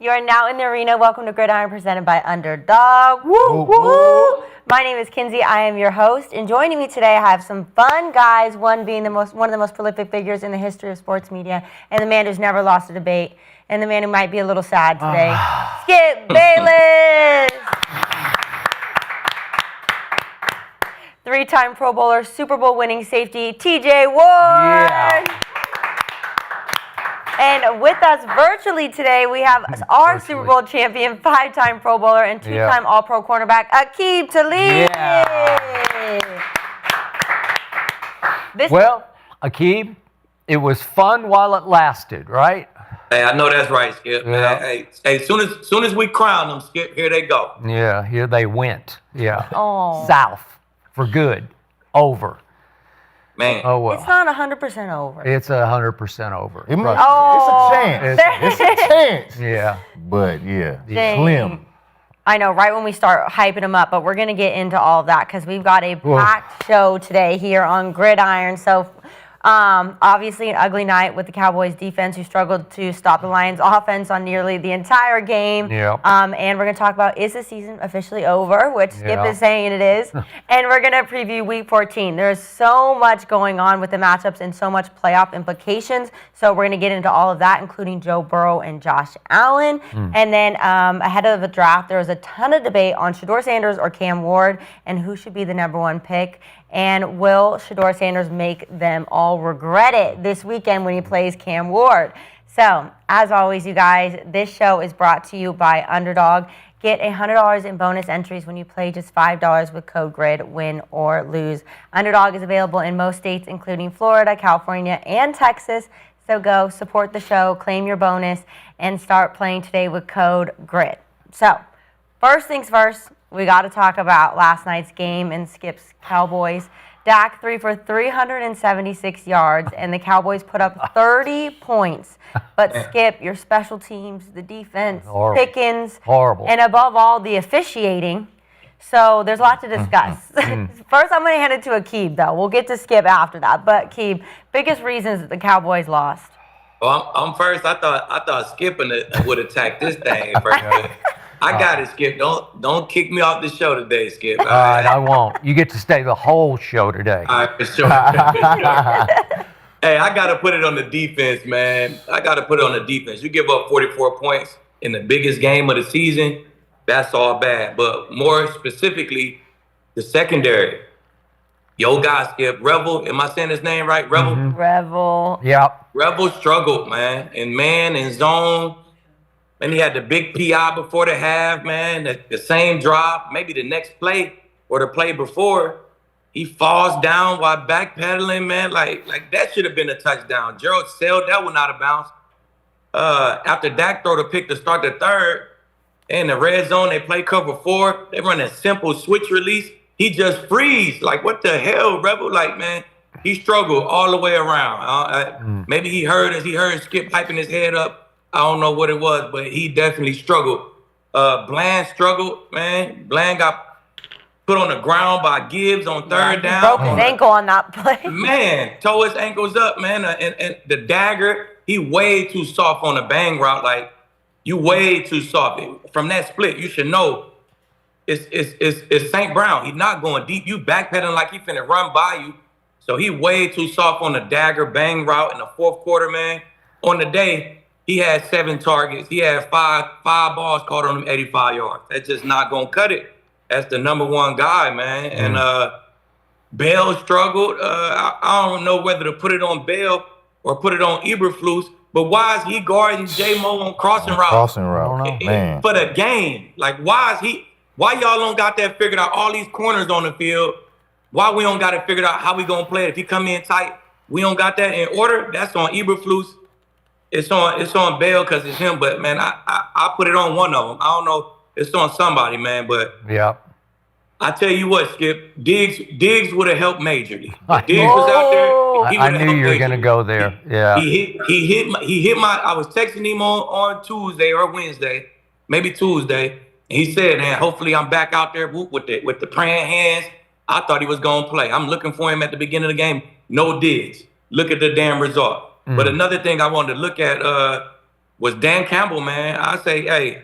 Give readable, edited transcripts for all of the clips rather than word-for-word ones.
You are now in the arena. Welcome to Gridiron, presented by Underdog. Woo, woo. My name is Kinsey. I am your host. And joining me today, I have some fun guys, one being one of the most prolific figures in the history of sports media, and the man who's never lost a debate, and the man who might be a little sad today, Skip Bayless. Three-time Pro Bowler, Super Bowl winning safety, TJ Ward. Yeah. And with us virtually today, we have our Super Bowl champion, five-time Pro Bowler, and two-time All-Pro cornerback, Aqib, Talib. Yeah. Well, Aqib, it was fun while it lasted, right? Hey, I know that's right, Skip. Yeah. Hey, soon as we crown them, Skip, here they go. Yeah, here they went. Yeah. Oh. South for good. Over. Man. Oh, well. It's not 100% over. It's 100% over. It's Oh. a chance. It's a chance. Yeah. But, yeah, Dang. slim. I know, right when we start hyping them up, but we're going to get into all of that because we've got a packed show today here on Gridiron. So, obviously an ugly night with the Cowboys defense who struggled to stop the Lions offense on nearly the entire game. Yeah. And we're going to talk about, is the season officially over, which Skip is saying it is. And we're going to preview Week 14. There's so much going on with the matchups and so much playoff implications. So we're going to get into all of that, including Joe Burrow and Josh Allen. And then ahead of the draft, there was a ton of debate on Shedeur Sanders or Cam Ward and who should be the #1 pick. And will Shedeur Sanders make them all regret it this weekend when he plays Cam Ward? So, as always, you guys, this show is brought to you by Underdog. Get $100 in bonus entries when you play just $5 with code GRID, win or lose. Underdog is available in most states, including Florida, California, and Texas. So go support the show, claim your bonus, and start playing today with code GRID. So, first things first, we got to talk about last night's game and Skip's Cowboys. Dak threw for 376 yards, and the Cowboys put up 30 points. But Skip, your special teams, the defense, Pickens, and above all, the officiating. So there's a lot to discuss. First, I'm going to hand it to Aqib, though. We'll get to Skip after that. But Aqib, biggest reasons that the Cowboys lost. Well, I'm first. I thought Skip would attack this thing first. I got it, Skip. Don't kick me off the show today, Skip. All right, I won't. You get to stay the whole show today. All right, for sure. Hey, I got to put it on the defense, man. I got to put it on the defense. You give up 44 points in the biggest game of the season, that's all bad. But more specifically, the secondary. Yo, guy, Skip, Revel, am I saying his name right? Revel? Revel. Yep. Revel struggled, man. In man and zone. And he had the big PI before the half, man. The same drop, maybe the next play or the play before, he falls down while backpedaling, man. Like that should have been a touchdown. Gerald sailed that one out of bounds. After Dak throw the pick to start the third, in the red zone, they play cover 4. They run a simple switch release. He just freeze. Like, what the hell, Rebel? Like, man, he struggled all the way around. Maybe he heard Skip hyping his head up. I don't know what it was, but he definitely struggled. Bland struggled, man. Bland got put on the ground by Gibbs on third down. Broke his ankle on that play. Man, tore his ankles up, man. And the dagger, he way too soft on the bang route. Like, you way too soft. From that split, you should know it's St. Brown. He's not going deep. You backpedaling like he finna run by you. So he way too soft on the dagger bang route in the fourth quarter, man. On the day, he had 7 targets. He had five balls caught on him, 85 yards. That's just not going to cut it. That's the #1 guy, man. And Bell struggled. I don't know whether to put it on Bell or put it on Eberflus, but why is he guarding J-Mo on crossing route? Crossing route, man. For the game. Like, why y'all don't got that figured out? All these corners on the field, why we don't got it figured out how we going to play it? If he come in tight, we don't got that in order. That's on Eberflus. It's on Bell because it's him, but man, I put it on one of them. I don't know. It's on somebody, man. But I tell you what, Skip, Diggs would have helped majorly. If Diggs was out there. I knew you were gonna go there. Yeah. He hit my. I was texting him on Tuesday or Wednesday, maybe Tuesday. He said, "Man, hopefully I'm back out there with the praying hands." I thought he was gonna play. I'm looking for him at the beginning of the game. No Diggs. Look at the damn result. But another thing I wanted to look at, was Dan Campbell, man. I say, hey,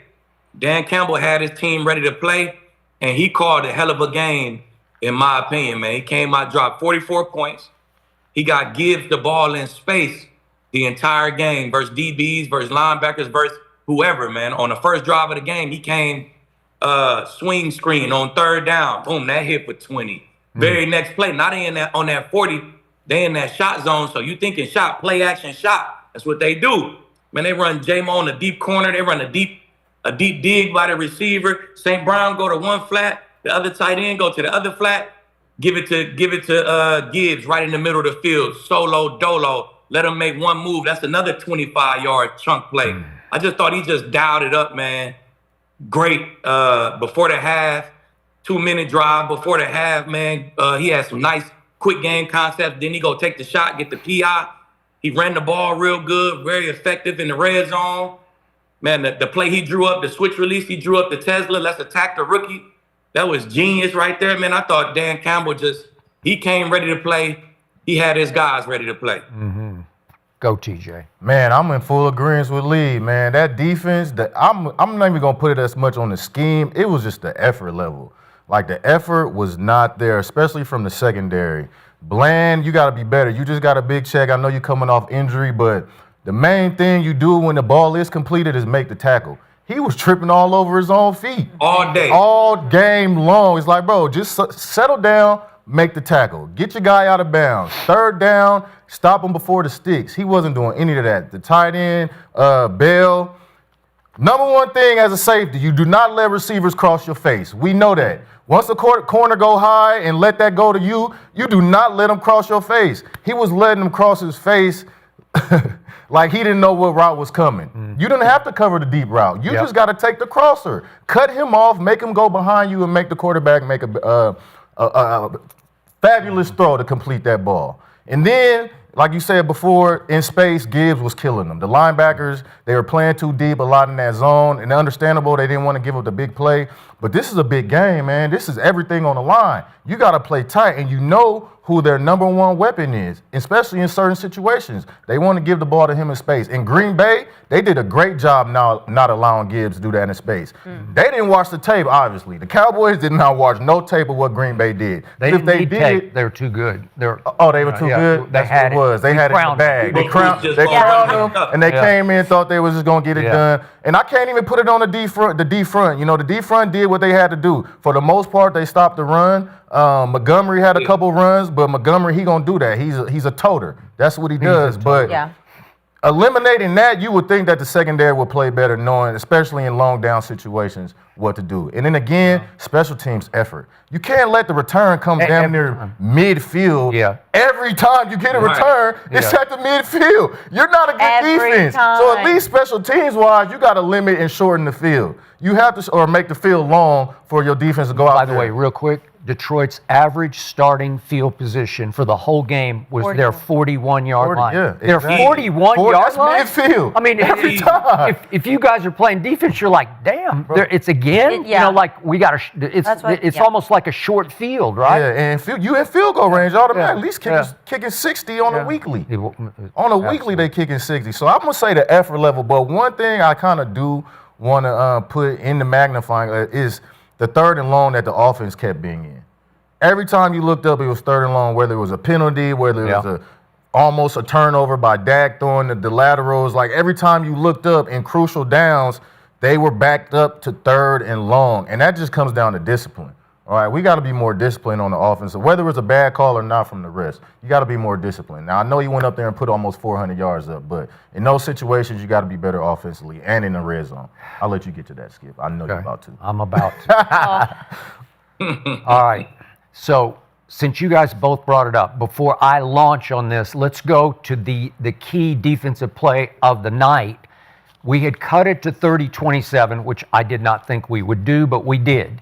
Dan Campbell had his team ready to play, and he called a hell of a game, in my opinion, man. He came out, dropped 44 points. He got Gibbs the ball in space the entire game versus DBs, versus linebackers, versus whoever, man. On the first drive of the game, he came swing screen on third down. Boom, that hit for 20. Very next play, not in that on that 40, they in that shot zone. So you thinking shot, play action shot. That's what they do. Man, they run Jahmyr on the deep corner. They run a deep dig by the receiver. St. Brown go to one flat. The other tight end go to the other flat. Give it to Gibbs right in the middle of the field. Solo dolo. Let him make one move. That's another 25-yard chunk play. I just thought he just dialed it up, man. Great. Before the half, 2-minute drive before the half, man. He had some nice quick game concepts. Then he go take the shot, get the PI. He ran the ball real good, very effective in the red zone. Man, the play he drew up, the switch release, he drew up the Tesla. Let's attack the rookie. That was genius right there, man. I thought Dan Campbell he came ready to play. He had his guys ready to play. Mm-hmm. Go, TJ. Man, I'm in full agreement with Lee, man. That defense, I'm not even going to put it as much on the scheme. It was just the effort level. Like, the effort was not there, especially from the secondary. Bland, you got to be better. You just got a big check. I know you're coming off injury, but the main thing you do when the ball is completed is make the tackle. He was tripping all over his own feet. All day. All game long. It's like, bro, just settle down, make the tackle. Get your guy out of bounds. Third down, stop him before the sticks. He wasn't doing any of that. The tight end, Bell. Number one thing as a safety, you do not let receivers cross your face. We know that. Once the corner go high and let that go to you, you do not let him cross your face. He was letting him cross his face like he didn't know what route was coming. You didn't have to cover the deep route. You just got to take the crosser. Cut him off, make him go behind you, and make the quarterback make a fabulous throw to complete that ball. And then, like you said before, in space, Gibbs was killing them. The linebackers, they were playing too deep a lot in that zone, and understandable, they didn't want to give up the big play. But this is a big game, man. This is everything on the line. You got to play tight, and you know who their number one weapon is, especially in certain situations. They want to give the ball to him in space. In Green Bay, they did a great job not allowing Gibbs to do that in space. They didn't watch the tape, obviously. The Cowboys did not watch no tape of what Green Bay did. If they did, they were too good. They were too good? That's what it was. They had it in the bag. They crowned them, and they came in, thought they was just going to get it done. And I can't even put it on the D front. You know, the D front did what they had to do. For the most part, they stopped the run. Montgomery had a couple runs, but Montgomery, he gonna do that. He's a toter. That's what he does. But eliminating that, you would think that the secondary would play better, knowing, especially in long down situations, what to do. And then again, special teams effort. You can't let the return come down near midfield. Every time you get a return, it's at the midfield. You're not a good defense. So at least special teams wise, you got to limit and shorten the field. You have to, or make the field long for your defense to go out there. By the way, real quick, Detroit's average starting field position for the whole game was their 41-yard line. Their 41-yard line? That's midfield. I mean, every time. If you guys are playing defense, you're like, damn, it's again? You know, like we got it's almost like a short field, right? Yeah, and you in field goal range automatically. At least kicking 60 on a weekly. On a weekly, they kicking 60. So I'm going to say the effort level, but one thing I kind of do want to put in the magnifying is the third and long that the offense kept being in. Every time you looked up, it was third and long, whether it was a penalty, whether it was almost a turnover by Dak throwing the laterals. Like, every time you looked up in crucial downs, they were backed up to third and long. And that just comes down to discipline. All right, we got to be more disciplined on the offense. Whether it's a bad call or not from the rest, you got to be more disciplined. Now, I know you went up there and put almost 400 yards up, but in those situations, you got to be better offensively and in the red zone. I'll let you get to that, Skip. I know you're about to. I'm about to. All right. So, since you guys both brought it up, before I launch on this, let's go to the key defensive play of the night. We had cut it to 30-27, which I did not think we would do, but we did.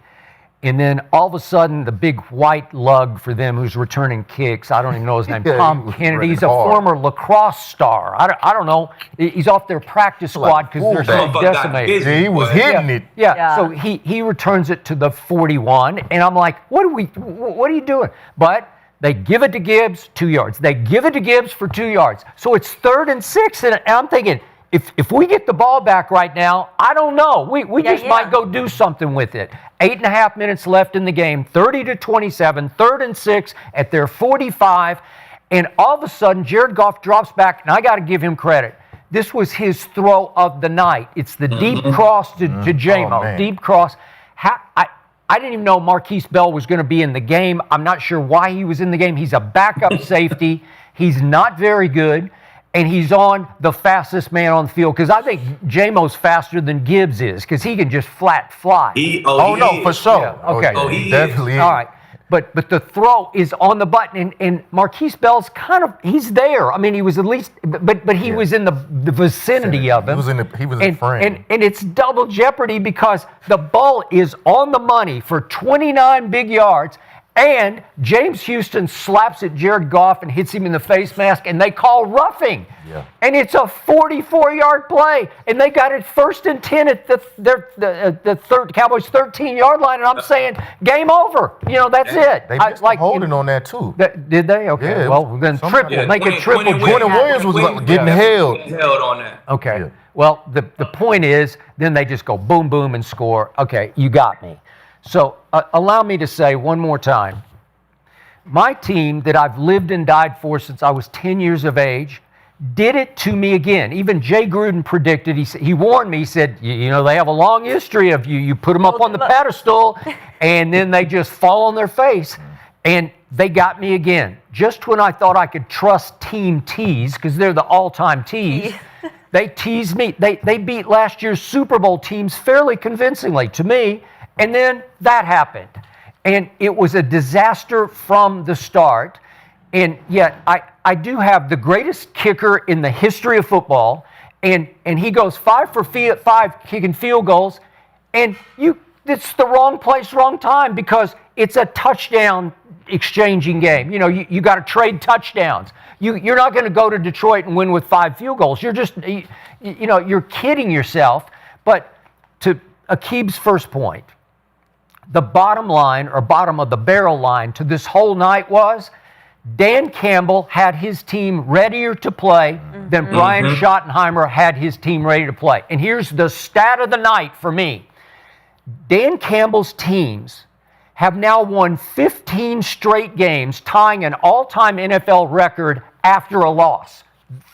And then all of a sudden, the big white lug for them who's returning kicks, I don't even know his name, Tom Kennedy. He's a former lacrosse star. I don't know. He's off their practice squad because they're so decimated. Yeah, he was hitting it. Yeah. So he returns it to the 41, and I'm like, what are you doing? But they give it to Gibbs, 2 yards. They give it to Gibbs for 2 yards. So it's 3rd and 6, and I'm thinking, if we get the ball back right now, I don't know. We just might go do something with it. 8.5 minutes left in the game, 30-27, 3rd and 6 at their 45, and all of a sudden, Jared Goff drops back, and I got to give him credit. This was his throw of the night. It's the deep cross to Jahmyr. Deep cross. I didn't even know Marquise Bell was going to be in the game. I'm not sure why he was in the game. He's a backup safety. He's not very good, and he's on the fastest man on the field, because I think Jahmyr's faster than Gibbs is, because he can just flat fly. No, for sure. Yeah, okay. He definitely is. All right. But the throw is on the button, and Marquise Bell's he's there. I mean, he was at least, but he was in the vicinity of him. He was in frame. And it's double jeopardy, because the ball is on the money for 29 big yards, and James Houston slaps at Jared Goff and hits him in the face mask, and they call roughing. Yeah. And it's a 44-yard play, and they got it 1st and 10 at the Cowboys' 13-yard line, and I'm saying, game over. That's it. They missed holding on that, too. Did they? Okay. Yeah, well, then triple. Make it triple. Quentin Williams was getting held. Held on that. Okay. Yeah. Well, the point is, then they just go boom, boom, and score. Okay, you got me. So allow me to say one more time, my team that I've lived and died for since I was 10 years of age did it to me again. Even Jay Gruden predicted, he warned me, he said, they have a long history of you put them up on the pedestal, and then they just fall on their face. And they got me again. Just when I thought I could trust Team Tease, because they're the all-time Tease, they teased me. They beat last year's Super Bowl teams fairly convincingly to me. And then that happened. And it was a disaster from the start. And yet, I do have the greatest kicker in the history of football. And he goes 5 for 5 kicking field goals. And it's the wrong place, wrong time, because it's a touchdown exchanging game. You got to trade touchdowns. You're not going to go to Detroit and win with 5 field goals. You're just, you're kidding yourself. But to Aqib's first point, the bottom line, or bottom of the barrel line to this whole night was Dan Campbell had his team readier to play than Brian Schottenheimer had his team ready to play. And here's the stat of the night for me. Dan Campbell's teams have now won 15 straight games, tying an all-time NFL record after a loss.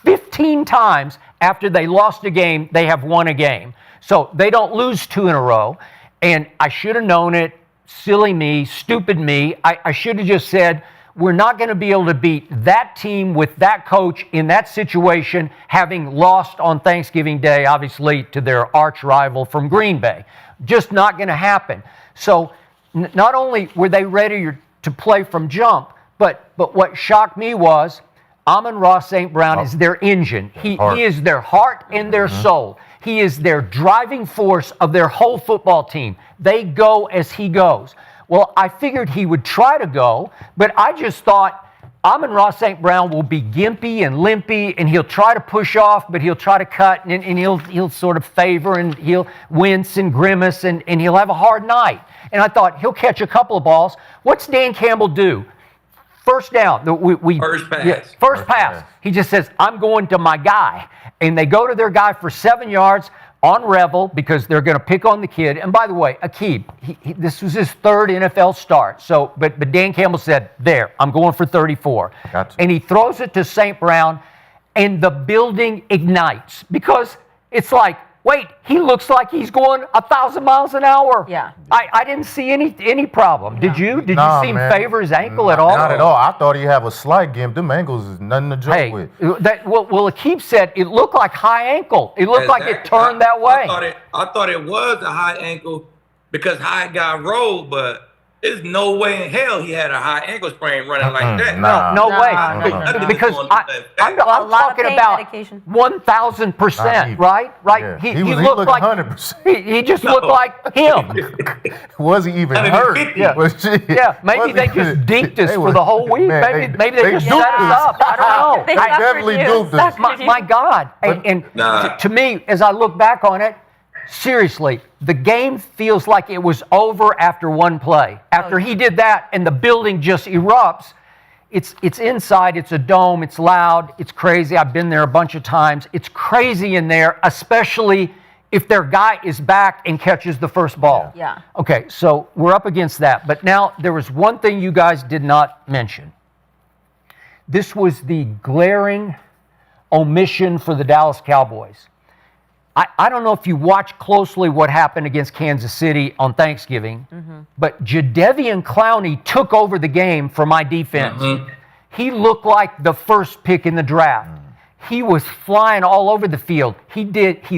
15 times after they lost a game, they have won a game. So they don't lose 2 in a row. And I should have known it. Silly me, stupid me. I should have just said, we're not going to be able to beat that team with that coach in that situation, having lost on Thanksgiving Day, obviously, to their arch rival from Green Bay. Just not going to happen. So not only were they ready to play from jump, but what shocked me was Amon-Ra St. Brown is their engine. He is their heart and their soul. He is their driving force of their whole football team. They go as he goes. Well, I figured he would try to go, but I just thought Amon-Ra St. Brown will be gimpy and limpy, and he'll try to push off, but he'll try to cut, and he'll sort of favor, and he'll wince and grimace, and he'll have a hard night. And I thought, he'll catch a couple of balls. What's Dan Campbell do? First down. First pass. Yeah, first pass. He just says, I'm going to my guy. And they go to their guy for 7 yards on Revel, because they're going to pick on the kid. And by the way, Aqib, this was his 3rd NFL start. So, but Dan Campbell said, there, I'm going for 34. Gotcha. And he throws it to St. Brown, and the building ignites, because it's like, wait, he looks like he's going 1,000 miles an hour. Yeah. I didn't see any problem. Did you? Did Nah, you see him man. favor his ankle at all? Not at all. I thought he'd have a slight gimp. Them ankles is nothing to joke with. Well, Aqib said it looked like high ankle. It looked like it turned that way. I thought it was a high ankle because Hyatt got rolled, but there's no way in hell he had a high ankle sprain running like that. No way. No. Because I'm talking about 1,000%, right? Yeah. He looked looked like 100%. he just looked like him. Was he even hurt? Yeah, maybe they just deked us for the whole week. Maybe they just set us up. I don't know. They definitely duped us. My God. And to me, as I look back on it, seriously, the game feels like it was over after one play. After he did that and the building just erupts, it's inside, it's a dome, it's loud, it's crazy. I've been there a bunch of times. It's crazy in there, especially if their guy is back and catches the first ball. Yeah. Okay, so we're up against that. But now there was one thing you guys did not mention. This was the glaring omission for the Dallas Cowboys. I don't know if you watch closely what happened against Kansas City on Thanksgiving, but Jadeveon Clowney took over the game for my defense. He looked like the first pick in the draft. He was flying all over the field. He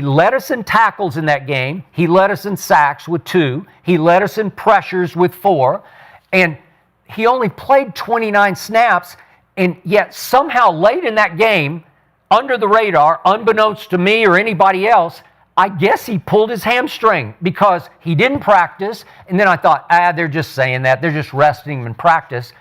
led us in tackles in that game. He led us in sacks with 2. He led us in pressures with 4. And he only played 29 snaps, and yet somehow late in that game, under the radar, unbeknownst to me or anybody else, I guess he pulled his hamstring because he didn't practice. And then I thought, they're just saying that. They're just resting him in practice.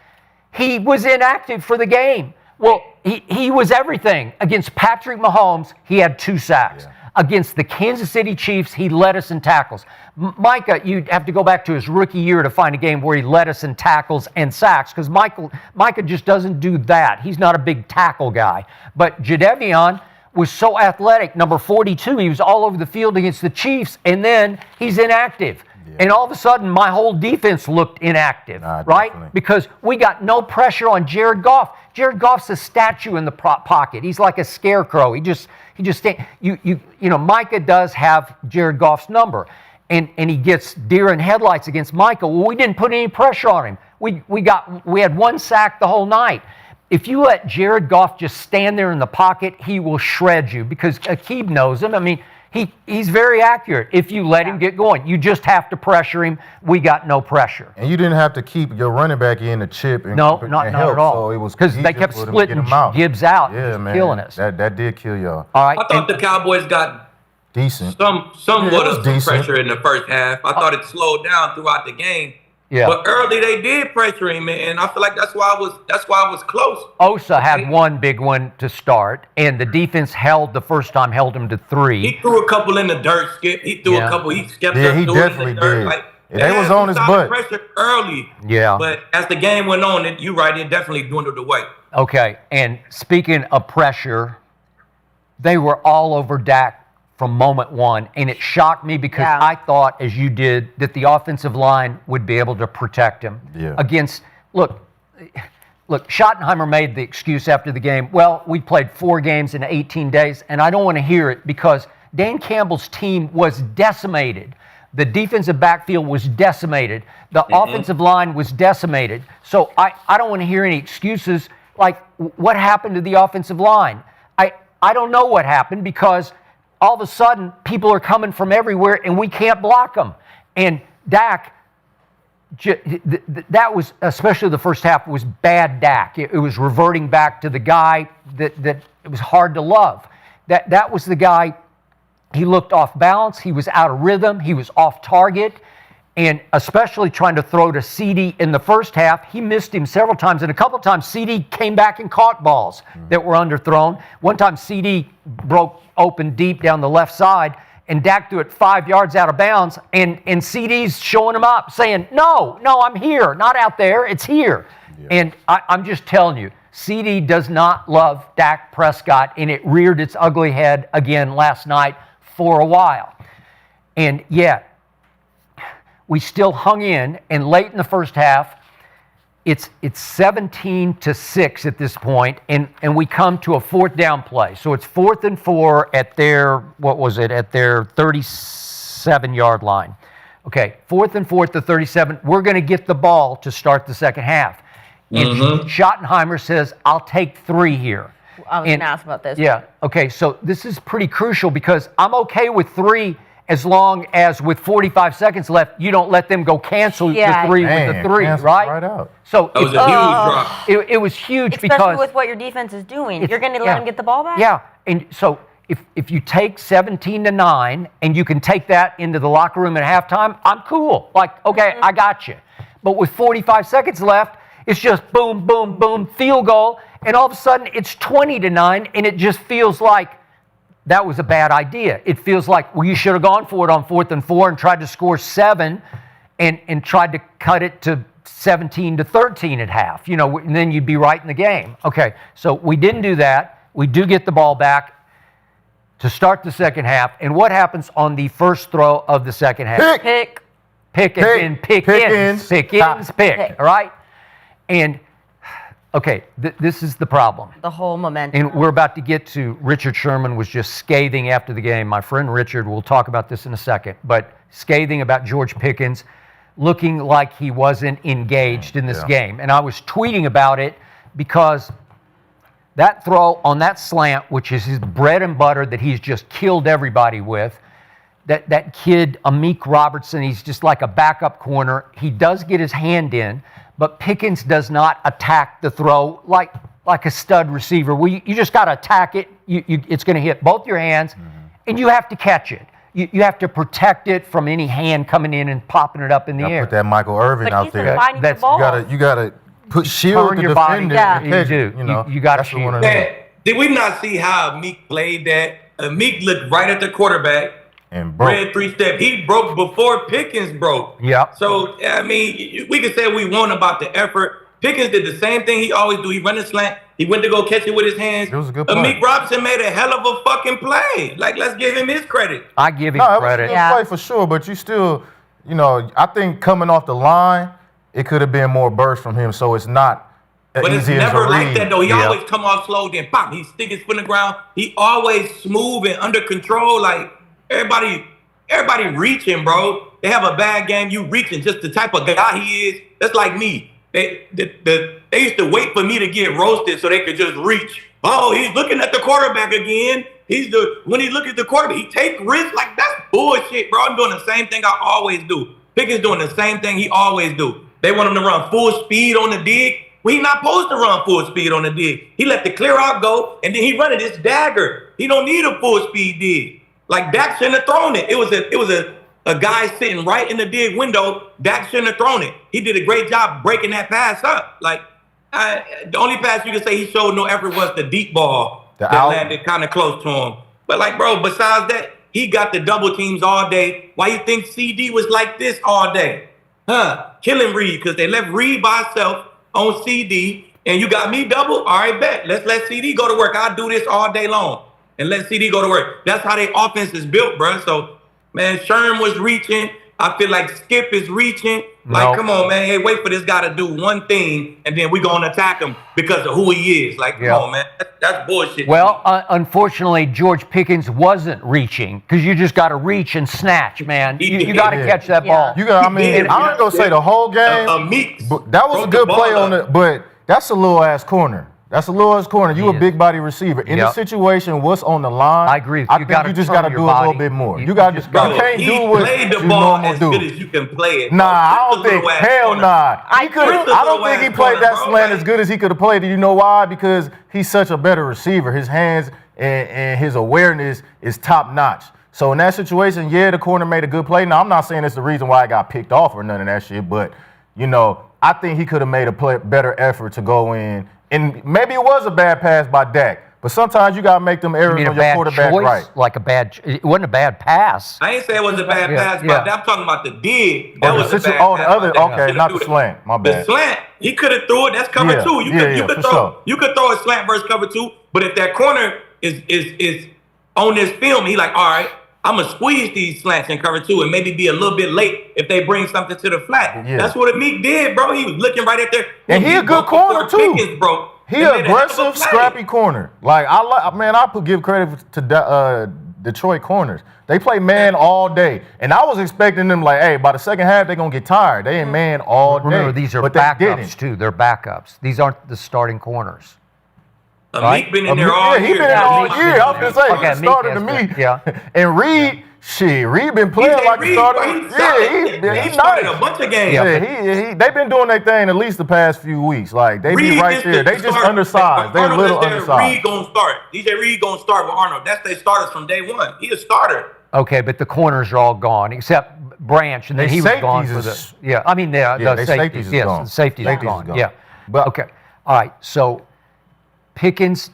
He was inactive for the game. Well, he was everything. Against Patrick Mahomes, he had 2 sacks. Yeah. Against the Kansas City Chiefs, he led us in tackles. Micah, you'd have to go back to his rookie year to find a game where he led us in tackles and sacks, because Micah just doesn't do that. He's not a big tackle guy. But Jadeveon was so athletic, number 42. He was all over the field against the Chiefs, and then he's inactive. Yeah. And all of a sudden, my whole defense looked inactive, right? Definitely. Because we got no pressure on Jared Goff. Jared Goff's a statue in the pocket. He's like a scarecrow. He just Micah does have Jared Goff's number, and he gets deer in headlights against Micah. Well, we didn't put any pressure on him. We had 1 sack the whole night. If you let Jared Goff just stand there in the pocket, he will shred you, because Aqib knows him. I mean, he's very accurate if you let him get going. You just have to pressure him. We got no pressure. And you didn't have to keep your running back in the chip and not at all. So it was because they kept splitting Gibbs out. Yeah, man. Killing us. That did kill y'all. All right. I thought the Cowboys got decent. Somewhat of some pressure in the first half. I thought it slowed down throughout the game. Yeah. But early they did pressure him, and I feel like that's why I was close. Osa had one big one to start, and the defense held him to 3. He threw a couple in the dirt, Skip. He threw a couple. He stepped up. He definitely did. They was on his butt. Pressure early. Yeah. But as the game went on, you're right, it definitely dwindled away. Okay, and speaking of pressure, they were all over Dak from moment 1, and it shocked me because I thought, as you did, that the offensive line would be able to protect him against. Look, Schottenheimer made the excuse after the game. Well, we played 4 games in 18 days, and I don't want to hear it, because Dan Campbell's team was decimated. The defensive backfield was decimated. The offensive line was decimated. So I don't want to hear any excuses like what happened to the offensive line. I don't know what happened, because all of a sudden, people are coming from everywhere, and we can't block them. And Dak, that was, especially the first half, was bad Dak. It was reverting back to the guy that it was hard to love. That was the guy, he looked off balance, he was out of rhythm, he was off target, and especially trying to throw to CD in the first half, he missed him several times, and a couple times CD came back and caught balls that were underthrown. One time CD broke open deep down the left side, and Dak threw it 5 yards out of bounds, and CD's showing him up, saying, no, I'm here, not out there, it's here. Yeah. And I'm just telling you, CD does not love Dak Prescott, and it reared its ugly head again last night for a while. And yet, we still hung in, and late in the first half, it's 17-6 at this point, and we come to a 4th down play. So it's 4th and 4 at their 37-yard line. Okay, 4th and 4 at the 37. We're going to get the ball to start the second half. And Schottenheimer says, I'll take 3 here. I was going to ask about this. Yeah, okay, so this is pretty crucial, because I'm okay with 3 as long as with 45 seconds left, you don't let them go cancel the 3 with the 3, right? Right out. So that was a huge drop. It was huge, especially because with what your defense is doing. You're going to let them get the ball back? Yeah, and so if you take 17-9 and you can take that into the locker room at halftime, I'm cool. Like, okay, I got you. But with 45 seconds left, it's just boom, boom, boom, field goal, and all of a sudden it's 20-9, and it just feels like that was a bad idea. It feels like, well, you should have gone for it on 4th and 4 and tried to score 7 and tried to cut it to 17-13 at half, and then you'd be right in the game. Okay, so we didn't do that. We do get the ball back to start the second half. And what happens on the first throw of the second half? Pick. Pickens, all right? And, okay, this is the problem. The whole momentum. And we're about to get to Richard Sherman was just scathing after the game. My friend Richard, we'll talk about this in a second, but scathing about George Pickens looking like he wasn't engaged in this game. And I was tweeting about it because that throw on that slant, which is his bread and butter that he's just killed everybody with, that kid, Aqib Robertson, he's just like a backup corner. He does get his hand in, but Pickens does not attack the throw like a stud receiver. You just got to attack it. It's going to hit both your hands, and you have to catch it. You have to protect it from any hand coming in and popping it up in the air. Put that Michael Irvin out there. You got to put shield the your defender. Body. Yeah. You got to shield. Did we not see how Aqib played that? Aqib looked right at the quarterback and broke. Red 3-step. He broke before Pickens broke. Yeah. So, I mean, we could say we won about the effort. Pickens did the same thing he always do. He run a slant. He went to go catch it with his hands. It was a good play. Aqib Robertson made a hell of a fucking play. Like, let's give him his credit. I give him credit. It was a good play for sure, but you still, I think coming off the line, it could have been more burst from him, so it's not But it's easy as never a like read. that, though. He always come off slow, then pop. He stick his foot in the ground. He always smooth and under control. Like, everybody reaching, bro. They have a bad game. You reaching. Just the type of guy he is. That's like me. They used to wait for me to get roasted so they could just reach. Oh, he's looking at the quarterback again. When he look at the quarterback, he take risks. Like, that's bullshit, bro. I'm doing the same thing I always do. Pickens doing the same thing he always do. They want him to run full speed on the dig. Well, he's not supposed to run full speed on the dig. He let the clear out go, and then he run it. It's dagger. He don't need a full speed dig. Like, Dak shouldn't have thrown it. It was a guy sitting right in the dig window. Dak shouldn't have thrown it. He did a great job breaking that pass up. Like, the only pass you can say he showed no effort was the deep ball that landed kind of close to him. But, like, bro, besides that, he got the double teams all day. Why you think CD was like this all day? Killing Reed, because they left Reed by himself on CD, and you got me double? All right, bet. Let's let CD go to work. I'll do this all day long. And let CD go to work. That's how their offense is built, bro. So, man, Sherm was reaching. I feel like Skip is reaching. Like, come on, man. Hey, wait for this guy to do one thing, and then we're going to attack him because of who he is. Like, come on, man. That's bullshit. Well, unfortunately, George Pickens wasn't reaching because you just got to reach and snatch, man. You got to catch that ball. I'm not going to say the whole game. That was a good play on it, but that's a little-ass corner. That's a little-ass corner. You a big-body receiver. In this situation, what's on the line? I agree. I think you just got to do a little bit more. You can't do what you normally do. As good as you can play it. Nah, I don't think. Hell nah. I don't think he played that slant as good as he could have played it. You know why? Because he's such a better receiver. His hands and his awareness is top-notch. So in that situation, the corner made a good play. Now, I'm not saying it's the reason why I got picked off or none of that shit, but, I think he could have made a better effort to go in. And maybe it was a bad pass by Dak, but sometimes you gotta make them errors on your quarterback right. It wasn't a bad pass. I ain't say it was a bad pass, but I'm talking about the dig. That was a bad pass. Not the slant. My bad. The slant, he could have threw it. That's cover two. You could throw a slant versus cover two, but if that corner is on this film, he like, all right, I'm gonna squeeze these slants in cover two and maybe be a little bit late if they bring something to the flat. That's what Aqib did, bro. He was looking right at there. And he a good corner too. Pickens, bro. He aggressive, scrappy corner. Like I give credit to Detroit corners. They play man all day, and I was expecting them like, hey, by the second half they're gonna get tired. They ain't man all day. Remember, these are backups too. They're backups. These aren't the starting corners. Aqib been in there all year. He been in all year. I was gonna say he started to me. Yeah. And Reed been playing like a starter. He started a bunch of games. They've been doing their thing at least the past few weeks. Like they be right there. They just undersized. They a little undersized. Reed gonna start. DJ Reed gonna start with Arnold. That's their starters from day one. He a starter. Okay, but the corners are all gone except Branch, and then he was gone for the. Yeah, I mean the safeties. Yes, the safeties are gone. Yeah, but okay, all right. So Pickens,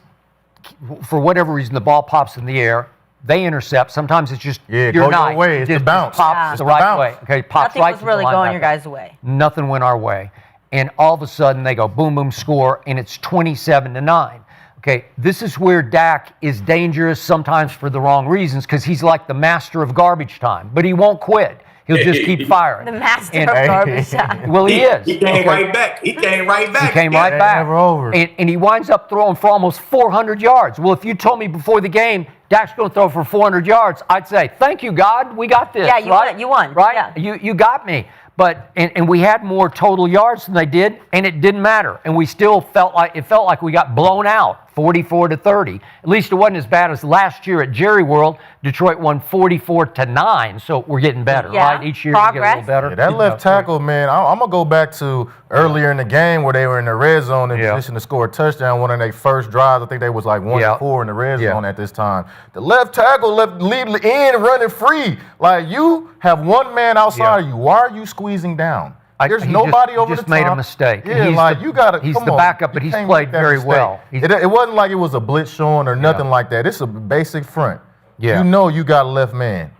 for whatever reason, the ball pops in the air. They intercept. Sometimes it's just your way. It's the bounce. Pops the right way. Okay, pops Nothing right. was really going your guys' way. Nothing went our way. and all of a sudden they go boom, boom, score, and it's 27-9. Okay, this is where Dak is dangerous sometimes for the wrong reasons because he's like the master of garbage time, but he won't quit. He'll just keep firing. The master of garbage time. Well, he is. He came right back. He came right back. He came right back. Never over. And he winds up throwing for almost 400 yards. Well, if you told me before the game Dak's going to throw for 400 yards, I'd say, thank you, God. We got this. Yeah, you won. Right? Yeah. You got me. But and we had more total yards than they did, and it didn't matter. And we still felt like we got blown out, 44-30. At least it wasn't as bad as last year at Jerry World. Detroit won 44-9. So we're getting better, right? Each year we get a little better. Yeah, that left tackle, man. I'm gonna go back to earlier in the game where they were in the red zone in position to score a touchdown. One of their first drives, I think they was like 1-4 in the red zone at this time. The left tackle lead in running free. Like, you have one man outside of you. Why are you squeezing down? There's nobody over the top. He just made a mistake. Yeah, you got to. He's the backup, but he's played very well. It wasn't like it was a blitz showing or nothing like that. It's a basic front. Yeah. You know you got a left man.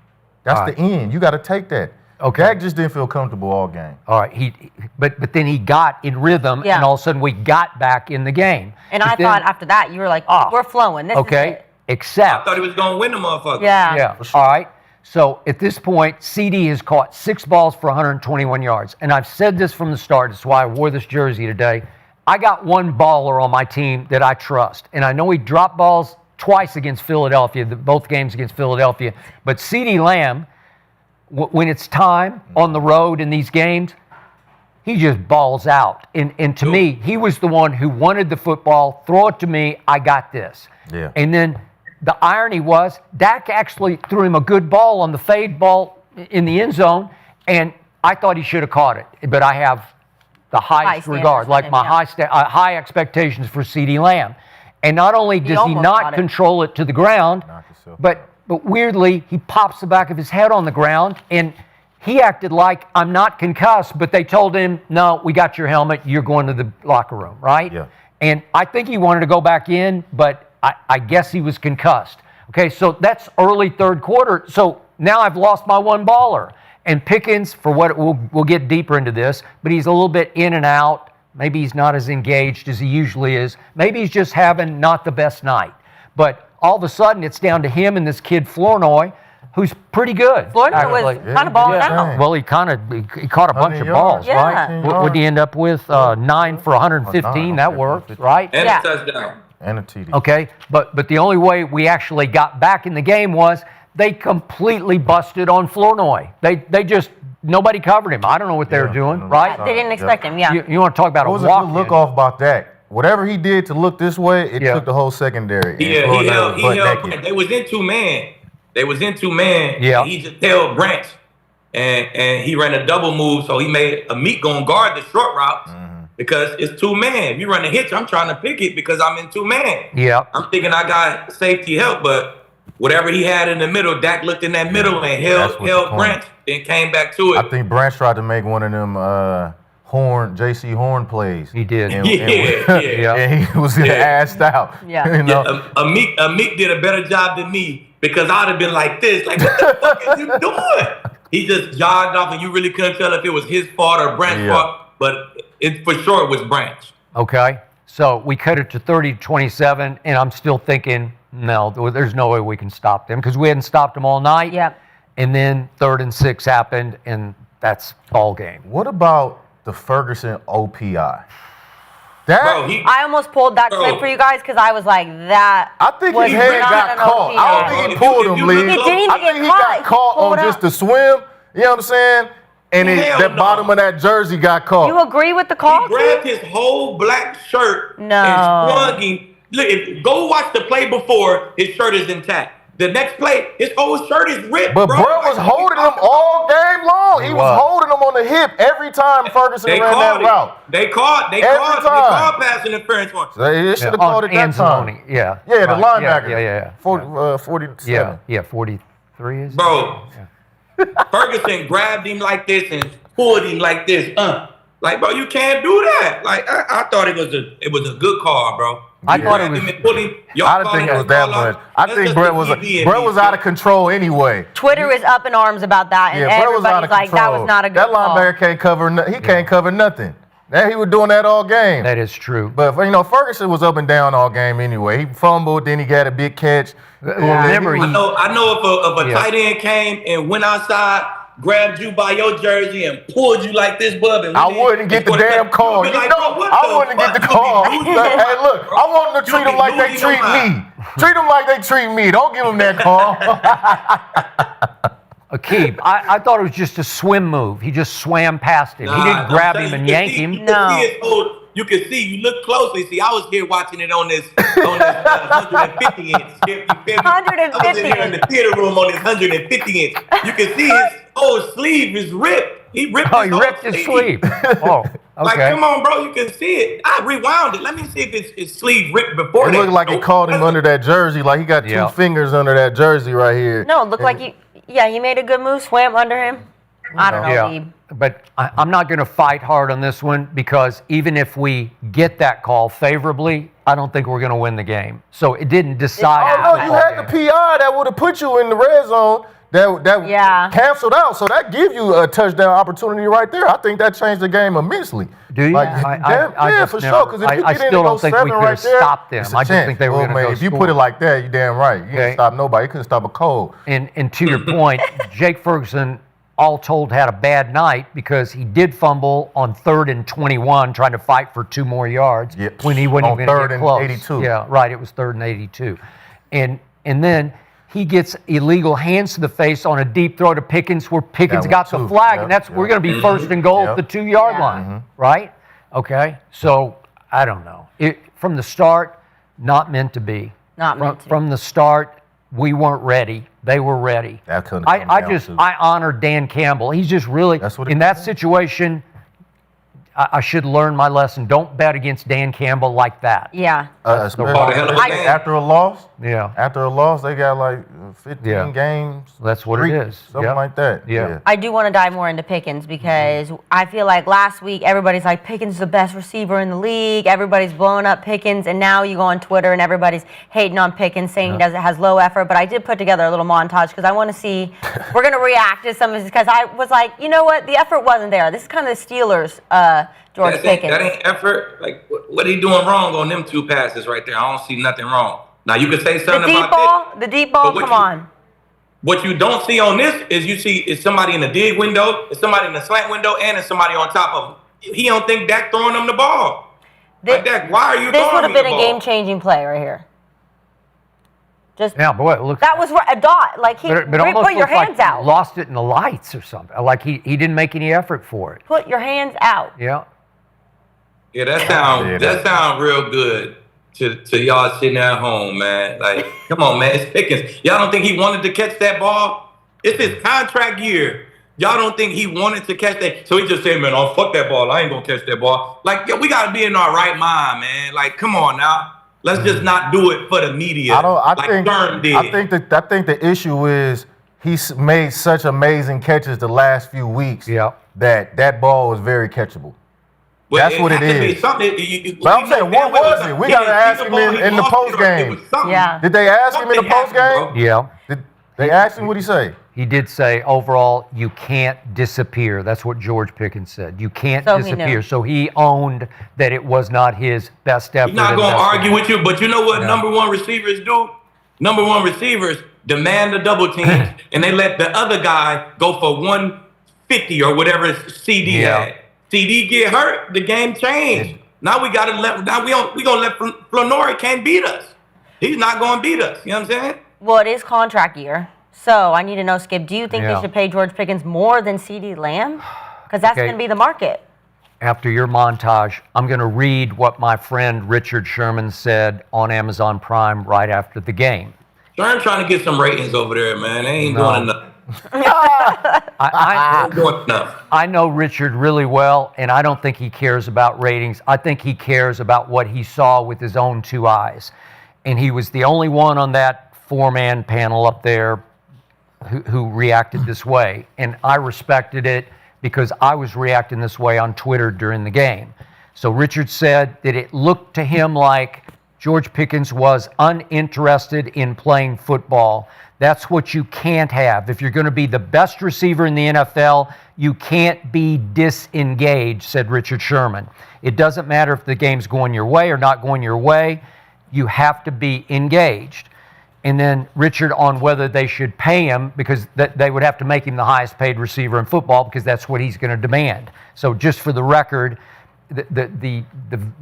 That's the end. You got to take that. Okay. Dak just didn't feel comfortable all game. All right. But then he got in rhythm, and all of a sudden we got back in the game. And I thought after that you were like, we're flowing. This is it. Except I thought he was going to win the motherfucker. Yeah. Yeah. Sure. All right. So at this point, CD has caught 6 balls for 121 yards. And I've said this from the start. That's why I wore this jersey today. I got one baller on my team that I trust. And I know he dropped balls twice against Philadelphia, both games against Philadelphia. But CD Lamb, when it's time on the road in these games, he just balls out. And to me, he was the one who wanted the football. Throw it to me. I got this. Yeah. And then the irony was Dak actually threw him a good ball on the fade ball in the end zone, and I thought he should have caught it. But I have the highest regard, like my high expectations for CeeDee Lamb. And not only does he not control it to the ground, but weirdly, he pops the back of his head on the ground, and he acted like, I'm not concussed, but they told him, no, we got your helmet, you're going to the locker room, right? Yeah. And I think he wanted to go back in, but I guess he was concussed. Okay, so that's early third quarter. So now I've lost my one baller. And Pickens, for what we'll get deeper into this, but he's a little bit in and out. Maybe he's not as engaged as he usually is. Maybe he's just having not the best night. But all of a sudden, it's down to him and this kid Flournoy, who's pretty good. Flournoy was kind of balling out. Well, he caught a bunch of balls, right? What did he end up with? 9 for 115. That worked, right? And a touchdown. And a TD. Okay, but the only way we actually got back in the game was they completely busted on Flournoy. They just, nobody covered him. I don't know what they were doing, right? They didn't expect him, You want to talk about it was a walk? Good look off about Dak. Whatever he did to look this way, it took the whole secondary. He held. They was in 2-man. Yeah. And he just held Branch, and he ran a double move, so he made Aqib gonna guard the short routes. Because it's 2-man. If you run a hitch, I'm trying to pick it because I'm in 2-man. Yeah. I'm thinking I got safety help, but whatever he had in the middle, Dak looked in that middle and held Branch and came back to it. I think Branch tried to make one of them J.C. Horn plays. He did. And he was assed out. Yeah. You know? Aqib did a better job than me because I'd have been like this. Like, what the fuck is you doing? He just jogged off and you really couldn't tell if it was his fault or Branch's fault. But for sure it was Branch. Okay. So we cut it to 30-27, and I'm still thinking, no, there's no way we can stop them because we hadn't stopped them all night. Yep. And then 3rd and 6 happened, and that's ball game. What about the Ferguson OPI? I almost pulled that clip for you guys because I was like, that. I think his head got caught. I don't think he pulled him, Lee. He didn't even I think get he caught. got caught on just the swim. You know what I'm saying? And that bottom of that jersey got caught. You agree with the call? He grabbed his whole black shirt and sprung him. Look, go watch the play before. His shirt is intact. The next play, his whole shirt is ripped. But bro was holding him all game long. He was holding him on the hip every time Ferguson ran that route. They called pass interference on. They should have called it that time. Yeah, the linebacker. Yeah. 47. Yeah, 43 is. Bro, Ferguson grabbed him like this and pulled him like this. Like, bro, you can't do that. Like, I thought it was a good call, bro. I thought it was. I didn't think it was that much. I think Brett was out of control anyway. Twitter is up in arms about that, and everybody's like, that was not a good call. That linebacker can't cover. He can't cover nothing. Now he was doing that all game. That is true. But Ferguson was up and down all game anyway. He fumbled, then he got a big catch. Remember, I know if a tight end came and went outside, grabbed you by your jersey and pulled you like this, bub. I wouldn't get the damn call. I wouldn't get the call. Hey, look, I want them to treat them like they treat me. Treat them like they treat me. Don't give them that call. Aqib, I thought it was just a swim move. He just swam past him. He didn't grab him and yank him. No. You can see, you look closely. See, I was here watching it on this 150 inch. 150 I was here in the theater room on this 150 inch. You can see his whole sleeve is ripped. He ripped his sleeve. Oh, okay. Like, come on, bro, you can see it. I rewound it. Let me see if his sleeve ripped before that. It looked like he caught him under that jersey. Like he got two fingers under that jersey right here. No, it looked like he made a good move, swam under him. I don't know, Aqib. But I'm not going to fight hard on this one because even if we get that call favorably, I don't think we're going to win the game. So it didn't decide. Oh, no, you had the PI that would have put you in the red zone that canceled out. So that gives you a touchdown opportunity right there. I think that changed the game immensely. Do you? For sure. Because I still don't think we could have stopped them. I just think they were going to go If you put it like that, you're damn right. You didn't stop nobody. You couldn't stop a cold. And to your point, Jake Ferguson, all told, had a bad night because he did fumble on 3rd and 21 trying to fight for 2 more yards when he wasn't even going to get close. 3rd and 82. Yeah, right. It was 3rd and 82. And then he gets illegal hands to the face on a deep throw to Pickens where Pickens got the flag, and we're going to be 1st and goal at the 2-yard line, right? Okay, so I don't know. From the start, not meant to be. From the start, we weren't ready. They were ready. I honor Dan Campbell. He's just really in that situation. I should learn my lesson. Don't bet against Dan Campbell like that. Yeah. After a loss? Yeah. After a loss, they got like 15 games. That's what it is. Something like that. Yeah. I do want to dive more into Pickens because I feel like last week everybody's like, Pickens is the best receiver in the league. Everybody's blowing up Pickens. And now you go on Twitter and everybody's hating on Pickens, saying he has low effort. But I did put together a little montage because I want to see, we're going to react to some of this because I was like, you know what? The effort wasn't there. This is kind of the Steelers' George Pickens. That ain't effort. Like, what are you doing wrong on them 2 passes right there? I don't see nothing wrong. Now, you could say something about the deep ball, come on. What you don't see on this is you see is somebody in the dig window, is somebody in the slant window, and is somebody on top of him. He don't think Dak throwing him the ball. Dak, why are you throwing him the ball? This would have been a game-changing play right here. Look. That was a dot. Like put your hands out. Lost it in the lights or something. Like he didn't make any effort for it. Put your hands out. Yeah. Yeah, that sound real good to y'all sitting at home, man. Like, come on, man, it's Pickens. Y'all don't think he wanted to catch that ball? It's his contract year. Y'all don't think he wanted to catch that? So he just said, man, oh, fuck that ball. I ain't gonna catch that ball. Like, we gotta be in our right mind, man. Like, come on now. Let's just not do it for the media. I think the issue is he's made such amazing catches the last few weeks that ball was very catchable. Well, that's what it is. But I'm saying, what was it? We got to ask him in the post game. Yeah. Did they ask him in the post game? Yeah. Did they asked him what he say? He did say, overall, you can't disappear. That's what George Pickens said. You can't disappear. So he owned that it was not his best effort. He's not going to argue with you, but you know what number one receivers do? Number one receivers demand a double team, and they let the other guy go for 150 or whatever CD had. CD get hurt, the game changed. Now we got to let Flannery can't beat us. He's not going to beat us. You know what I'm saying? Well, it is contract year. So I need to know, Skip, do you think they should pay George Pickens more than CD Lamb? Because that's going to be the market. After your montage, I'm going to read what my friend Richard Sherman said on Amazon Prime right after the game. Sherman trying to get some ratings over there, man. They ain't doing enough. I know Richard really well, and I don't think he cares about ratings. I think he cares about what he saw with his own 2 eyes. And he was the only one on that 4-man panel up there who reacted this way. And I respected it because I was reacting this way on Twitter during the game. So Richard said that it looked to him like George Pickens was uninterested in playing football. That's what you can't have. If you're going to be the best receiver in the NFL, you can't be disengaged, said Richard Sherman. It doesn't matter if the game's going your way or not going your way. You have to be engaged. And then Richard on whether they should pay him, because they would have to make him the highest paid receiver in football because that's what he's going to demand. So just for the record, the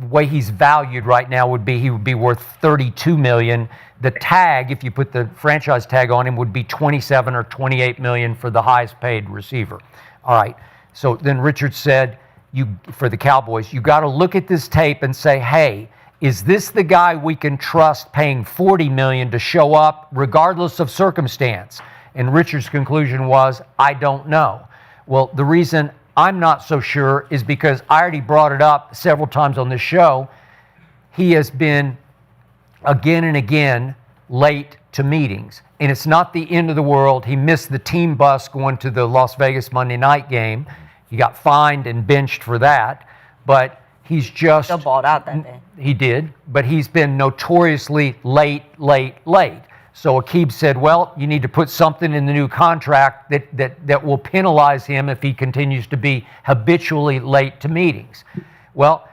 way he's valued right now would be he would be worth $32 million. The tag, if you put the franchise tag on him, would be $27 or $28 million for the highest paid receiver. All right. So then Richard said, for the Cowboys, you got to look at this tape and say, hey, is this the guy we can trust paying $40 million to show up regardless of circumstance? And Richard's conclusion was, I don't know. Well, the reason I'm not so sure is because I already brought it up several times on this show. He has been again and again late to meetings. And it's not the end of the world. He missed the team bus going to the Las Vegas Monday night game. He got fined and benched for that. But he's just... Still balled out that day. He did. But he's been notoriously late. So Aqib said, well, you need to put something in the new contract that will penalize him if he continues to be habitually late to meetings. Well,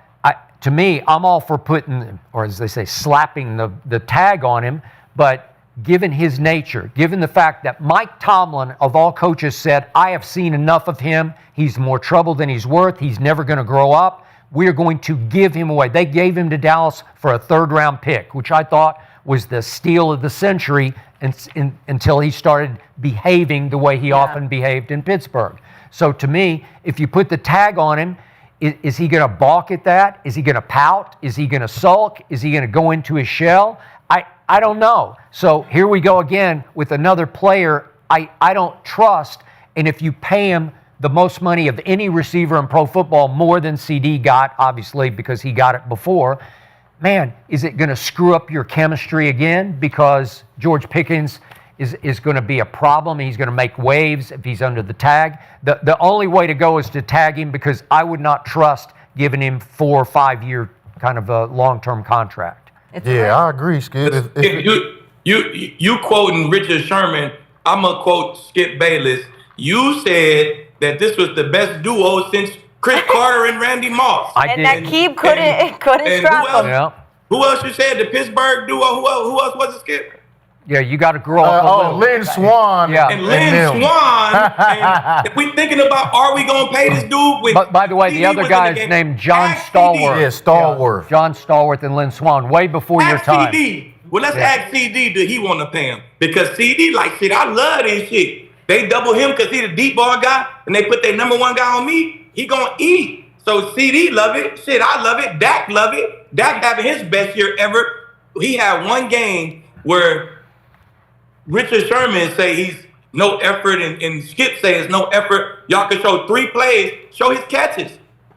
to me, I'm all for putting, or as they say, slapping the tag on him, but given his nature, given the fact that Mike Tomlin, of all coaches, said, I have seen enough of him, he's more trouble than he's worth, he's never going to grow up, we're going to give him away. They gave him to Dallas for a third-round pick, which I thought was the steal of the century until he started behaving the way he often behaved in Pittsburgh. So to me, if you put the tag on him, is he going to balk at that? Is he going to pout? Is he going to sulk? Is he going to go into his shell? I don't know. So here we go again with another player I don't trust. And if you pay him the most money of any receiver in pro football, more than CD got, obviously, because he got it before, man, is it going to screw up your chemistry again because George Pickens is going to be a problem? He's going to make waves if he's under the tag. The only way to go is to tag him, because I would not trust giving him 4 or 5 year kind of a long-term contract. I agree, Skip. You quoting Richard Sherman, I'm going to quote Skip Bayless. You said that this was the best duo since Chris Carter and Randy Moss. And Aqib couldn't strap him. Who else you said? The Pittsburgh duo? Who else was it, Skip? Yeah, you got to grow up a little. Lynn Swan. Yeah. And Lynn Swan. And if we thinking about, are we going to pay this dude? But by the way, the other guy is named John Stallworth. Yeah, Stallworth. Yeah, John Stallworth and Lynn Swan, way before your time. CD. Well, let's ask CD, did he want to pay him? Because CD, like, shit, I love this shit. They double him because he's the deep ball guy, and they put their number one guy on me. He going to eat. So CD love it. Shit, I love it. Dak love it. Dak having his best year ever. He had one game where Richard Sherman say he's no effort, and Skip say it's no effort. Y'all can show 3 plays. Show his catches.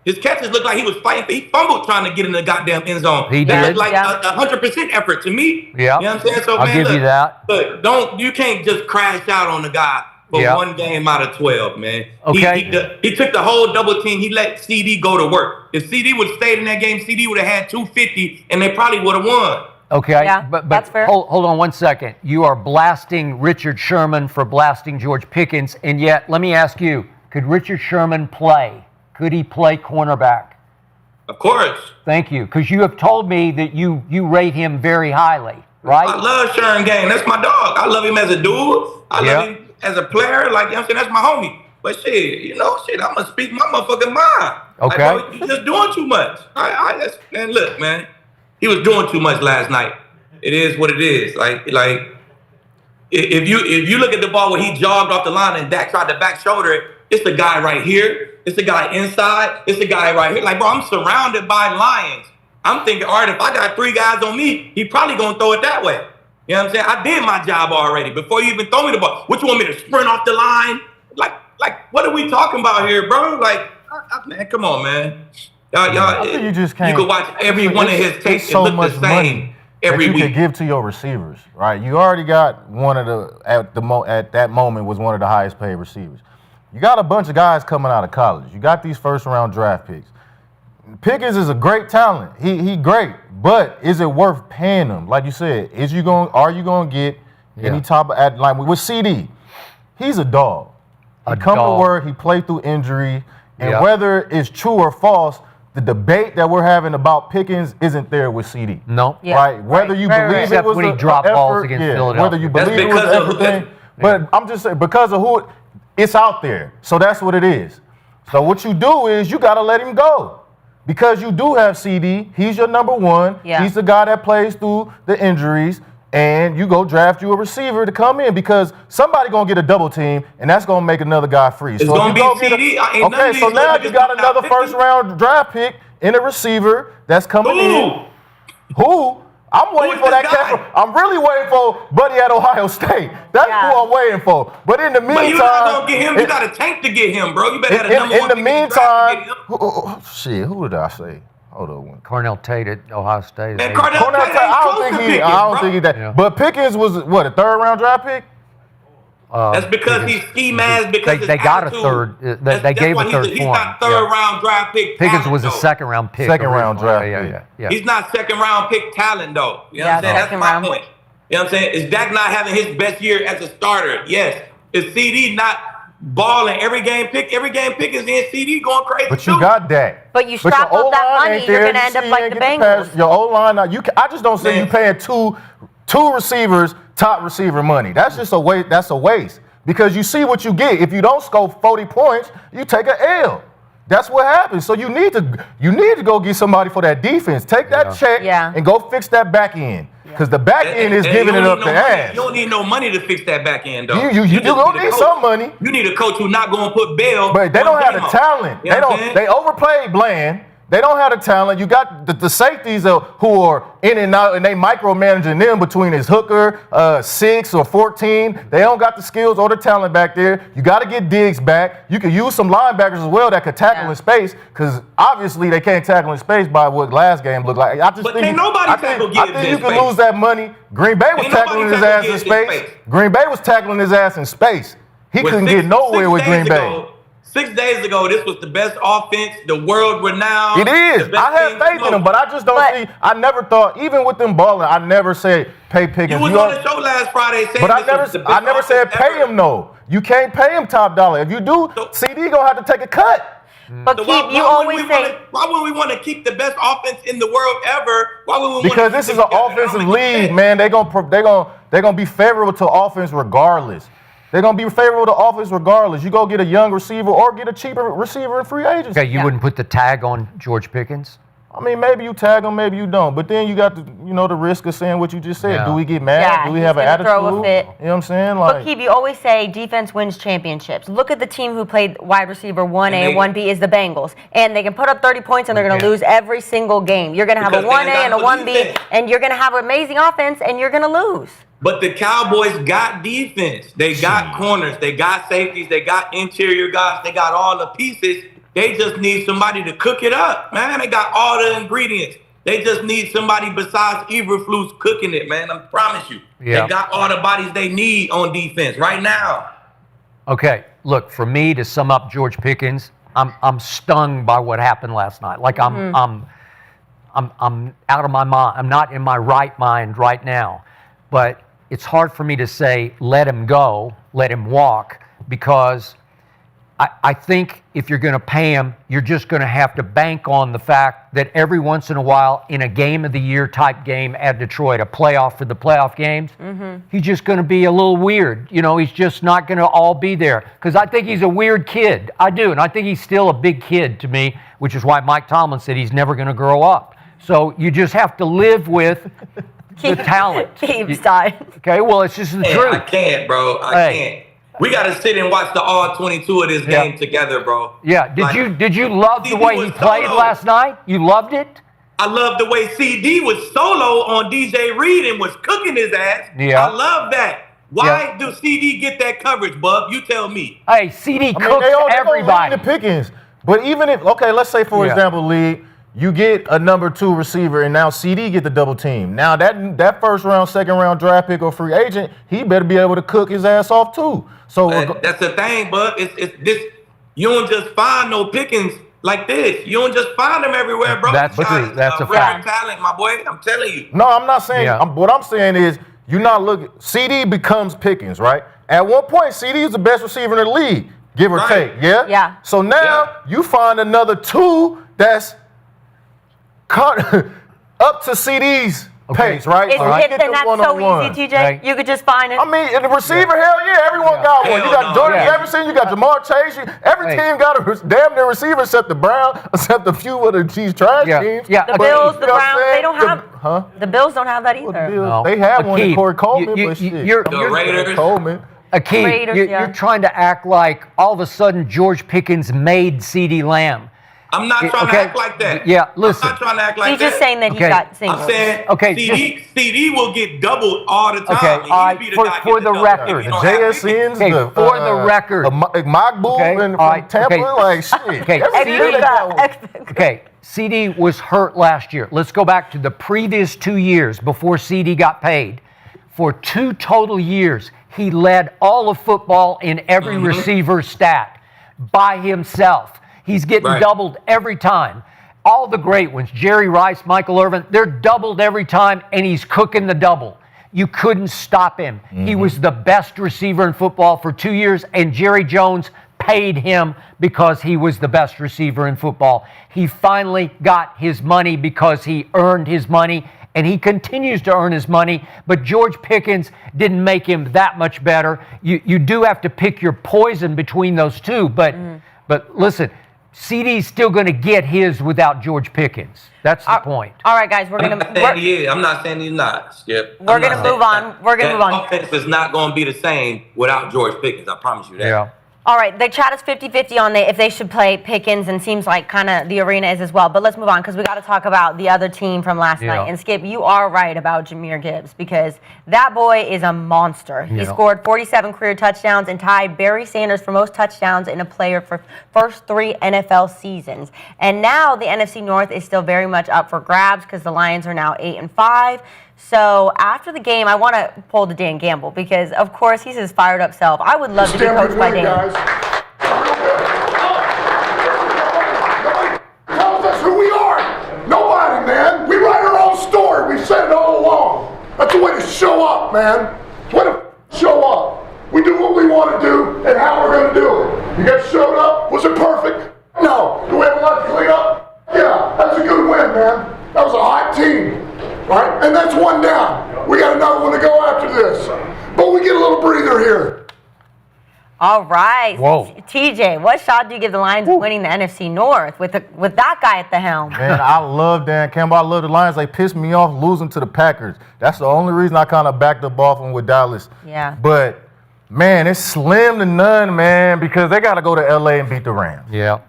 His catches look like he was fighting. He fumbled trying to get in the goddamn end zone. He that did. looked like 100% effort to me. Yeah. You know what I'm saying? So, I'll give you that. Look, you can't just crash out on the guy for one game out of 12, man. Okay. He took the whole double team. He let CD go to work. If CD would have stayed in that game, CD would have had 250, and they probably would have won. Okay, yeah, but that's fair. Hold on 1 second. You are blasting Richard Sherman for blasting George Pickens, and yet, let me ask you, could Richard Sherman play? Could he play cornerback? Of course. Thank you, because you have told me that you rate him very highly, right? I love Sherman Gang. That's my dog. I love him as a dude. I love him as a player. Like, you know what I'm saying? That's my homie. But shit, I'm going to speak my motherfucking mind. Okay. Like, bro, you just doing too much. Man, look, man. He was doing too much last night. It is what it is. Like if you look at the ball where he jogged off the line and Dak tried to back shoulder it, it's the guy right here. It's the guy inside. It's the guy right here. Like, bro, I'm surrounded by lions. I'm thinking, all right, if I got 3 guys on me, he probably gonna throw it that way. You know what I'm saying? I did my job already before you even throw me the ball. What, you want me to sprint off the line? Like, what are we talking about here, bro? Like, man, come on, man. Y'all, you just can't. You could watch every one of his takes so and look much the same money every that you week. could give to your receivers, right? You already got one of at that moment was one of the highest paid receivers. You got a bunch of guys coming out of college. You got these first round draft picks. Pickens is a great talent. He great, but is it worth paying him? Like you said, are you gonna get any type of like with CD? He's a dog. He come to work. He played through injury, and whether it's true or false, the debate that we're having about Pickens isn't there with CD. No, right? Whether you believe it was when he dropped balls against Philadelphia. Whether you believe it was everything, but I'm just saying because of who it's out there. So that's what it is. So what you do is you got to let him go. Because you do have CD, he's your number one. Yeah. He's the guy that plays through the injuries, and you go draft you a receiver to come in because somebody gonna get a double team, and that's gonna make another guy free. It's gonna be CD. Okay, so now you got another first round draft pick in a receiver that's coming in. Who? I'm waiting for that Kessler. I'm really waiting for Buddy at Ohio State. That's who I'm waiting for. But in the meantime, but you're not gonna get him. You got a tank to get him, bro. You better have a number one. In the meantime, who did I say? Hold on. Cornell Tate at Ohio State. Man, Cornell Tate. I don't think he that. Yeah. But Pickens was what, a third round draft pick? That's because he's ski mask. Because they got a third. They gave a third. He's not third round draft pick. Pickens was a second round pick. Second round draft pick. Yeah. He's not second round pick talent though. You know what I'm saying? That's my point. You know what I'm saying? Is Dak not having his best year as a starter? Yes. Is CD not balling every game pick? Every game pick is in CD going crazy. But you got Dak. But you strap up that money, you're gonna end up like the Bengals. Your O-line, I just don't see you paying two receivers top receiver money. That's just a waste. That's a waste because you see what you get. If you don't score 40 points, you take an L. That's what happens. So you need to go get somebody for that defense. Take that check and go fix that back end. Because the back end is giving it up to ass. You don't need no money to fix that back end, though. You don't need some money. You need a coach who's not going to put bail. But they don't have the talent. They overplayed Bland. They don't have the talent. You got the safeties who are in and out, and they micromanaging them between his hooker, 6 or 14. They don't got the skills or the talent back there. You got to get Diggs back. You can use some linebackers as well that could tackle in space, because obviously they can't tackle in space by what last game looked like. I think you can lose that money. Green Bay was tackling his ass in space. Green Bay was tackling his ass in space. He couldn't get nowhere with Green Bay. 6 days ago, this was the best offense, the world renowned. It is. I have faith in them, but I just don't see. I never thought, even with them balling, I never said pay Pickens. You was on the show last Friday saying but I never said pay him, though. You can't pay him top dollar. If you do, CD going to have to take a cut. But so why would we want to keep the best offense in the world ever? Why would we because this is an offensive league, man. They're gonna be favorable to offense regardless. They're going to be favorable to offense regardless. You go get a young receiver or get a cheaper receiver in free agency. Okay, you wouldn't put the tag on George Pickens? I mean, maybe you tag him, maybe you don't. But then you got the risk of saying what you just said. Yeah. Do we get mad? Yeah, do we have an attitude? Throw a fit. You know what I'm saying? Aqib, you always say defense wins championships. Look at the team who played wide receiver 1A and 1B is the Bengals. And they can put up 30 points and they're going to lose every single game. You're going to have a 1A and a 1B, and you're going to have an amazing offense, and you're going to lose. But the Cowboys got defense. They got corners. They got safeties. They got interior guys. They got all the pieces. They just need somebody to cook it up, man. They got all the ingredients. They just need somebody besides Eberflus cooking it, man. I promise you. Yeah. They got all the bodies they need on defense right now. Okay, look, for me to sum up George Pickens, I'm stung by what happened last night. Like I'm out of my mind. I'm not in my right mind right now. But it's hard for me to say, let him go, let him walk, because I think if you're going to pay him, you're just going to have to bank on the fact that every once in a while, in a game of the year type game at Detroit, a playoff for the playoff games, he's just going to be a little weird. You know, he's just not going to all be there. Because I think he's a weird kid. I do. And I think he's still a big kid to me, which is why Mike Tomlin said he's never going to grow up. So you just have to live with the talent. Keep side. Okay, well, it's just the truth. I can't, bro. I can't. We got to sit and watch the all 22 of this game together, bro. Yeah. Did you love the way he played last night? You loved it? I love the way CD was solo on DJ Reed and was cooking his ass. Yeah. I love that. Why do CD get that coverage, Bub? You tell me. Hey, CD cooks everybody. The Pickens. But even if, let's say, for example, Lee, you get a number 2 receiver, and now CD get the double team. Now that first round, second round draft pick or free agent, he better be able to cook his ass off too. So that's the thing, bud. It's this. You don't just find no Pickens like this. You don't just find them everywhere, bro. That's true. That's a rare fact. talent, my boy. I'm telling you. No, I'm not saying. What I'm saying is, you're not looking. CD becomes Pickens, right? At one point, CD is the best receiver in the league, give or take. Yeah. Yeah. So now you find another two that's up to CD's pace, right? It's and that's so easy, TJ. Right. You could just find it. I mean, the receiver, hell yeah, everyone got one. You got Jordan Jefferson, you got Jahmyr Chase. Every team got a damn neir receiver except the Browns, except a few of these trash teams. Yeah. The Bills, the Browns, they don't have. The Bills don't have that either. They have one in Corey Coleman, but shit. The Raiders. Coleman. Aqib, you're trying to act like all of a sudden George Pickens made CeeDee Lamb. I'm not trying to act like that. Yeah, listen. I'm not trying to act like that. He's just saying that he got singles. I'm saying CD will get doubled all the time. Okay, for the record. JSN's, for the record. Magbu from Tampa, like shit. Okay, CD was hurt last year. Let's go back to the previous 2 years before CD got paid. For 2 total years, he led all of football in every receiver stat by himself. He's getting doubled every time. All the great ones, Jerry Rice, Michael Irvin, they're doubled every time, and he's cooking the double. You couldn't stop him. He was the best receiver in football for 2 years, and Jerry Jones paid him because he was the best receiver in football. He finally got his money because he earned his money, and he continues to earn his money, but George Pickens didn't make him that much better. You do have to pick your poison between those two, but listen, CD's still going to get his without George Pickens. That's the point. All right, guys, I'm not saying he's not, Skip. We're going to move on. We're going to move on. Offense is not going to be the same without George Pickens. I promise you that. Yeah. All right, the chat is 50-50 on if they should play Pickens, and seems like kind of the arena is as well. But let's move on because we got to talk about the other team from last night. And Skip, you are right about Jahmyr Gibbs because that boy is a monster. He scored 47 career touchdowns and tied Barry Sanders for most touchdowns in a player for first 3 NFL seasons. And now the NFC North is still very much up for grabs because the Lions are now 8-5. So after the game, I want to pull to Dan Gamble because, of course, he's his fired up self. I would love to be coached by Dan. Guys. Nobody tells us who we are. Nobody, man. We write our own story. We've said it all along. That's the way to show up, man. It's the way to show up. We do what we want to do and how we're going to do it. You guys showed up. Was it perfect? No. Do we have a lot to clean up? Yeah, that's a good win, man. That was a hot team. Right? And that's one down. We got another one to go after this. But we get a little breather here. All right. Whoa. TJ, what shot do you give the Lions winning the NFC North with that guy at the helm? Man, I love Dan Campbell. I love the Lions. They pissed me off losing to the Packers. That's the only reason I kind of backed up off them with Dallas. Yeah. But, man, it's slim to none, man, because they got to go to L.A. and beat the Rams. Yeah.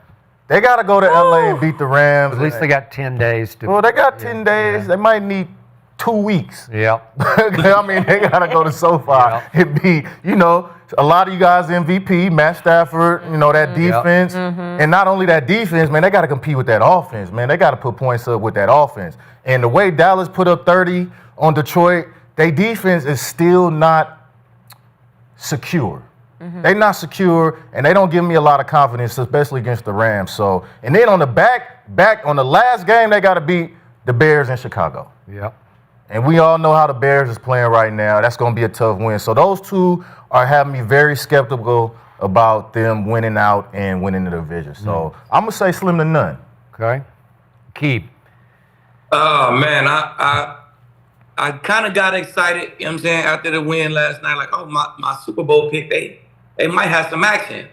They got to go to L.A. and beat the Rams. At least they got 10 days to. Well, they got 10 days. Yeah. They might need 2 weeks. Yeah. I mean, they got to go to SoFi. It be, a lot of you guys MVP, Matt Stafford, that defense. And not only that defense, man, they got to compete with that offense, man. They got to put points up with that offense. And the way Dallas put up 30 on Detroit, their defense is still not secure. They're not secure, and they don't give me a lot of confidence, especially against the Rams. So, and then on the back on the last game, they got to beat the Bears in Chicago. Yep. And we all know how the Bears is playing right now. That's going to be a tough win. So those two are having me very skeptical about them winning out and winning the division. So I'm going to say slim to none. Okay. Aqib. Oh, man, I kind of got excited, you know what I'm saying, after the win last night. Like, oh, my Super Bowl pick, they might have some action.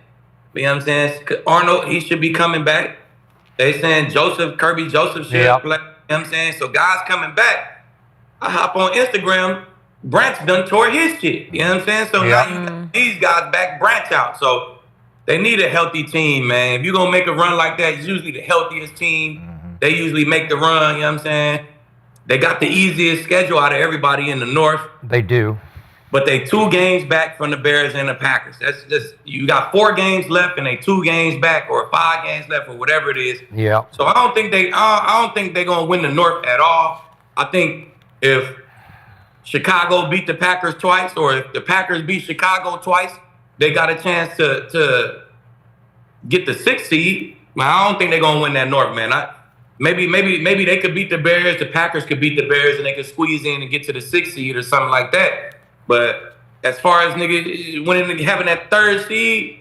You know what I'm saying? Arnold, he should be coming back. They saying Kirby Joseph should play. You know what I'm saying? So guys coming back. I hop on Instagram, Branch done tore his shit. You know what I'm saying? So now you got these guys back, Branch out. So they need a healthy team, man. If you're going to make a run like that, it's usually the healthiest team. They usually make the run, you know what I'm saying? They got the easiest schedule out of everybody in the North. They do. But they 2 games back from the Bears and the Packers. That's just, you got 4 games left and they 2 games back, or 5 games left, or whatever it is. Yeah. So I don't think they're gonna win the North at all. I think if Chicago beat the Packers twice, or if the Packers beat Chicago twice, they got a chance to get the 6th seed. You Man, I don't think they're gonna win that North, man. Maybe they could beat the Bears. The Packers could beat the Bears, and they could squeeze in and get to the 6th seed or something like that. But as far as having that 3rd seed,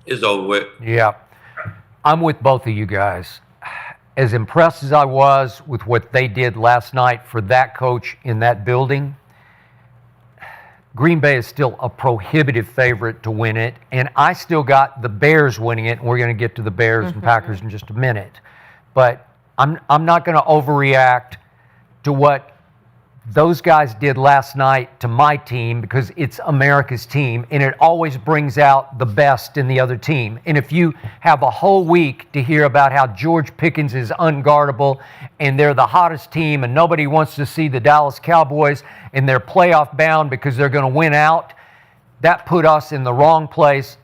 it's over with. Yeah, I'm with both of you guys. As impressed as I was with what they did last night for that coach in that building, Green Bay is still a prohibitive favorite to win it, and I still got the Bears winning it, and we're going to get to the Bears and Packers in just a minute. But I'm not going to overreact to what those guys did last night to my team, because it's America's team, and it always brings out the best in the other team. And if you have a whole week to hear about how George Pickens is unguardable and they're the hottest team and nobody wants to see the Dallas Cowboys and they're playoff bound because they're going to win out, that put us in the wrong place,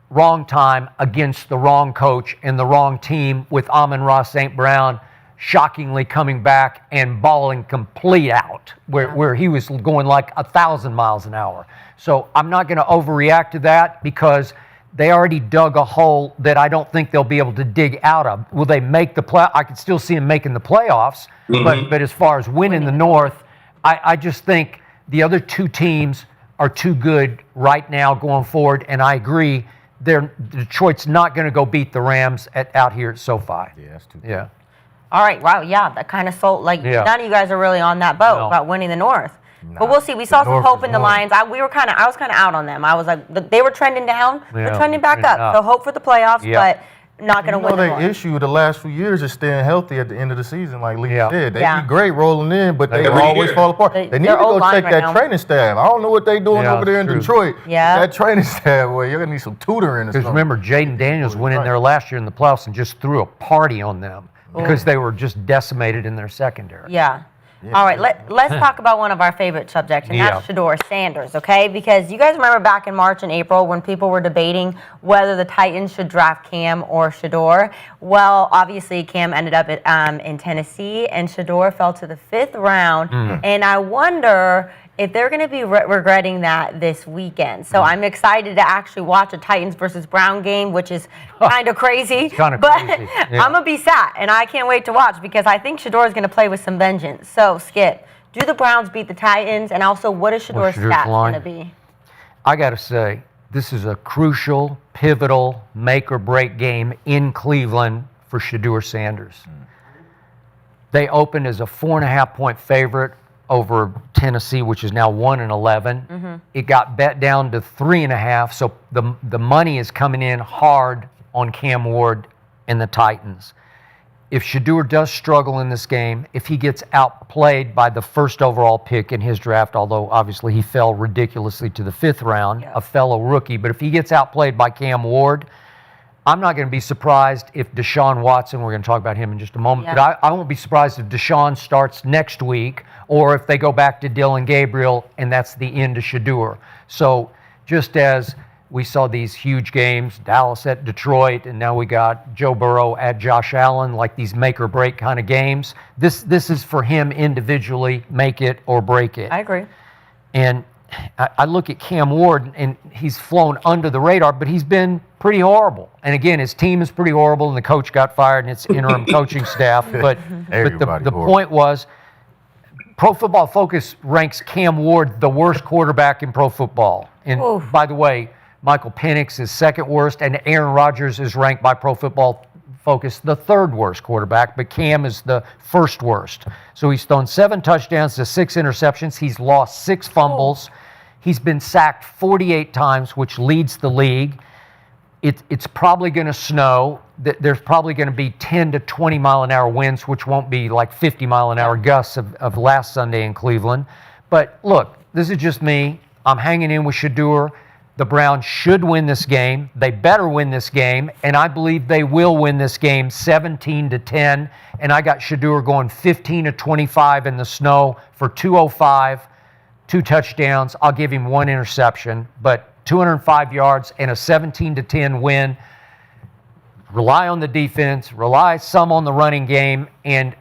wrong time, against the wrong coach and the wrong team, with Amon-Ra St. Brown shockingly coming back and balling complete out, where he was going like 1,000 miles an hour. So I'm not going to overreact to that, because they already dug a hole that I don't think they'll be able to dig out of. Will they make the play? I could still see them making the playoffs, but as far as winning the North, I just think the other two teams are too good right now going forward, and I agree. Detroit's not going to go beat the Rams out here at SoFi. Yeah, that's too good. Yeah. All right, wow, yeah, that kind of sold. Like, none of you guys are really on that boat about winning the North. But we'll see. We saw some hope in the Lions. I was kind of out on them. I was like, they were trending down. They're trending back up. So hope for the playoffs, but not going to win the North. Their issue the last few years is staying healthy at the end of the season, like Lee said. They be great rolling in, but they always fall apart. They need to go check that training staff. I don't know what they're doing over there in Detroit. Yeah. That training staff, well, you're going to need some tutoring. Because remember, Jaden Daniels went in there last year in the playoffs and just threw a party on them. Because they were just decimated in their secondary. Yeah. All right, let's talk about one of our favorite subjects, and that's Shedeur Sanders, okay? Because you guys remember back in March and April when people were debating whether the Titans should draft Cam or Shedeur. Well, obviously Cam ended up in Tennessee, and Shedeur fell to the 5th round. And I wonder if they're going to be regretting that this weekend. So I'm excited to actually watch a Titans versus Brown game, which is kind of crazy. But crazy. I'm going to be sat, and I can't wait to watch, because I think Shedeur is going to play with some vengeance. So, Skip, do the Browns beat the Titans? And also, what is Shedeur's stats going to be? I got to say, this is a crucial, pivotal, make-or-break game in Cleveland for Shedeur Sanders. They opened as a 4.5-point favorite over Tennessee, which is now 1-11. It got bet down to 3.5, so the money is coming in hard on Cam Ward and the Titans. If Shedeur does struggle in this game, if he gets outplayed by the 1st overall pick in his draft, although obviously he fell ridiculously to the 5th round, a fellow rookie, but if he gets outplayed by Cam Ward, I'm not going to be surprised if Deshaun Watson, we're going to talk about him in just a moment, but I won't be surprised if Deshaun starts next week, or if they go back to Dylan Gabriel and that's the end of Shedeur. So just as we saw these huge games, Dallas at Detroit, and now we got Joe Burrow at Josh Allen, like these make-or-break kind of games, this is for him individually, make it or break it. I agree. And I look at Cam Ward, and he's flown under the radar, but he's been pretty horrible. And again, his team is pretty horrible, and the coach got fired, and it's interim coaching staff. But the point was, Pro Football Focus ranks Cam Ward the worst quarterback in pro football. And by the way, Michael Penix is 2nd worst, and Aaron Rodgers is ranked by Pro Football Focus the 3rd worst quarterback, but Cam is the 1st worst. So he's thrown 7 touchdowns to 6 interceptions. He's lost 6 fumbles. He's been sacked 48 times, which leads the league. It's probably going to snow. There's probably going to be 10 to 20 mile an hour winds, which won't be like 50 mile an hour gusts of last Sunday in Cleveland. But look, this is just me. I'm hanging in with Shedeur. The Browns should win this game. They better win this game, and I believe they will win this game 17-10. And I got Shedeur going 15-25 in the snow for 205, 2 touchdowns. I'll give him 1 interception, but 205 yards and a 17-10 win. Rely on the defense, rely some on the running game, and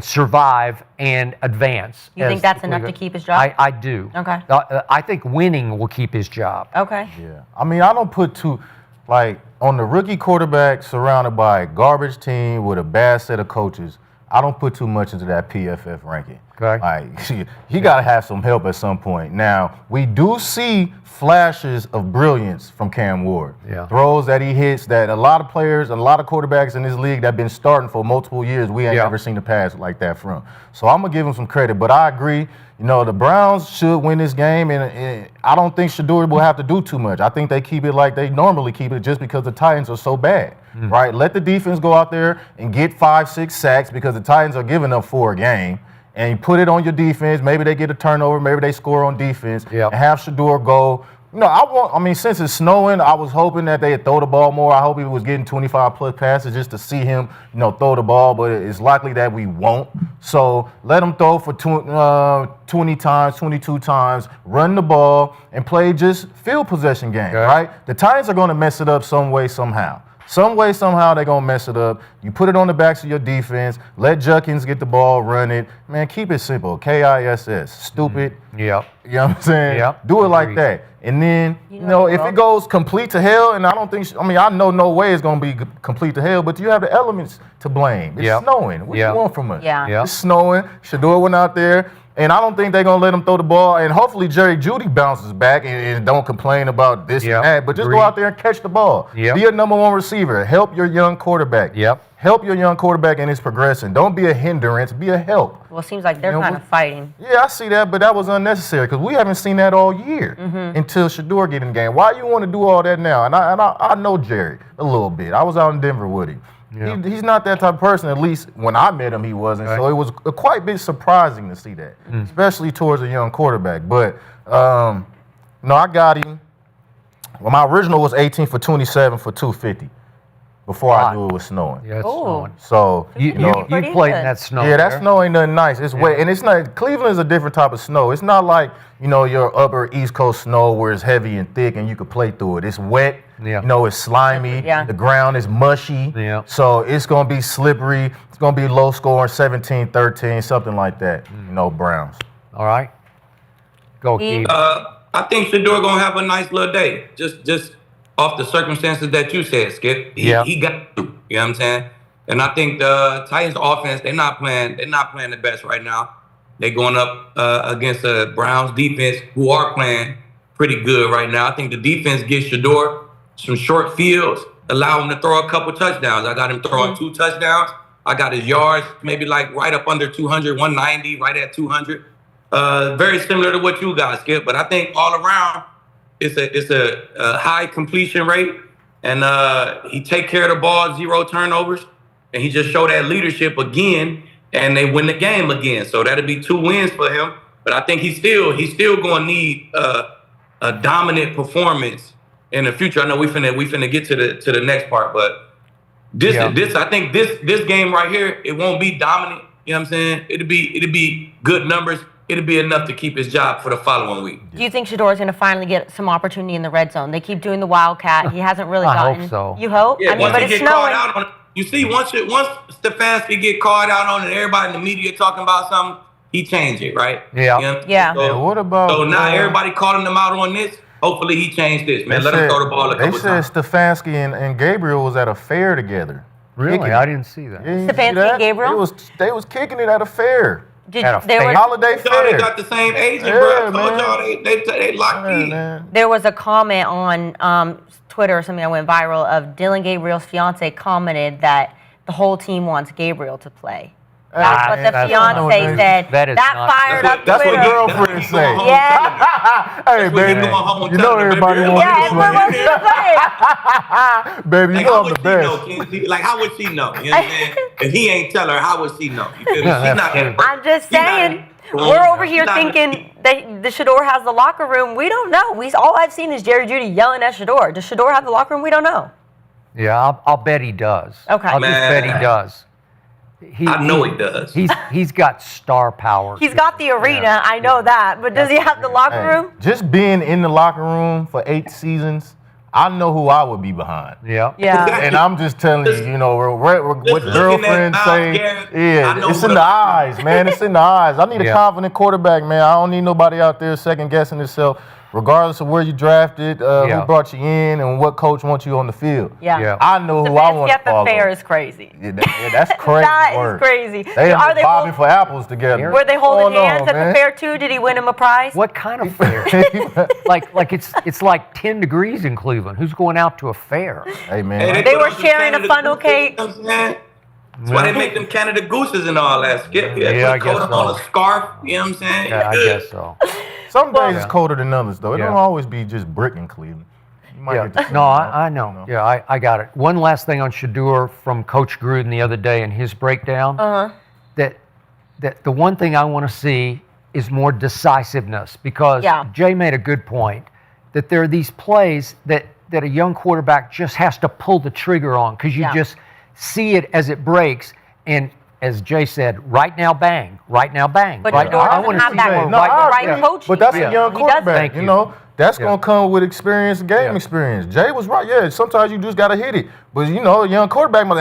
survive and advance. You think that's enough to keep his job? I do. Okay. I think winning will keep his job. Okay. Yeah. I mean, I don't put too, like, on the rookie quarterback surrounded by a garbage team with a bad set of coaches, I don't put too much into that PFF ranking. Okay. Like, he got to have some help at some point. Now, we do see flashes of brilliance from Cam Ward. Yeah. Throws that he hits that a lot of players, a lot of quarterbacks in this league that have been starting for multiple years, we ain't ever seen a pass like that from. So I'm going to give him some credit. But I agree, the Browns should win this game, and I don't think Shedeur will have to do too much. I think they keep it like they normally keep it just because the Titans are so bad, right? Let the defense go out there and get 5-6 sacks because the Titans are giving up 4 a game. And you put it on your defense. Maybe they get a turnover. Maybe they score on defense. And have Shedeur go. Since it's snowing, I was hoping that they'd throw the ball more. I hope he was getting 25-plus passes just to see him, throw the ball. But it's likely that we won't. So let him throw for 20 times, 22 times, run the ball, and play just field possession game, right? The Titans are going to mess it up some way, somehow. Some way, somehow, they're going to mess it up. You put it on the backs of your defense. Let Judkins get the ball, run it. Man, keep it simple. KISS. Stupid. Yep. You know what I'm saying? Yep. Do it like that. And then, if it goes complete to hell, and I don't think, I know no way it's going to be complete to hell, but you have the elements to blame. It's snowing. What do you want from us? Yeah. It's snowing. Shedeur went out there. And I don't think they're going to let him throw the ball. And hopefully Jerry Jeudy bounces back and don't complain about this and that. But just go out there and catch the ball. Be a number 1 receiver. Help your young quarterback. Help your young quarterback in his progression. Don't be a hindrance. Be a help. Well, it seems like they're kind of fighting. Yeah, I see that, but that was unnecessary because we haven't seen that all year until Shedeur get in the game. Why you want to do all that now? And I know Jerry a little bit. I was out in Denver with him. He's not that type of person, at least when I met him, he wasn't. So it was quite a bit surprising to see that, especially towards a young quarterback. But, I got him. Well, my original was 18 for 27 for 250 before I knew it was snowing. Yeah, it's snowing. So, you played in that snow. Yeah, that snow ain't nothing nice. It's wet. And it's not, Cleveland is a different type of snow. It's not like, your upper East Coast snow where it's heavy and thick and you could play through it. It's wet. It's slimy. The ground is mushy. So it's going to be slippery. It's going to be low scoring, 17-13, something like that. Browns. All right. Go, Aqib. I think Shedeur going to have a nice little day. Just off the circumstances that you said, Skip. He got through. You know what I'm saying? And I think the Titans offense, they're not playing the best right now. They're going up against the Browns defense, who are playing pretty good right now. I think the defense gives Shedeur some short fields, allow him to throw a couple touchdowns. I got him throwing 2 touchdowns. I got his yards maybe like right up under 200, 190, right at 200. Very similar to what you guys get, but I think all around it's a high completion rate, and he take care of the ball, 0 turnovers, and he just showed that leadership again, and they win the game again. So that'll be 2 wins for him. But I think he's still going to need a dominant performance in the future. I know we finna get to the next part, but I think this game right here, it won't be dominant. You know what I'm saying? It'll be good numbers. It'll be enough to keep his job for the following week. Do you think Shedeur is going to finally get some opportunity in the red zone? They keep doing the Wildcat. He hasn't really gotten. I hope so. You hope? Yeah, but it's snowing. You see, once Stefanski get called out on it, everybody in the media talking about something, he changed it, right? Yeah. You know? Yeah. So, what about? So now everybody calling him out on this. Hopefully he changed this, man. Let him throw the ball a couple times. They said Stefanski and Gabriel was at a fair together. Really? I didn't see that. Stefanski and Gabriel? They was kicking it at a fair. They Holiday fair. got the same agent, bro. I told y'all they locked in. There was a comment on Twitter or something that went viral of Dylan Gabriel's fiance commented that the whole team wants Gabriel to play. That's what the fiance said. That fired up Twitter. That's what girlfriends say. Yeah. Hey, baby, you know everybody wants to play. Baby, you know I'm the best. Like, how would she know? You know what I'm saying? If he ain't tell her, how would she know? You feel me? She's not I'm just saying. We're over here thinking that the Shedeur has the locker room. We don't know. All I've seen is Jerry Jeudy yelling at Shedeur. Does Shedeur have the locker room? We don't know. Yeah, I'll bet he does. Okay. I'll just bet he does. I know he does. He's got star power. He's got the arena. I know that. But does he have the locker room? Just being in the locker room for 8 seasons, I know who I would be behind. Yeah. And I'm just telling you, what girlfriends say. Yeah, it's in the eyes, man. It's in the eyes. I need a confident quarterback, man. I don't need nobody out there second guessing himself. regardless of where you drafted, who brought you in, and what coach wants you on the field. Yeah. I know who I want to follow. The fair is crazy. Yeah, that's crazy. That work. is crazy. Are they bobbing for apples together? Were they holding hands at the fair too? Did he win him a prize? What kind of fair? like it's like 10 degrees in Cleveland. Who's going out to a fair? Hey man, they were sharing a funnel cake. That's why they make them Canada Gooses and all that. I guess so. On a scarf, you know what I'm saying? Yeah, I guess so. Some days it's colder than others, though. It don't always be just brick in Cleveland. I know. Yeah, I got it. One last thing on Shedeur from Coach Gruden the other day in his breakdown. That the one thing I want to see is more decisiveness, because Jay made a good point that there are these plays that a young quarterback just has to pull the trigger on, because you just see it as it breaks. And as Jay said, right now, bang. But right now, I want to see right coaching. But that's a young quarterback, you know. That's going to come with experience, game experience. Jay was right. Yeah, sometimes you just got to hit it. But, you know, a young quarterback might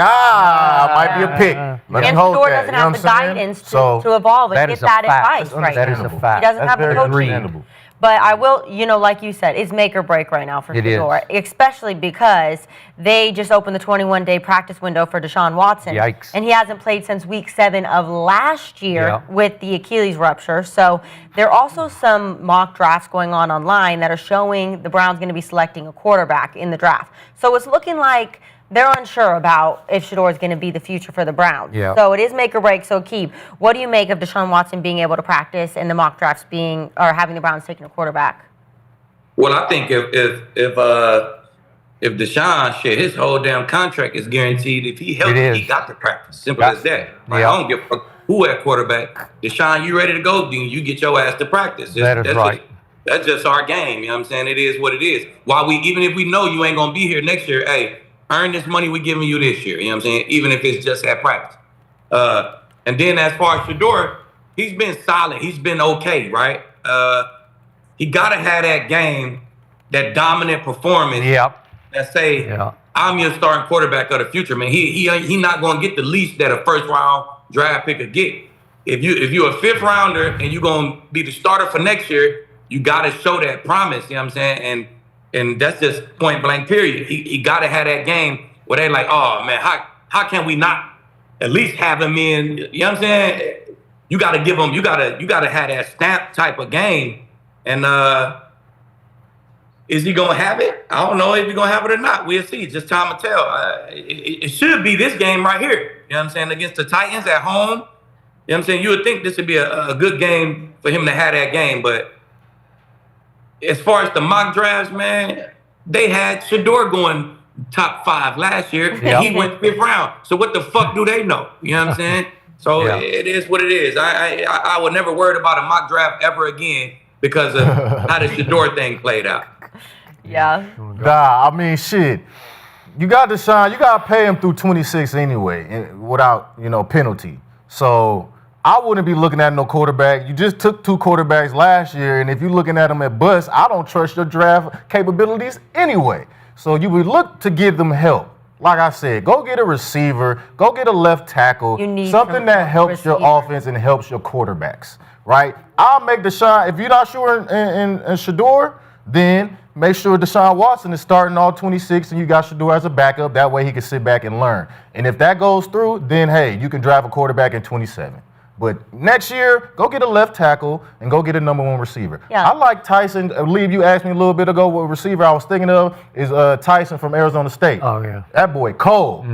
be a pick. And Shedeur doesn't have the guidance to evolve and get that advice right now. That is a fact. He doesn't have the coaching. But I will, you know, like you said, it's make or break right now for Shedeur, especially because they just opened the 21-day practice window for Deshaun Watson. Yikes. And he hasn't played since week 7 of last year with the Achilles rupture. So there are also some mock drafts going on online that are showing the Browns going to be selecting a quarterback in the draft. So it's looking like they're unsure about if Shedeur is going to be the future for the Browns. So it is make or break. So, Aqib, what do you make of Deshaun Watson being able to practice and the mock drafts having the Browns taking a quarterback? Well, I think if Deshaun, his whole damn contract is guaranteed. If he healthy, he got to practice. Simple as that. I don't give a fuck who at quarterback. Deshaun, you ready to go? Then you get your ass to practice. That's right. That's just our game. You know what I'm saying? It is what it is. Even if we know you ain't gonna be here next year, hey, earn this money we're giving you this year. You know what I'm saying? Even if it's just at practice. And then as far as Shedeur, he's been solid. He's been okay, right? He got to have that game, that dominant performance that say, I'm your starting quarterback of the future, man. He not going to get the least that a first-round draft pick could get. If you're a fifth-rounder and you're going to be the starter for next year, you got to show that promise, you know what I'm saying? And that's just point blank period. He got to have that game where they like, oh man, how can we not at least have him in? You know what I'm saying? You got to give him. You got to have that stamp type of game. And is he gonna have it? I don't know if he's gonna have it or not. We'll see. Just time will tell. It should be this game right here. You know what I'm saying? Against the Titans at home. You know what I'm saying? You would think this would be a good game for him to have that game, but. As far as the mock drafts, man, they had Shedeur going top 5 last year, and he went 5th round. So what the fuck do they know? You know what I'm saying? So it is what it is. I would never worry about a mock draft ever again because of how the Shedeur thing played out. I mean, shit. You got Deshaun, you got to pay him through 26 anyway, without, penalty. So I wouldn't be looking at no quarterback. You just took 2 quarterbacks last year, and if you're looking at them at bust, I don't trust your draft capabilities anyway. So you would look to give them help. Like I said, go get a receiver, go get a left tackle, something that helps your offense and helps your quarterbacks, right? I'll make Deshaun, if you're not sure in Shedeur, then make sure Deshaun Watson is starting all 26 and you got Shedeur as a backup. That way he can sit back and learn. And if that goes through, then hey, you can draft a quarterback in 27. But next year, go get a left tackle and go get a number 1 receiver. I like Tyson. I believe you asked me a little bit ago what receiver I was thinking of is Tyson from Arizona State. Oh, yeah. That boy cold.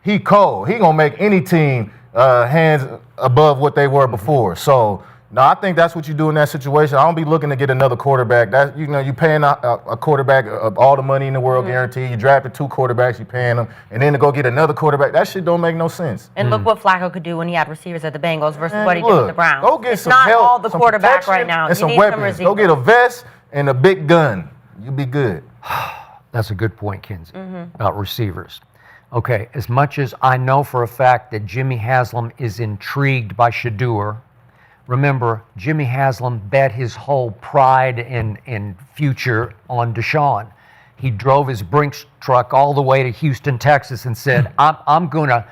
He cold. He going to make any team hands above what they were before. So, no, I think that's what you do in that situation. I don't be looking to get another quarterback. That you paying a quarterback all the money in the world guaranteed. You drafted 2 quarterbacks, you paying them, and then to go get another quarterback, that shit don't make no sense. And look what Flacco could do when he had receivers at the Bengals versus what he did with the Browns. Go get some not help, all the some quarterback right now. And some weapons. Go get a vest and a big gun. You'll be good. That's a good point, Kinsey, about receivers. Okay, as much as I know for a fact that Jimmy Haslam is intrigued by Shedeur, remember, Jimmy Haslam bet his whole pride and future on Deshaun. He drove his Brinks truck all the way to Houston, Texas, and said, "I'm gonna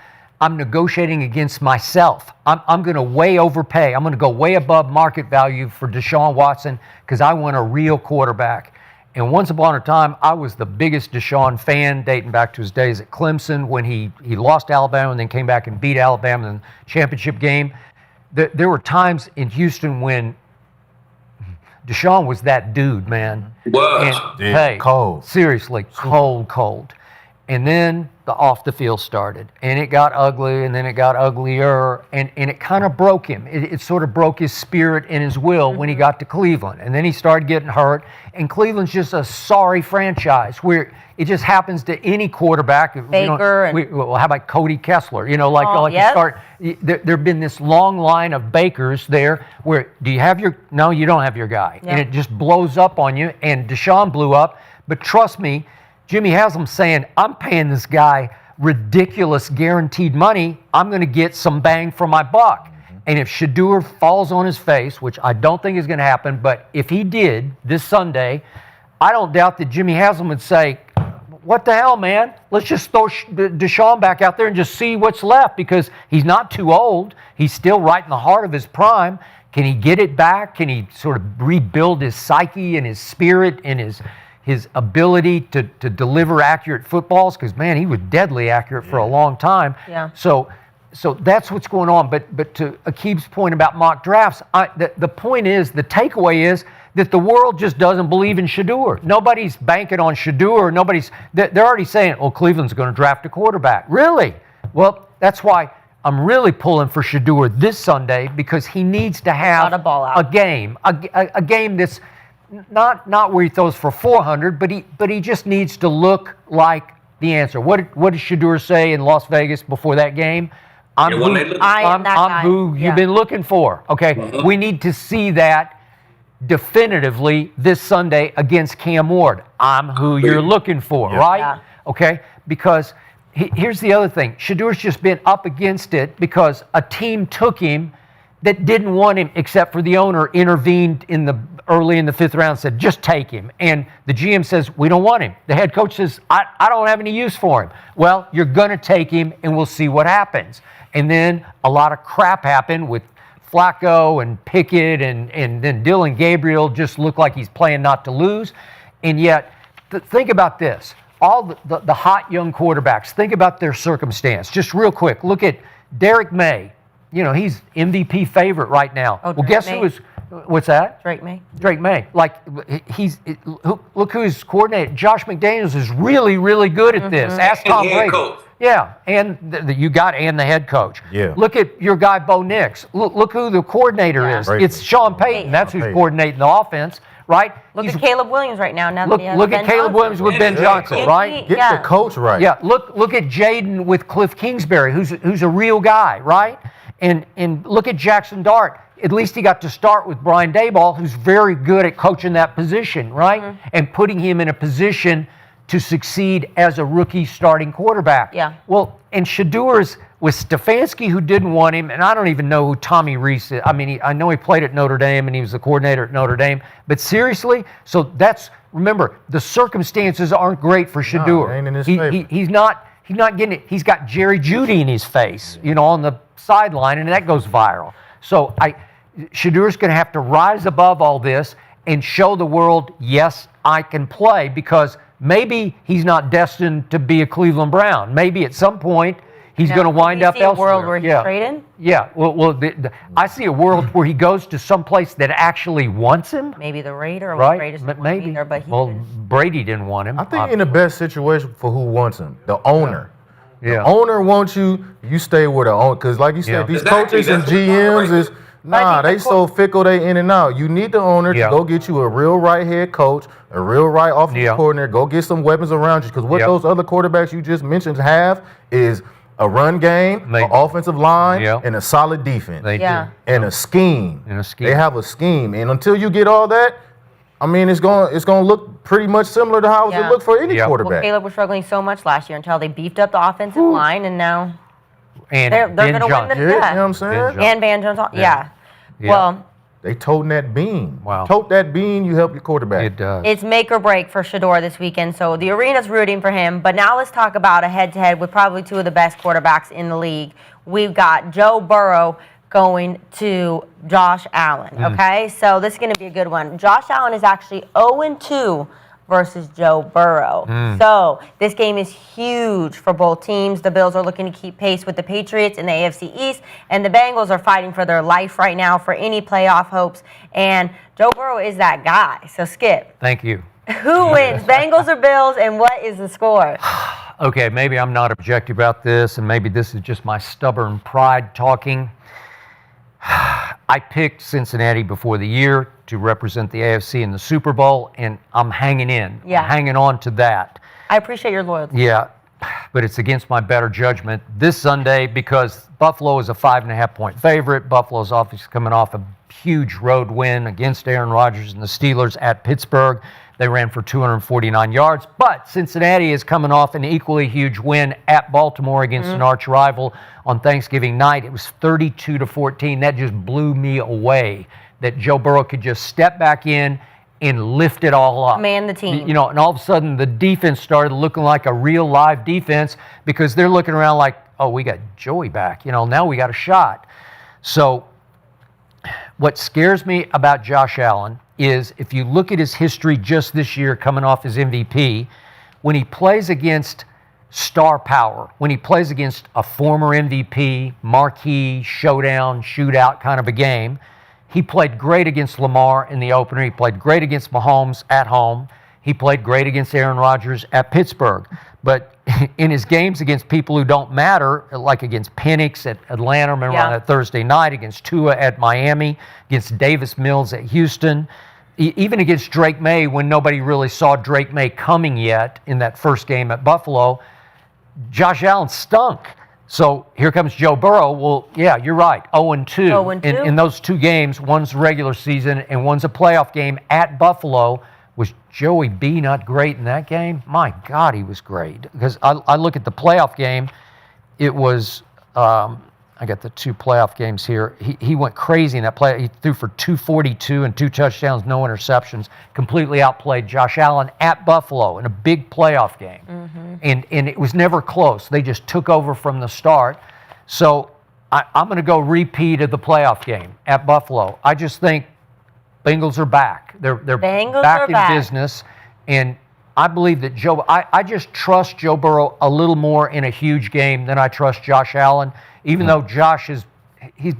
I'm negotiating against myself. I'm going to way overpay. I'm going to go way above market value for Deshaun Watson because I want a real quarterback. And once upon a time, I was the biggest Deshaun fan, dating back to his days at Clemson when he lost Alabama and then came back and beat Alabama in the championship game. There were times in Houston when Deshaun was that dude, man. Was. Hey, cold. Seriously, cold. And then the off the field started, and it got ugly, and then it got uglier, and it kind of broke him. It sort of broke his spirit and his will when he got to Cleveland. And then he started getting hurt, and Cleveland's just a sorry franchise where it just happens to any quarterback. Baker. Well, how about Cody Kessler? You start. There've been this long line of Bakers there where no, you don't have your guy. Yeah. And it just blows up on you, and Deshaun blew up. But trust me, Jimmy Haslam's saying, I'm paying this guy ridiculous guaranteed money. I'm going to get some bang for my buck. Mm-hmm. And if Shedeur falls on his face, which I don't think is going to happen, but if he did this Sunday, I don't doubt that Jimmy Haslam would say, what the hell, man? Let's just throw Deshaun back out there and just see what's left because he's not too old. He's still right in the heart of his prime. Can he get it back? Can he sort of rebuild his psyche and his spirit and his ability to deliver accurate footballs, because, man, he was deadly accurate for a long time. Yeah. So that's what's going on. But to Aqib's point about mock drafts, the point is, the takeaway is that the world just doesn't believe in Shedeur. Nobody's banking on Shedeur. They're already saying, oh, Cleveland's going to draft a quarterback. Really? Well, that's why I'm really pulling for Shedeur this Sunday, because he needs to have a game that's not where he throws for 400, but he just needs to look like the answer. What did Shedeur say in Las Vegas before that game? I'm who you've been looking for. Okay, we need to see that definitively this Sunday against Cam Ward. I'm who you're looking for, right? Yeah. Okay, because here's the other thing. Shedeur's just been up against it because a team took him that didn't want him, except for the owner intervened early in the 5th round and said, just take him. And the GM says, we don't want him. The head coach says, I don't have any use for him. Well, you're going to take him, and we'll see what happens. And then a lot of crap happened with Flacco and Pickett, and then Dylan Gabriel just looked like he's playing not to lose. And yet, think about this. All the hot young quarterbacks, think about their circumstance. Just real quick, look at Derek May. You know, he's MVP favorite right now. Oh, well, guess who is? What's that? Drake May. Drake May. Like, look who's coordinated. Josh McDaniels is really, really good at this. Ask Tom Brady. Coach. Yeah, and the head coach. Yeah. Look at your guy Bo Nix. Look who the coordinator is. Brady. It's Sean Payton. That's who's coordinating the offense, right? Look at Caleb Williams right now. Look at Caleb Williams with Ben Johnson, right? Get the coach right. Yeah. Look at Jaden with Cliff Kingsbury, who's a real guy, right? And look at Jackson Dart. At least he got to start with Brian Daboll, who's very good at coaching that position, right? Mm-hmm. And putting him in a position to succeed as a rookie starting quarterback. Yeah. Well, and Shedeur's with Stefanski, who didn't want him, and I don't even know who Tommy Rees is. I mean, I know he played at Notre Dame, and he was the coordinator at Notre Dame. But seriously, remember, the circumstances aren't great for Shedeur. No, ain't in his favor. He's not getting it. He's got Jerry Jeudy in his face, on the sideline, and that goes viral. So Shedeur's going to have to rise above all this and show the world, yes, I can play, because maybe he's not destined to be a Cleveland Brown. Maybe at some point he's going to wind up elsewhere. A world where he's traded? Yeah. Well, I see a world where he goes to some place that actually wants him. Maybe the Raider. Right? Maybe. Brady didn't want him. I think in the best situation for who wants him, the owner. Yeah. The owner wants you stay with the owner. Because like you said, these coaches and GMs they so fickle, they in and out. You need the owner to go get you a real right head coach, a real right offensive coordinator, go get some weapons around you. Because what those other quarterbacks you just mentioned have is a run game, an offensive line, and a solid defense. They do. And a scheme. They have a scheme. And until you get all that, I mean, it's going to look pretty much similar to how it looked for any quarterback. Well, Caleb was struggling so much last year until they beefed up the offensive line, and now they're going to win the you know what I'm saying? And Van Jones. Yeah. Well, they toting that bean. Wow. Tote that bean, you help your quarterback. It does. It's make or break for Shedeur this weekend, so the arena's rooting for him. But now let's talk about a head-to-head with probably two of the best quarterbacks in the league. We've got Joe Burrow going to Josh Allen, okay? So this is going to be a good one. Josh Allen is actually 0-2 versus Joe Burrow. So this game is huge for both teams. The Bills are looking to keep pace with the Patriots in the AFC East, and the Bengals are fighting for their life right now for any playoff hopes. And Joe Burrow is that guy. So, Skip. Thank you. Who wins, Bengals or Bills, and what is the score? Okay, maybe I'm not objective about this, and maybe this is just my stubborn pride talking. I picked Cincinnati before the year to represent the AFC in the Super Bowl, and I'm hanging in. Yeah. I'm hanging on to that. I appreciate your loyalty. Yeah, but it's against my better judgment this Sunday because Buffalo is a 5.5-point favorite. Buffalo's obviously coming off a huge road win against Aaron Rodgers and the Steelers at Pittsburgh. They ran for 249 yards, but Cincinnati is coming off an equally huge win at Baltimore against an arch rival on Thanksgiving night. It was 32-14. That just blew me away that Joe Burrow could just step back in and lift it all up. Man the team. You know, and all of a sudden the defense started looking like a real live defense because they're looking around like, oh, we got Joey back. You know, now we got a shot. So what scares me about Josh Allen is if you look at his history just this year coming off his MVP, when he plays against star power, when he plays against a former MVP, marquee, showdown, shootout kind of a game, he played great against Lamar in the opener. He played great against Mahomes at home. He played great against Aaron Rodgers at Pittsburgh. But in his games against people who don't matter, like against Penix at Atlanta, remember on that Thursday night, against Tua at Miami, against Davis Mills at Houston, even against Drake May when nobody really saw Drake May coming yet in that first game at Buffalo, Josh Allen stunk. So here comes Joe Burrow. Well, yeah, you're right, 0-2. In those two games, one's regular season and one's a playoff game at Buffalo. Was Joey B not great in that game? My God, he was great. Because I look at the playoff game, it was, I got the two playoff games here. He went crazy in that play. He threw for 242 and 2 touchdowns, no interceptions, completely outplayed Josh Allen at Buffalo in a big playoff game. And it was never close. They just took over from the start. So I'm going to go repeat of the playoff game at Buffalo. I just think Bengals are back. They're back in business, and I believe that I just trust Joe Burrow a little more in a huge game than I trust Josh Allen, even though Josh he's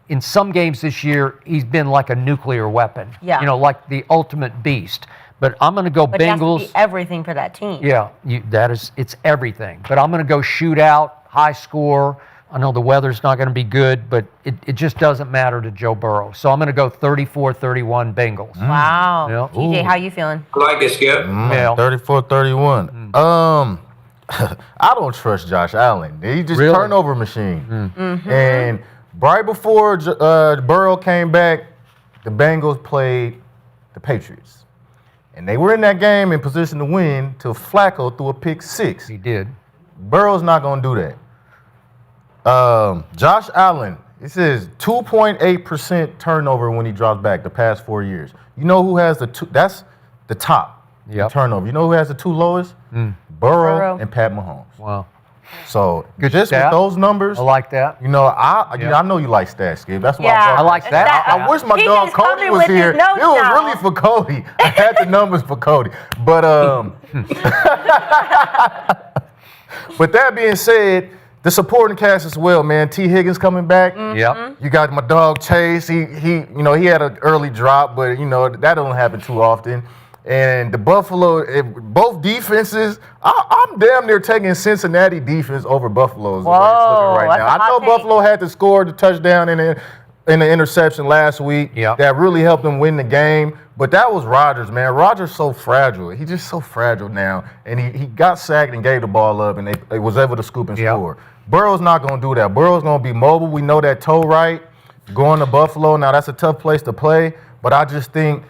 in some games this year, he's been like a nuclear weapon. Yeah. You know, like the ultimate beast. But I'm going to go Bengals. It has to be everything for that team. Yeah, it's everything. But I'm going to go shootout, high score. I know the weather's not going to be good, but it just doesn't matter to Joe Burrow. So I'm going to go 34-31 Bengals. Wow. Yeah. TJ, how you feeling? I like it, Skip. 34-31. I don't trust Josh Allen. He's just turnover machine. And right before Burrow came back, the Bengals played the Patriots. And they were in that game in position to win till Flacco threw a pick 6. He did. Burrow's not going to do that. Josh Allen, it says 2.8% turnover when he drops back the past 4 years. You know who has the two? That's the top turnover. You know who has the two lowest? Burrow and Pat Mahomes. Wow. So just with those numbers, I like that. You know, I know you like stats, Skip. That's why I like that. I wish my dog Cody was here. It was really for Cody. I had the numbers for Cody, but but that being said, the supporting cast as well, man. T. Higgins coming back. You got my dog Chase. He had an early drop, but that don't happen too often. And the Buffalo, both defenses, I'm damn near taking Cincinnati defense over Buffalo's. Whoa, right now. I know Buffalo had to score the touchdown in the interception last week. That really helped them win the game. But that was Rodgers, man. Rodgers so fragile. He's just so fragile now. And he got sacked and gave the ball up, and they was able to scoop and score. Burrow's not going to do that. Burrow's going to be mobile. We know that toe right. Going to Buffalo, now that's a tough place to play. But I just think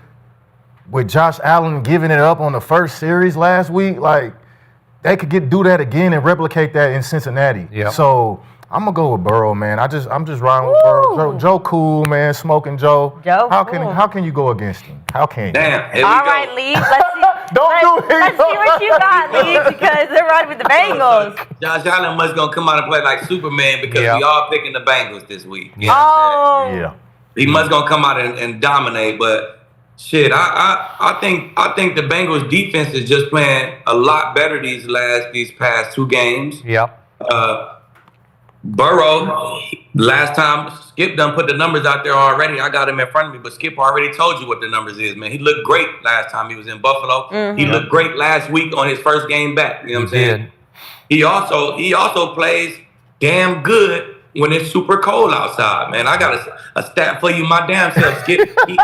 with Josh Allen giving it up on the first series last week, like they could do that again and replicate that in Cincinnati. So I'm gonna go with Burrow, man. I'm just riding with Burrow. Joe cool, man. Smoking Joe. How can you go against him? How can you? Damn. All right, Lee. Let's see. Let's see what you got, Lee, because they're riding with the Bengals. Josh Allen must gonna come out and play like Superman because we all picking the Bengals this week. You know Oh. He must gonna come out and dominate, but. Shit, I think the Bengals defense is just playing a lot better these past 2 games. Yep. Burrow, last time Skip done put the numbers out there already. I got him in front of me, but Skip already told you what the numbers is, man. He looked great last time he was in Buffalo. Mm-hmm. He looked great last week on his first game back. You know what I'm saying? He also plays damn good when it's super cold outside, man. I got a stat for you, my damn self, Skip. He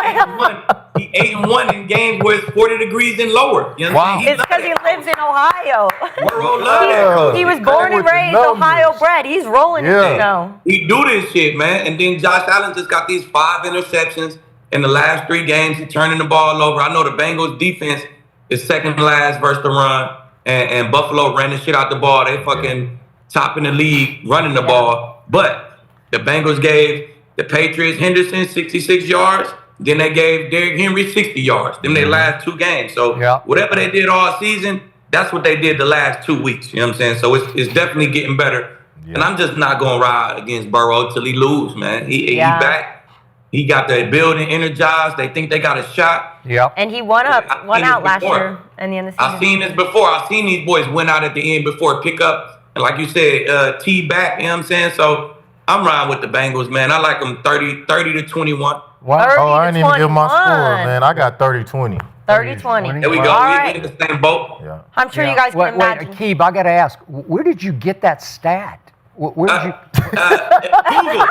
8-1 in games where it's 40 degrees and lower. You know what I'm saying? It's because he lives in Ohio. Burrow love that. He was born and raised Ohio bred. He's rolling in the snow. He do this shit, man. And then Josh Allen just got these 5 interceptions in the last 3 games. He's turning the ball over. I know the Bengals defense is second last versus the run. And Buffalo ran the shit out the ball. They fucking top in the league running the ball. But the Bengals gave the Patriots Henderson 66 yards. Then they gave Derrick Henry 60 yards. Then they last 2 games. So whatever they did all season, that's what they did the last 2 weeks. You know what I'm saying? So it's definitely getting better. Yeah. And I'm just not going to ride against Burrow till he lose, man. He back. He got the building energized. They think they got a shot. Yep. And he won out last year in the end of the season. I've seen this before. I've seen these boys win out at the end before pick up. And like you said, T back, you know what I'm saying? So I'm riding with the Bengals, man. I like them 30 to 21. Wow. Oh, I didn't even give my score, man. I got 30-20. 30-20. There we go. All We in the same boat. Yeah. I'm sure you guys can imagine. Wait, Aqib, I got to ask, where did you get that stat? Where did you? Google.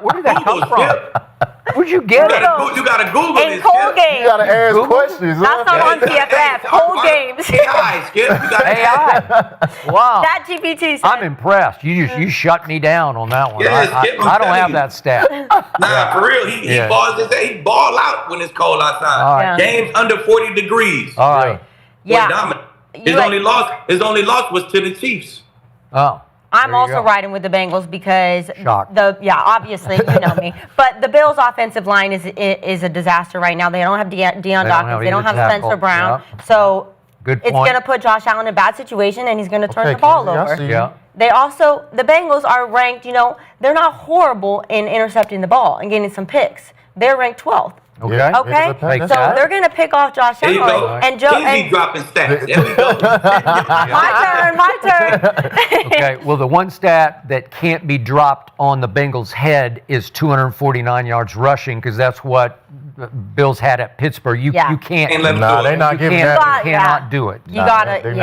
Where did that come from? Where'd you get it? You got to Google In this. cold games. You got to ask questions. That's not on PFF. Cold games. AI, Skip. You got AI. Wow. That GPT. I'm impressed. You shut me down on that one. Yes, Skip, I don't have that stat. Nah, for real. He ball out when it's cold outside. All right. Games under 40 degrees. All right. Yeah. Dominant. His only loss was to the Chiefs. Oh. I'm also riding with the Bengals because Shock. Obviously, you know me. But the Bills' offensive line is a disaster right now. They don't have Deion Dawkins. They don't have Spencer Brown. Yep. So it's going to put Josh Allen in a bad situation, and he's going to turn the ball over. Yeah. The Bengals are ranked, they're not horrible in intercepting the ball and getting some picks. They're ranked 12th. Okay. Okay. So they're going to pick off Josh There you Allen. go. And Joe. Kinsey dropping stats. There we go. My turn. Okay. Well, the one stat that can't be dropped on the Bengals' head is 249 yards rushing, because that's what Bills had at Pittsburgh. You can't. No, they're not giving that. You cannot do it. You gotta, and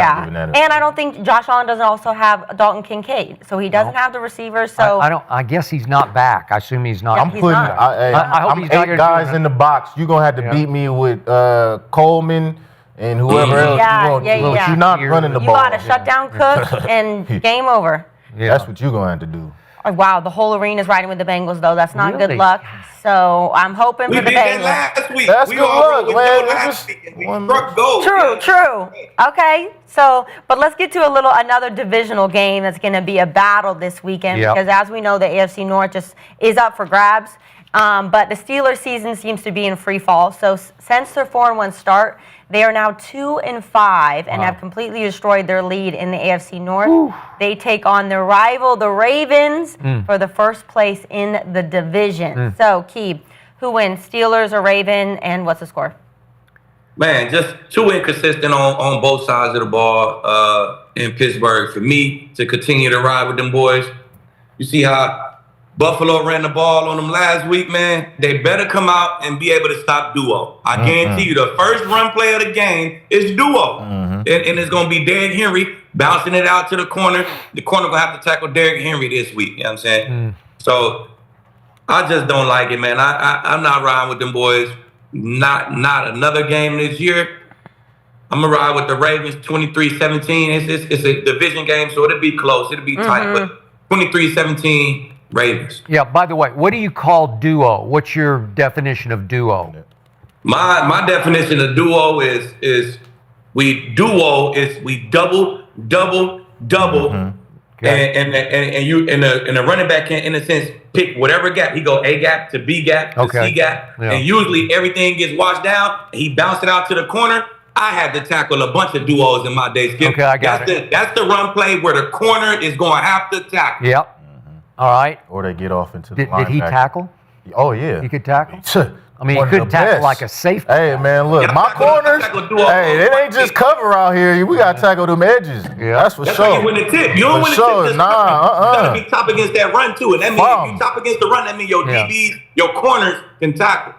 I don't think Josh Allen doesn't also have Dalton Kincaid, so he doesn't have the receivers. So I guess he's not back. I assume he's not. Yeah, I'm putting. I hope I'm he's not 8 guys in the box. You're gonna have to beat me with Coleman and whoever else you want. You're not running the ball. You gotta shut down Cook and game over. Yeah. That's what you're gonna have to do. Oh, wow, the whole arena's riding with the Bengals, though. That's not good luck. So I'm hoping for the Bengals. Last week. That's we good all luck, man. last week. We struck gold. True. Okay, so, but let's get to another divisional game that's going to be a battle this weekend, because as we know, the AFC North just is up for grabs. But the Steelers' season seems to be in free fall. So since their 4-1 start, they are now 2-5 and have completely destroyed their lead in the AFC North. Ooh. They take on their rival, the Ravens, for the first place in the division. So, Aqib, who wins, Steelers or Raven, and what's the score? Man, just too inconsistent on both sides of the ball in Pittsburgh for me to continue to ride with them boys. You see how Buffalo ran the ball on them last week, man. They better come out and be able to stop Duo. I guarantee you the first run play of the game is Duo. And it's going to be Derrick Henry bouncing it out to the corner. The corner going to have to tackle Derrick Henry this week. You know what I'm saying? So I just don't like it, man. I'm not riding with them boys. Not another game this year. I'm going to ride with the Ravens 23-17. It's a division game, so it'll be close. It'll be tight, but 23-17. Ravens. Yeah, by the way, what do you call duo? What's your definition of duo? My definition of duo is we double, Okay. And the running back can, in a sense, pick whatever gap. He go A gap to B gap to C gap. Yeah. And usually everything gets washed down. And he bounced it out to the corner. I had to tackle a bunch of duos in my day, Skip. Okay, I got it. That's the run play where the corner is going to have to tackle. Yep. All right. Or they get off into the Did he tackle? Oh, yeah. He could tackle? I mean, One he of couldn't the tackle best. like a safety. Hey, man, look, my corners, hey, it ain't just cover out here. We got to tackle them edges. Yeah. That's for That's sure. how you win the tip. You don't win the tip. You got to be top against that run, too. And that means if you top against the run, that means your DBs, your corners can tackle.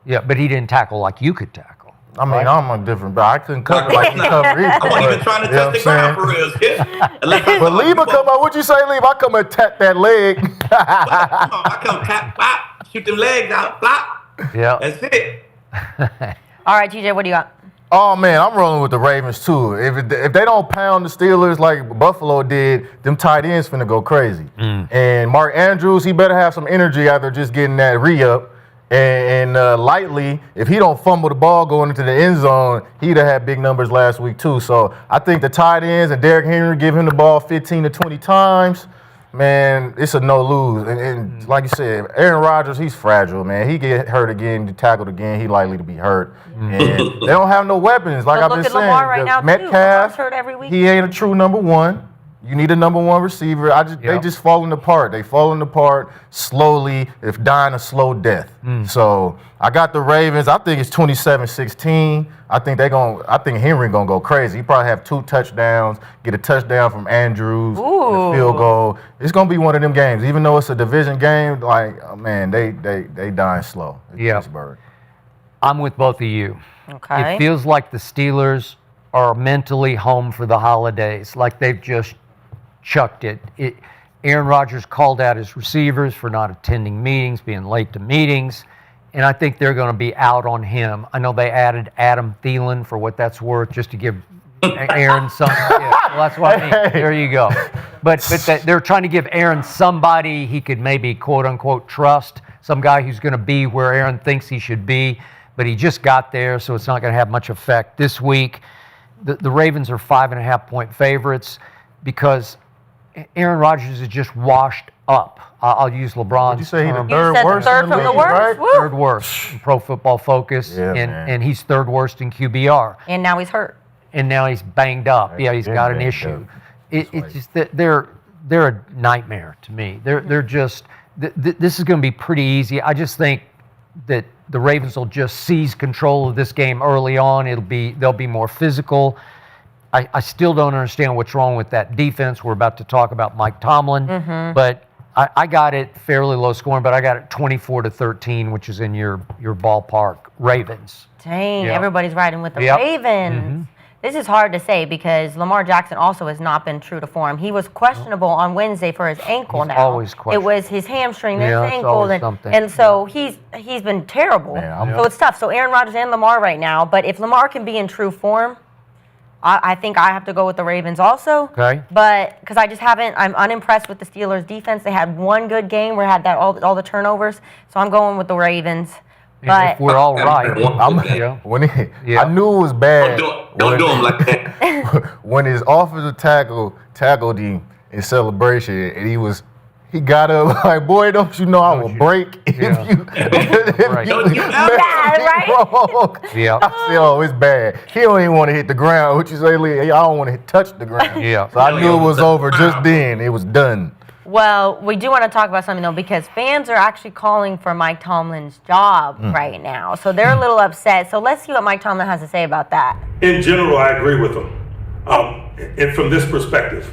Yeah, but he didn't tackle like you could tackle. I mean, I'm a different, but I couldn't cover like he covered either. I wasn't even trying to touch the ground for real, Skip. But Liba come out, what'd you say, Liba? I come and tap that leg. I come tap, flop, shoot them legs out, flop. Yeah. That's it. All right, TJ, what do you got? Oh, man, I'm rolling with the Ravens, too. If they don't pound the Steelers like Buffalo did, them tight ends finna go crazy. And Mark Andrews, he better have some energy after just getting that re-up. And Lightly, if he don't fumble the ball going into the end zone, he'd have had big numbers last week, too. So I think the tight ends and Derrick Henry give him the ball 15 to 20 times. Man, it's a no-lose. And like you said, Aaron Rodgers, he's fragile, man. He get hurt again, tackled again, he likely to be hurt. And they don't have no weapons, like I've been saying. Look at Lamar right now, too. Metcalf, Lamar's hurt every week. he ain't a true number one. You need a number one receiver. They just falling apart. They falling apart slowly, if dying a slow death. So I got the Ravens. I think it's 27-16. I think Henry gonna go crazy. He probably have 2 touchdowns, get a touchdown from Andrews, and a field goal. It's gonna be one of them games. Even though it's a division game, like man, they dying slow. Yeah. Pittsburgh. I'm with both of you. Okay. It feels like the Steelers are mentally home for the holidays, like they've just chucked it. Aaron Rodgers called out his receivers for not attending meetings, being late to meetings, and I think they're going to be out on him. I know they added Adam Thielen for what that's worth, just to give Aaron some. Yeah, well, that's what I mean. There you go. But they're trying to give Aaron somebody he could maybe quote unquote trust, some guy who's going to be where Aaron thinks he should be. But he just got there, so it's not going to have much effect this week. The Ravens are 5.5-point favorites because Aaron Rodgers is just washed up. I'll use LeBron's. Did you say he's the You third said worst? the third in the from the league, worst? right? Woo. Third worst in Pro Football Focus, and he's third worst in QBR. And now he's hurt. And now he's banged up. Yeah, he's got an issue. It's just that they're a nightmare to me. They're just this is going to be pretty easy. I just think that the Ravens will just seize control of this game early on. They'll be more physical. I still don't understand what's wrong with that defense. We're about to talk about Mike Tomlin, but I got it fairly low scoring, but I got it 24-13, which is in your ballpark. Ravens. Dang, Yep. everybody's riding with the Yep. Ravens. This is hard to say because Lamar Jackson also has not been true to form. He was questionable on Wednesday for his ankle. He's now always it was his hamstring, then Yeah, his it's ankle, always and, something. and so he's been terrible. Man, so it's tough. So Aaron Rodgers and Lamar right now, but if Lamar can be in true form, I think I have to go with the Ravens also. Okay. But because I'm unimpressed with the Steelers' defense. They had one good game where had all the turnovers. So I'm going with the Ravens. And But if we're all right, I knew it was bad. Don't do him like that. When his offensive tackle tackled him in celebration, and he got up like, boy, don't you know I will break if you Right. Don't you know? right? wrong. Yeah. I said, oh, it's bad. He don't even want to hit the ground. What you say, Lee? I don't want to touch the ground. Yeah. So I knew it was over just then. It was done. Well, we do want to talk about something, though, because fans are actually calling for Mike Tomlin's job right now. So they're a little upset. So let's see what Mike Tomlin has to say about that. In general, I agree with him. And from this perspective,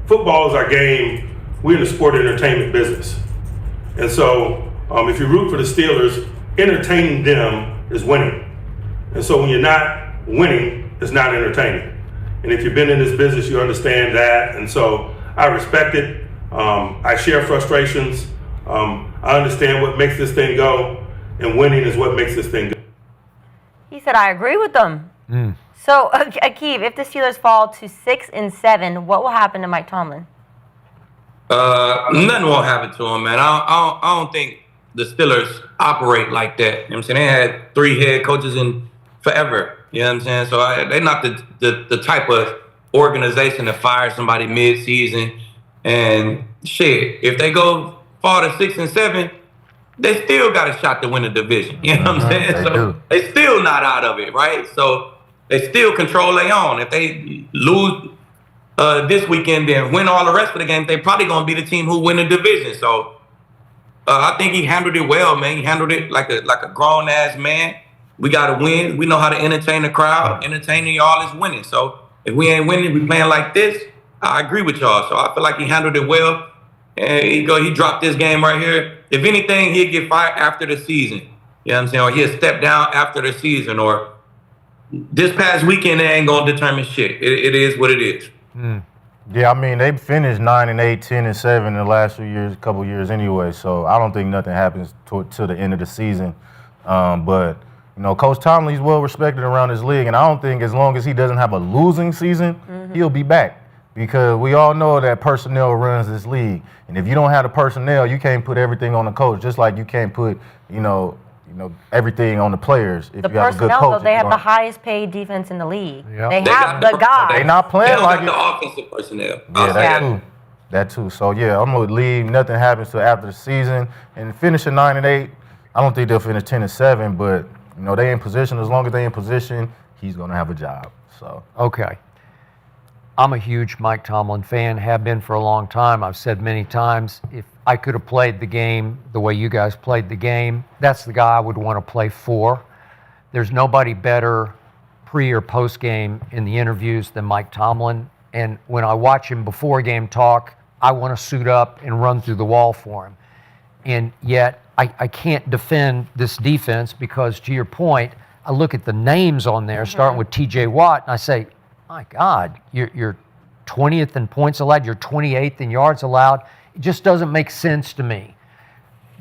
football is our game. We're in the sport entertainment business. And so if you root for the Steelers, entertaining them is winning. And so when you're not winning, it's not entertaining. And if you've been in this business, you understand that. And so I respect it. I share frustrations. I understand what makes this thing go, and winning is what makes this thing go. He said, I agree with them. So, Aqib, if the Steelers fall to 6-7, what will happen to Mike Tomlin? Nothing won't happen to him, man. I don't think the Steelers operate like that. You know what I'm saying? They had 3 head coaches in forever. You know what I'm saying? So they're not the type of organization to fire somebody mid-season. And shit, if they go fall to 6 and 7, they still got a shot to win the division. You know what I'm saying? They still not out of it, right? So they still control their own. If they lose this weekend, then win all the rest of the games, they probably gonna be the team who win the division. So I think he handled it well, man. He handled it like a grown ass man. We gotta win. We know how to entertain the crowd. Entertaining y'all is winning. So if we ain't winning, we playing like this. I agree with y'all. So I feel like he handled it well. And he dropped this game right here. If anything, he'll get fired after the season. You know what I'm saying? Or he'll step down after the season. Or this past weekend, they ain't gonna determine shit. It is what it is. Yeah, I mean, they finished 9-8, 10-7 in the last few years, couple years anyway. So I don't think nothing happens to the end of the season. But you know, Coach Tomlin, he's well respected around this league, and I don't think as long as he doesn't have a losing season, he'll be back. Because we all know that personnel runs this league, and if you don't have the personnel, you can't put everything on the coach. Just like you can't put, you know, everything on the players. If the you have a good personnel, coach, though, they have the highest paid defense in the league. Yep. They have the guys. They not playing like the offensive personnel. Yeah, that too. So yeah, I'm gonna leave. Nothing happens till after the season, and finishing 9-8. I don't think they'll finish 10-7, but you know they in position. As long as they in position, he's gonna have a job. So okay. I'm a huge Mike Tomlin fan, have been for a long time. I've said many times, if I could have played the game the way you guys played the game, that's the guy I would want to play for. There's nobody better pre or post game in the interviews than Mike Tomlin. And when I watch him before game talk, I want to suit up and run through the wall for him. And yet I can't defend this defense because, to your point, I look at the names on there, starting with TJ Watt, and I say, my God, you're 20th in points allowed, you're 28th in yards allowed. It just doesn't make sense to me.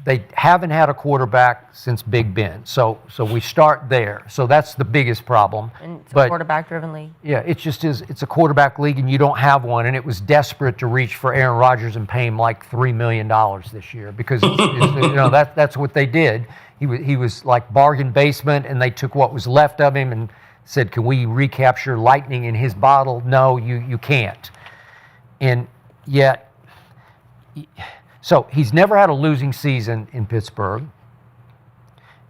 They haven't had a quarterback since Big Ben, so we start there. So that's the biggest problem. And it's a quarterback-driven league. Yeah, it just is. It's a quarterback league, and you don't have one. And it was desperate to reach for Aaron Rodgers and pay him like $3 million this year because you know that's what they did. He was like bargain basement, and they took what was left of him and said, can we recapture lightning in his bottle? No, you can't. And yet, so he's never had a losing season in Pittsburgh.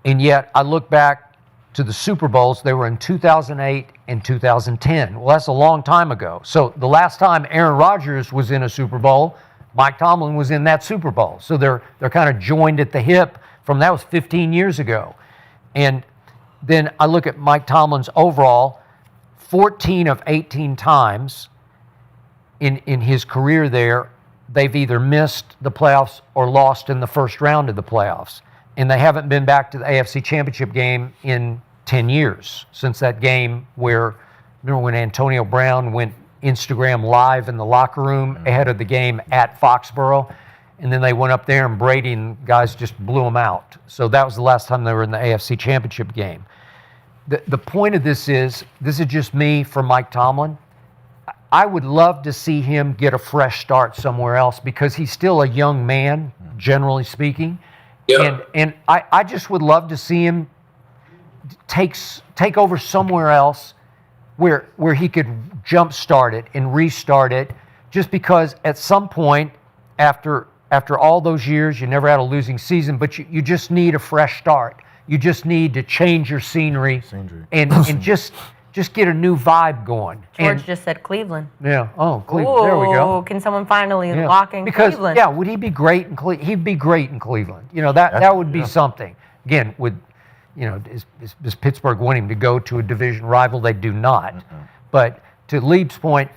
And yet, I look back to the Super Bowls. They were in 2008 and 2010. Well, that's a long time ago. So the last time Aaron Rodgers was in a Super Bowl, Mike Tomlin was in that Super Bowl. So they're kind of joined at the hip from that was 15 years ago. And then I look at Mike Tomlin's overall, 14 of 18 times in his career there, they've either missed the playoffs or lost in the first round of the playoffs. And they haven't been back to the AFC Championship game in 10 years since that game where, remember when Antonio Brown went Instagram live in the locker room ahead of the game at Foxborough? And then they went up there and Brady and guys just blew them out. So that was the last time they were in the AFC Championship game. The point of this is just me for Mike Tomlin. I would love to see him get a fresh start somewhere else because he's still a young man, generally speaking. Yeah. And I just would love to see him take over somewhere else where he could jumpstart it and restart it just because at some point after all those years, you never had a losing season, but you just need a fresh start. You just need to change your scenery. and just get a new vibe going. George just said Cleveland. Yeah. Oh, Cleveland. There we go. Can someone finally lock in Cleveland? Yeah, would he be great in Cleveland? He'd be great in Cleveland. You know, that would be something. Again, does Pittsburgh want him to go to a division rival? They do not. But to Lieb's point,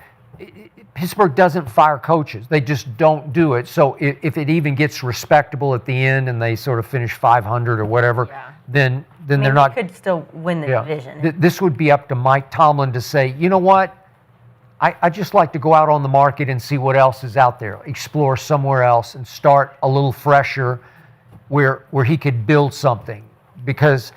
Pittsburgh doesn't fire coaches. They just don't do it. So if it even gets respectable at the end and they sort of finish 500 or whatever, then they're not. They could still win the division. This would be up to Mike Tomlin to say, you know what? I just like to go out on the market and see what else is out there, explore somewhere else and start a little fresher where he could build something. Because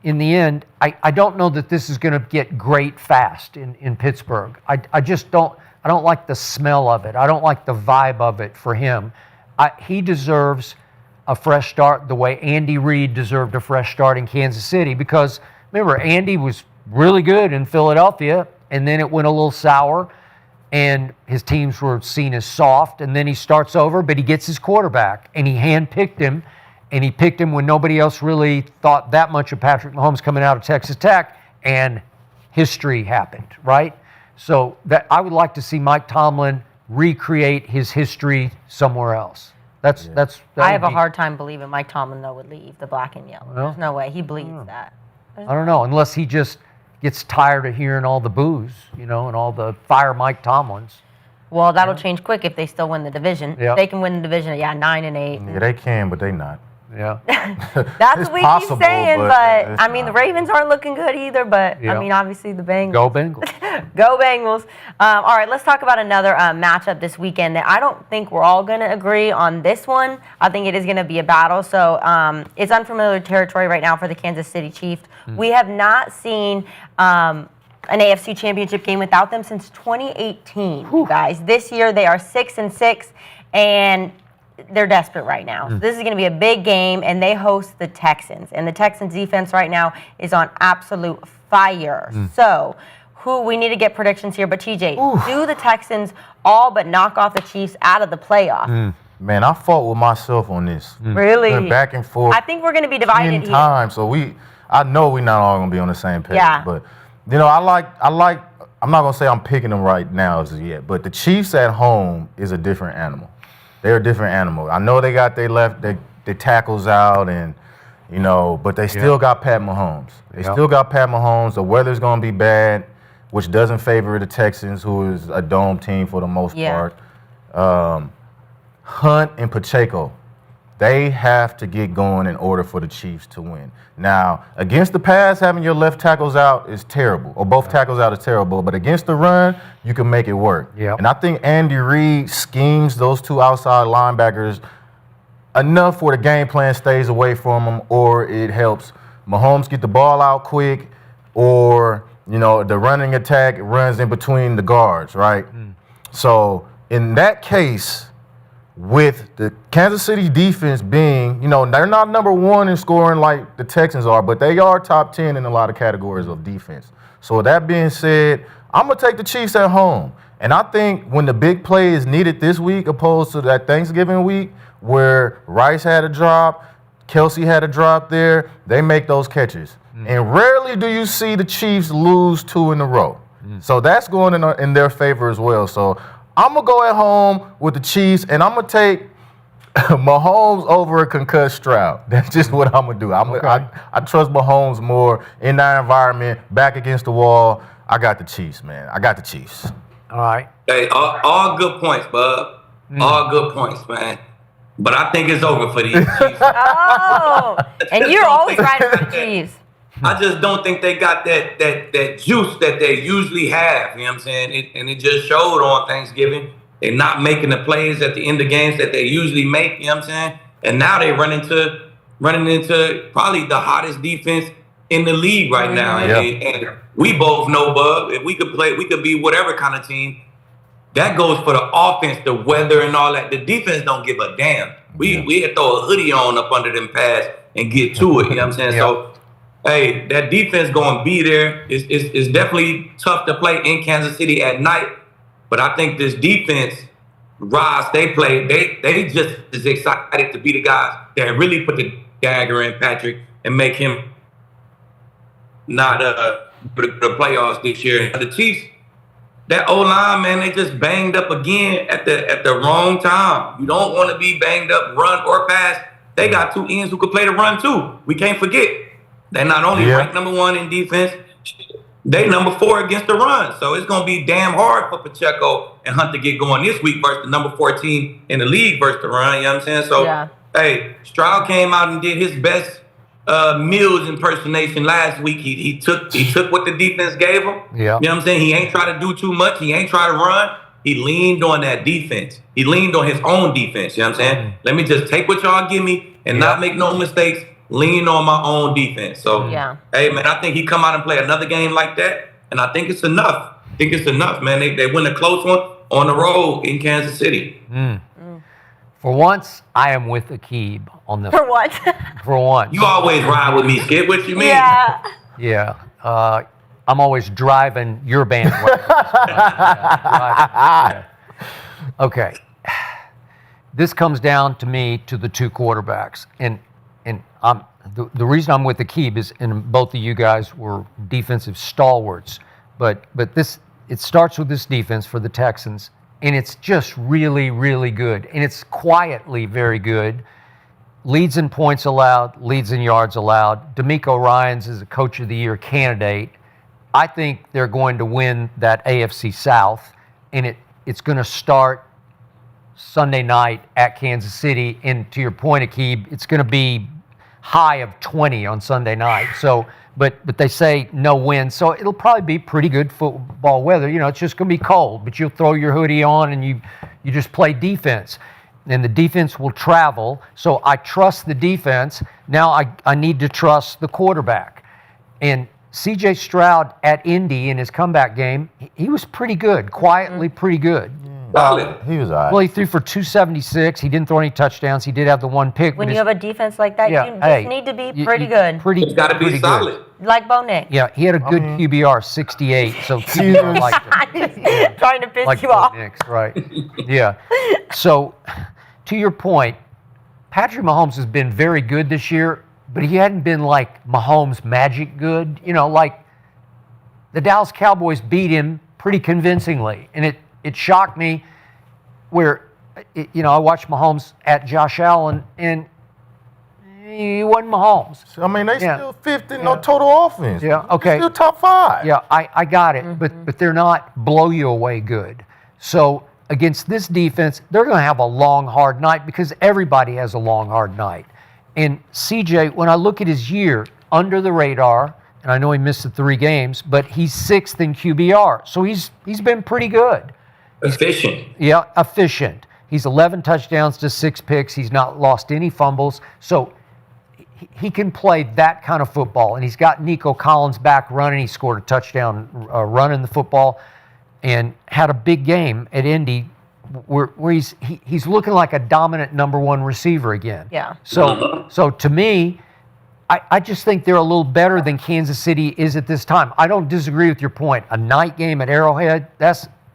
in the end, I don't know that this is going to get great fast in Pittsburgh. I just don't. I don't like the smell of it. I don't like the vibe of it for him. He deserves a fresh start the way Andy Reid deserved a fresh start in Kansas City because, remember, Andy was really good in Philadelphia and then it went a little sour, and his teams were seen as soft, and then he starts over, but he gets his quarterback, and he handpicked him, and he picked him when nobody else really thought that much of Patrick Mahomes coming out of Texas Tech, and history happened, right? So that I would like to see Mike Tomlin recreate his history somewhere else. I have a hard time believing Mike Tomlin, though, would leave the black and yellow. There's no way. He bleeds that. I don't know, unless he just gets tired of hearing all the boos, and all the fire Mike Tomlins. Well, that'll change quick if they still win the division. Yeah. They can win the division, 9-8. Yeah, they can, but they not. Yeah. That's what we possible, keep saying, but I mean, the Ravens aren't looking good either, but, Yeah. I mean, obviously the Bengals. Go Bengals. Go Bengals. All right, let's talk about another matchup this weekend that I don't think we're all going to agree on this one. I think it is going to be a battle. So it's unfamiliar territory right now for the Kansas City Chiefs. We have not seen an AFC Championship game without them since 2018, you guys. This year they are 6-6, and they're desperate right now. So this is going to be a big game, and they host the Texans. And the Texans defense right now is on absolute fire. So we need to get predictions here. But TJ, do the Texans all but knock off the Chiefs out of the playoff? Man, I fought with myself on this. Really? Went back and forth. I think we're going to be divided 10 here. times. So I know we're not all going to be on the same page. Yeah. But, I like, I'm not going to say I'm picking them right now as of yet, but the Chiefs at home is a different animal. They're a different animal. I know they got their tackles out and, but they still got Pat Mahomes. They still got Pat Mahomes. The weather's going to be bad, which doesn't favor the Texans, who is a dome team for the most part. Hunt and Pacheco, they have to get going in order for the Chiefs to win. Now, against the pass, having your left tackles out is terrible, or both tackles out is terrible, but against the run, you can make it work. Yep. And I think Andy Reid schemes those two outside linebackers enough where the game plan stays away from them, or it helps Mahomes get the ball out quick, or, the running attack runs in between the guards, right? So in that case, with the Kansas City defense being, they're not number one in scoring like the Texans are, but they are top 10 in a lot of categories of defense. So with that being said, I'm going to take the Chiefs at home. And I think when the big play is needed this week opposed to that Thanksgiving week where Rice had a drop, Kelsey had a drop there, they make those catches. And rarely do you see the Chiefs lose 2 in a row. So that's going in their favor as well. So I'm going to go at home with the Chiefs, and I'm going to take Mahomes over a concussed Stroud. That's just what I'm going to do. I trust Mahomes more in that environment, back against the wall. I got the Chiefs, man. I got the Chiefs. All right. Hey, all good points, bub. All good points, man. But I think it's over for these Chiefs. Oh, and you're always right for the Chiefs. I just don't think they got that juice that they usually have. You know what I'm saying? It just showed on Thanksgiving. They're not making the plays at the end of games that they usually make. You know what I'm saying? And now they running into probably the hottest defense in the league right now. And we both know, Bub, if we could be whatever kind of team. That goes for the offense, the weather, and all that. The defense don't give a damn. We had to throw a hoodie on up under them pads and get to it. You know what I'm saying? So. Hey, that defense going to be there. It's definitely tough to play in Kansas City at night, but I think this defense, Ross, they just as excited to be the guys that really put the dagger in Patrick and make him not for the playoffs this year. The Chiefs, that O-line, man, they just banged up again at the wrong time. You don't want to be banged up, run or pass. They got 2 ends who could play the run too. We can't forget. They're not only ranked number 1 in defense, they number 4 against the run. So it's going to be damn hard for Pacheco and Hunt to get going this week versus the number 14 in the league versus the run. You know what I'm saying? So, hey, Stroud came out and did his best Mills impersonation last week. He took what the defense gave him. Yeah. You know what I'm saying? He ain't try to do too much. He ain't try to run. He leaned on that defense. He leaned on his own defense. You know what I'm saying? Let me just take what y'all give me and not make no mistakes. Lean on my own defense. So, hey, man, I think he come out and play another game like that, and I think it's enough. I think it's enough, man. They win a close one on the road in Kansas City. For once, I am with Aqib on this. For what? For once. You always ride with me, Skip. What you mean? Yeah. Yeah. I'm always driving your bandwagon. Okay. This comes down to me to the two quarterbacks. And the reason I'm with Aqib is, and both of you guys were defensive stalwarts, but it starts with this defense for the Texans, and it's just really, really good. And it's quietly very good. Leads in points allowed, leads in yards allowed. D'Amico Ryans is a Coach of the Year candidate. I think they're going to win that AFC South, and it's going to start Sunday night at Kansas City. And to your point, Aqib, it's going to be high of 20 on Sunday night. So, but they say no wind, so it'll probably be pretty good football weather. You know, it's just going to be cold, but you'll throw your hoodie on and you just play defense. And the defense will travel. So I trust the defense. Now I need to trust the quarterback. And C.J. Stroud at Indy in his comeback game, he was pretty good, quietly pretty good. He was all right. Well, he threw for 276. He didn't throw any touchdowns. He did have the one pick. When you have a defense like that, you just need to be pretty good. It's got to be solid. Like Bo Nix. Yeah, he had a good QBR, 68. So QBR liked him. Trying to piss Like you Bo off. Nix, right? Yeah. So, to your point, Patrick Mahomes has been very good this year, but he hadn't been like Mahomes magic good. You know, like the Dallas Cowboys beat him pretty convincingly, and it shocked me where, I watched Mahomes at Josh Allen, and he wasn't Mahomes. I mean, they still fifth in total offense. Yeah, okay. They're still top 5. Yeah, I got it, but they're not blow you away good. So against this defense, they're going to have a long, hard night because everybody has a long, hard night. And CJ, when I look at his year, under the radar, and I know he missed the 3 games, but he's 6th in QBR. So he's been pretty good. Efficient. Yeah, efficient. He's 11 touchdowns to 6 picks. He's not lost any fumbles. So he can play that kind of football. And he's got Nico Collins back running. He scored a touchdown running the football and had a big game at Indy where he's looking like a dominant number 1 receiver again. Yeah. So to me, I just think they're a little better than Kansas City is at this time. I don't disagree with your point. A night game at Arrowhead,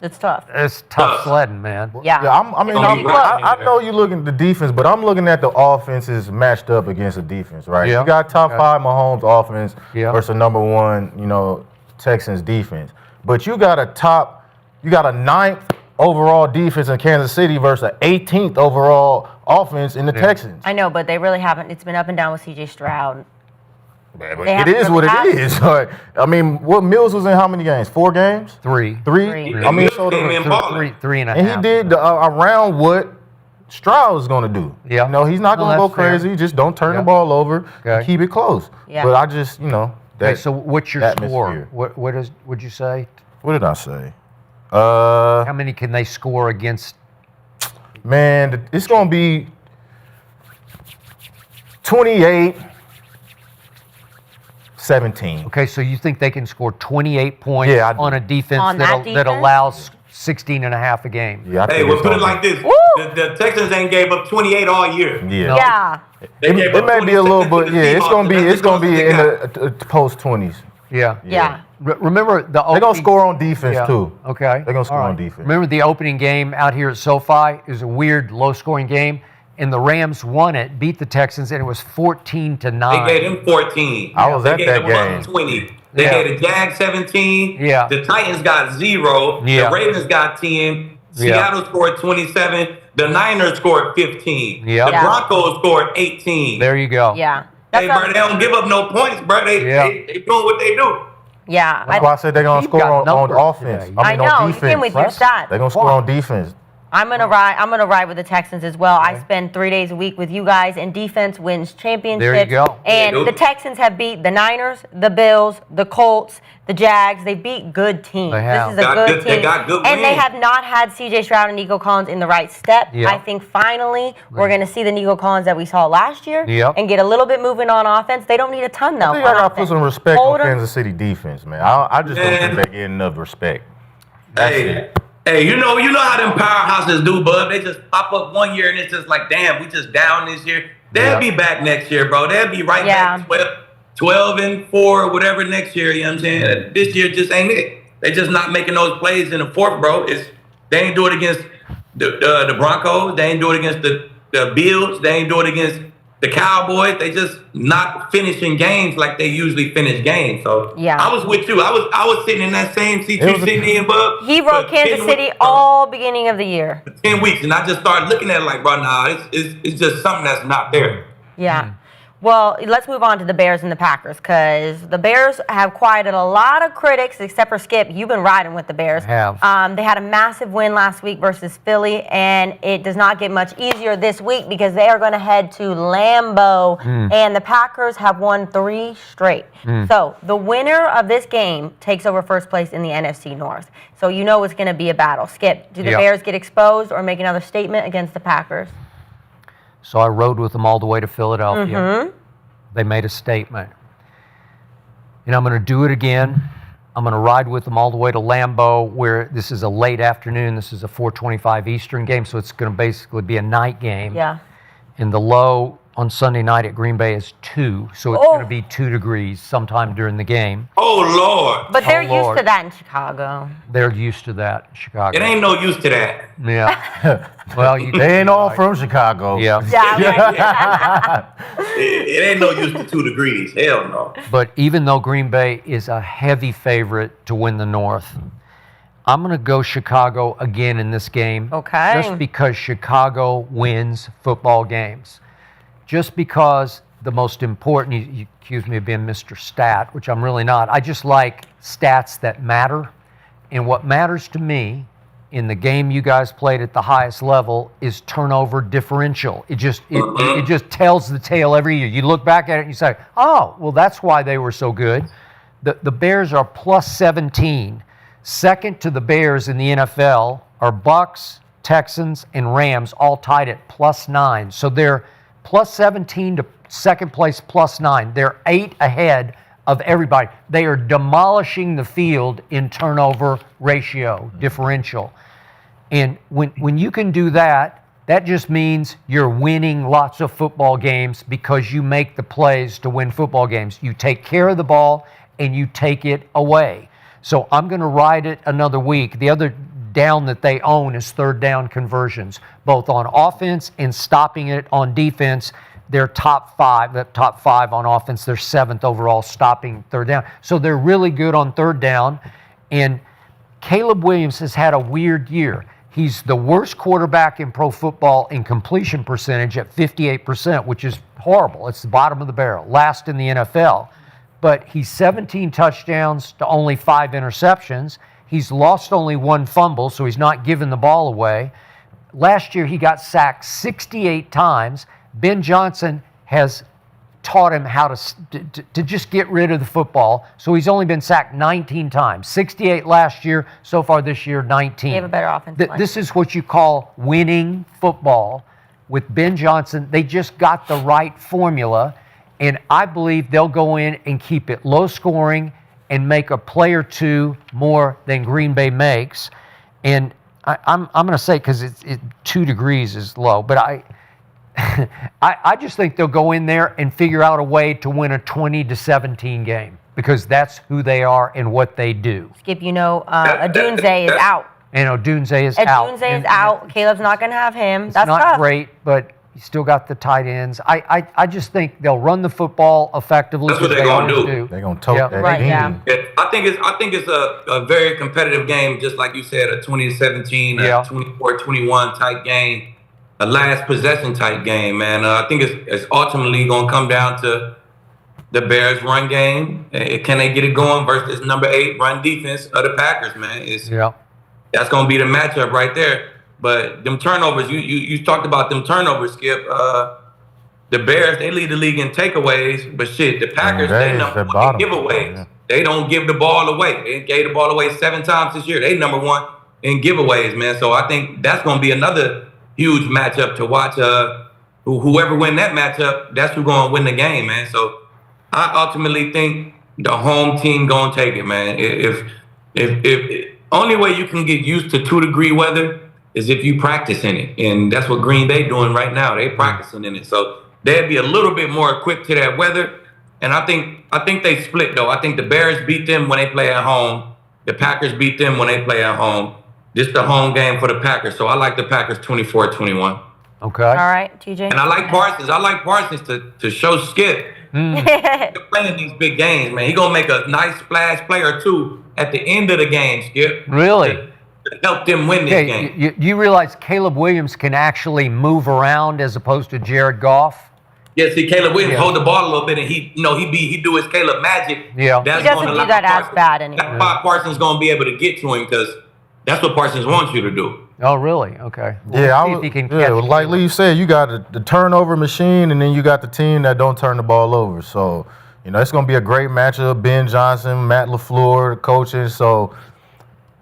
it's tough. It's tough sledding, man. Yeah. I know you're looking at the defense, but I'm looking at the offenses matched up against the defense, right? Yeah. You got top 5 Mahomes offense Yeah. versus number 1, Texans defense. But you got a 9th overall defense in Kansas City versus an 18th overall offense in the Texans. I know, but they really haven't. It's been up and down with C.J. Stroud. It is what it is. I mean, what Mills was in how many games? 4 games? 3. 3? I mean, so Three and a half. and he did around what Stroud was going to do. Yeah. He's not going to go that's fair. crazy. Just don't turn the ball over. Okay. Keep it close. Yeah. But I just, Okay, so what's your atmosphere. score? What'd you say? What did I say? How many can they score against? Man, it's going to be 28-17. Okay, so you think they can score 28 points on a defense that allows 16 and a half a game? Yeah, hey, we'll put it like this. The Texans ain't gave up 28 all year. Yeah. Yeah. It may be a little bit. Yeah, it's gonna be in the post 20s. Yeah. Remember the opening, they're gonna score on defense too. Okay. They're gonna score on defense. Remember the opening game out here at SoFi? It was a weird, low-scoring game, and the Rams won it, beat the Texans, and it was 14-9. They gave them 14. I was at that game. 20. They gave the Jags 17. Yeah. The Titans got 0. Yeah. The Ravens got 10. Seattle scored 27. The Niners scored 15. Yeah. The Broncos scored 18. There you go. Yeah. Hey, bro, they don't give up no points, bro. They doing what they do. Yeah. That's why I said they're gonna score on offense. Today. I know. On You defense. came with your stats. They're gonna score on defense. I'm gonna ride with the Texans as well. I spend 3 days a week with you guys, and defense wins championships. There you go. And the Texans have beat the Niners, the Bills, the Colts, the Jags. They beat good teams. They have. This is a good team. They got good and they wins. have not had C.J. Stroud and Nico Collins in the right step. Yeah. I think finally we're gonna see the Nico Collins that we saw last year Yep. and get a little bit moving on offense. They don't need a ton though. I think I gotta put some respect Hold on 'em. Kansas City defense, man. I just don't think they get enough respect. That's it. Hey, you know how them powerhouses do, bud. They just pop up one year and it's just like, damn, we just down this year. They'll be back next year, bro. They'll be right back 12-4, whatever next year. You know what I'm saying? This year just ain't it. They just not making those plays in the fourth, bro. They ain't do it against the Broncos. They ain't do it against the Bills. They ain't do it against the Cowboys. They just not finishing games like they usually finish games. So I was with you. I was sitting in that same seat you sitting in, Bub. He wrote Kansas City all beginning of the year. For 10 weeks, and I just started looking at it like, bro, nah, it's just something that's not there. Yeah. Well, let's move on to the Bears and the Packers, because the Bears have quieted a lot of critics, except for Skip. You've been riding with the Bears. I have. They had a massive win last week versus Philly, and it does not get much easier this week because they are going to head to Lambeau, and the Packers have won 3 straight. So the winner of this game takes over first place in the NFC North. So you know it's going to be a battle. Skip, do the Bears get exposed or make another statement against the Packers? So I rode with them all the way to Philadelphia. They made a statement. And I'm going to do it again. I'm going to ride with them all the way to Lambeau, where this is a late afternoon. This is a 4:25 Eastern game, so it's going to basically be a night game. Yeah. And the low on Sunday night at Green Bay is 2, so it's going to be 2 degrees sometime during the game. Oh, Lord. But they're used to that in Chicago. They're used to that in Chicago. It ain't no use to that. Yeah. Well, they ain't all from Chicago. Yeah. It ain't no use to 2 degrees. Hell no. But even though Green Bay is a heavy favorite to win the North, I'm going to go Chicago again in this game. Okay. Just because Chicago wins football games. Just because the most important, you accuse me of being Mr. Stat, which I'm really not. I just like stats that matter. And what matters to me in the game you guys played at the highest level is turnover differential. It just tells the tale every year. You look back at it and you say, oh, well, that's why they were so good. The Bears are plus 17. Second to the Bears in the NFL are Bucks, Texans, and Rams, all tied at plus 9. So they're plus 17 to second place plus 9. They're 8 ahead of everybody. They are demolishing the field in turnover ratio differential. And when you can do that, that just means you're winning lots of football games because you make the plays to win football games. You take care of the ball and you take it away. So I'm going to ride it another week. The other down that they own is third down conversions, both on offense and stopping it on defense. They're top 5 on offense. They're 7th overall stopping third down. So they're really good on third down. And Caleb Williams has had a weird year. He's the worst quarterback in pro football in completion percentage at 58%, which is horrible. It's the bottom of the barrel, last in the NFL. But he's 17 touchdowns to only 5 interceptions. He's lost only 1 fumble, so he's not giving the ball away. Last year, he got sacked 68 times. Ben Johnson has taught him how to just get rid of the football, so he's only been sacked 19 times. 68 last year, so far this year, 19. They have a better offensive line. This is what you call winning football with Ben Johnson. They just got the right formula, and I believe they'll go in and keep it low scoring and make a play or 2 more than Green Bay makes. And I'm going to say, because 2 degrees is low, but I just think they'll go in there and figure out a way to win a 20-17 game, because that's who they are and what they do. Skip, Odunze is out. And Odunze is out. Odunze is out. Caleb's not going to have him. It's That's not tough. great, but you still got the tight ends. I just think they'll run the football effectively. That's what they're going to do. They're going to tote that right, team. yeah. I think it's a very competitive game, just like you said, a 20-17, a 24-21 type game, a last possession type game, man. I think it's ultimately going to come down to the Bears' run game. Can they get it going versus number 8 run defense of the Packers, man? That's going to be the matchup right there. But them turnovers, you talked about them turnovers, Skip. The Bears, they lead the league in takeaways, but shit, the Packers, they number 1 in giveaways. Yeah. They don't give the ball away. They gave the ball away 7 times this year. They number 1 in giveaways, man. So I think that's going to be another huge matchup to watch. Whoever win that matchup, that's who's going to win the game, man. So I ultimately think the home team going to take it, man. If only way you can get used to 2-degree weather is if you practice in it. And that's what Green Bay doing right now. They practicing in it. So they'd be a little bit more equipped to that weather. And I think they split though. I think the Bears beat them when they play at home. The Packers beat them when they play at home. This the home game for the Packers. So I like the Packers 24-21. Okay. All right, TJ. And I like Parsons. I like Parsons to show Skip. They're playing these big games, man. He gonna make a nice splash play or two at the end of the game, Skip. Really? To help them win this game. You realize Caleb Williams can actually move around as opposed to Jared Goff? Yeah, see, Caleb Williams hold the ball a little bit, and he do his Caleb magic. Yeah. That's He doesn't do that as bad anymore. That's why Parsons gonna be able to get to him because that's what Parsons wants you to do. Oh, really? Okay. Well, see if he can catch like Lee said, you got the turnover machine, and then you got the team that don't turn the ball over. So, it's going to be a great matchup. Ben Johnson, Matt LaFleur, coaching. So,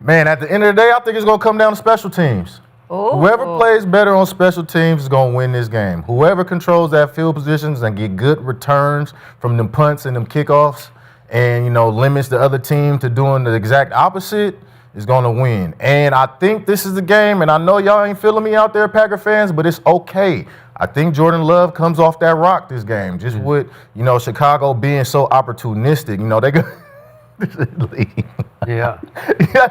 man, at the end of the day, I think it's going to come down to special teams. Ooh. Whoever plays better on special teams is going to win this game. Whoever controls that field positions and get good returns from them punts and them kickoffs and, limits the other team to doing the exact opposite is going to win. And I think this is the game, and I know y'all ain't feeling me out there, Packer fans, but it's okay. I think Jordan Love comes off that rock this game, just with, Chicago being so opportunistic. They go Yeah.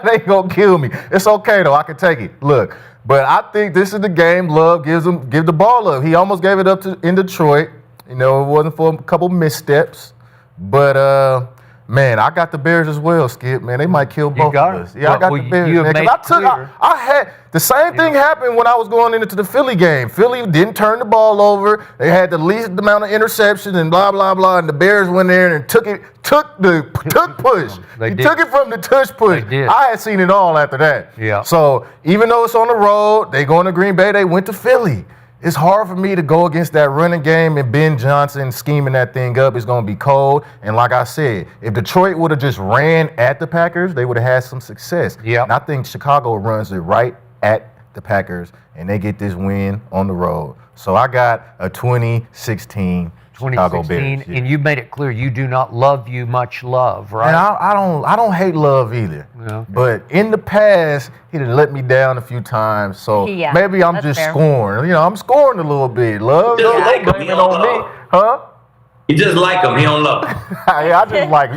they going to kill me. It's okay, though. I can take it. Look, but I think this is the game Love give the ball up. He almost gave it up in Detroit. It wasn't for a couple missteps. But, man, I got the Bears as well, Skip. Man, they might kill both of us. Yeah, I got the Bears, man. Because I had the same thing happen when I was going into the Philly game. Philly didn't turn the ball over. They had the least amount of interceptions and blah blah blah. And the Bears went there and took push. He took it from the tush push. I had seen it all after that. Yeah. So even though it's on the road, they going to Green Bay. They went to Philly. It's hard for me to go against that running game and Ben Johnson scheming that thing up. It's going to be cold. And like I said, if Detroit would have just ran at the Packers, they would have had some success. Yeah. And I think Chicago runs it right at the Packers, and they get this win on the road. So I got a 2016 Chicago Bears. Yeah. And you made it clear you do not love you much love, right? And I don't hate Love either. Yeah, okay. But in the past, he done let me down a few times. So maybe I'm just scoring. I'm scoring a little bit. Love, don't blame it on me. Huh? You just like him. He don't love him. Yeah, I just like,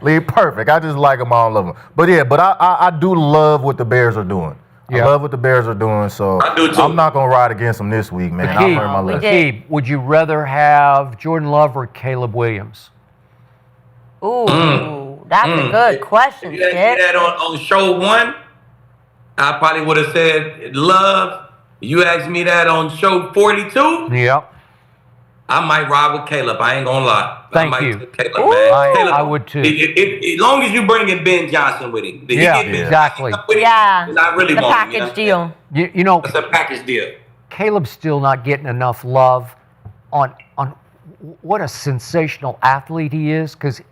Lee, perfect. I just like him. I don't love him. But I do love what the Bears are doing. Yeah. I love what the Bears are doing, so I do too. I'm not going to ride against them this week, man. I learned my lesson. Aqib, would you rather have Jordan Love or Caleb Williams? Ooh, that's a good question, If you asked me that on show 1, I probably would have said Love. You asked me that on show 42, Yeah. I might ride with Caleb. I ain't gonna lie. Thank I might you. take Caleb, man. Caleb, I would too. As long as you bring in Ben Johnson with him. Exactly. Yeah. I really the want package deal. It's a package deal. Caleb's still not getting enough love on what a sensational athlete he is, because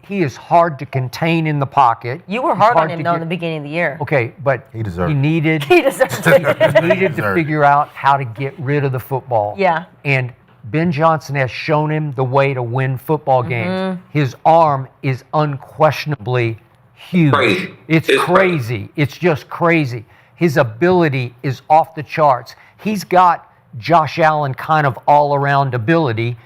he is hard to contain in the pocket. You were hard on him, though, in the beginning of the year. Okay, but he needed to figure out how to get rid of the football. Yeah. And Ben Johnson has shown him the way to win football games. His arm is unquestionably huge. Crazy. It's crazy. It's just crazy. His ability is off the charts. He's got Josh Allen kind of all-around ability,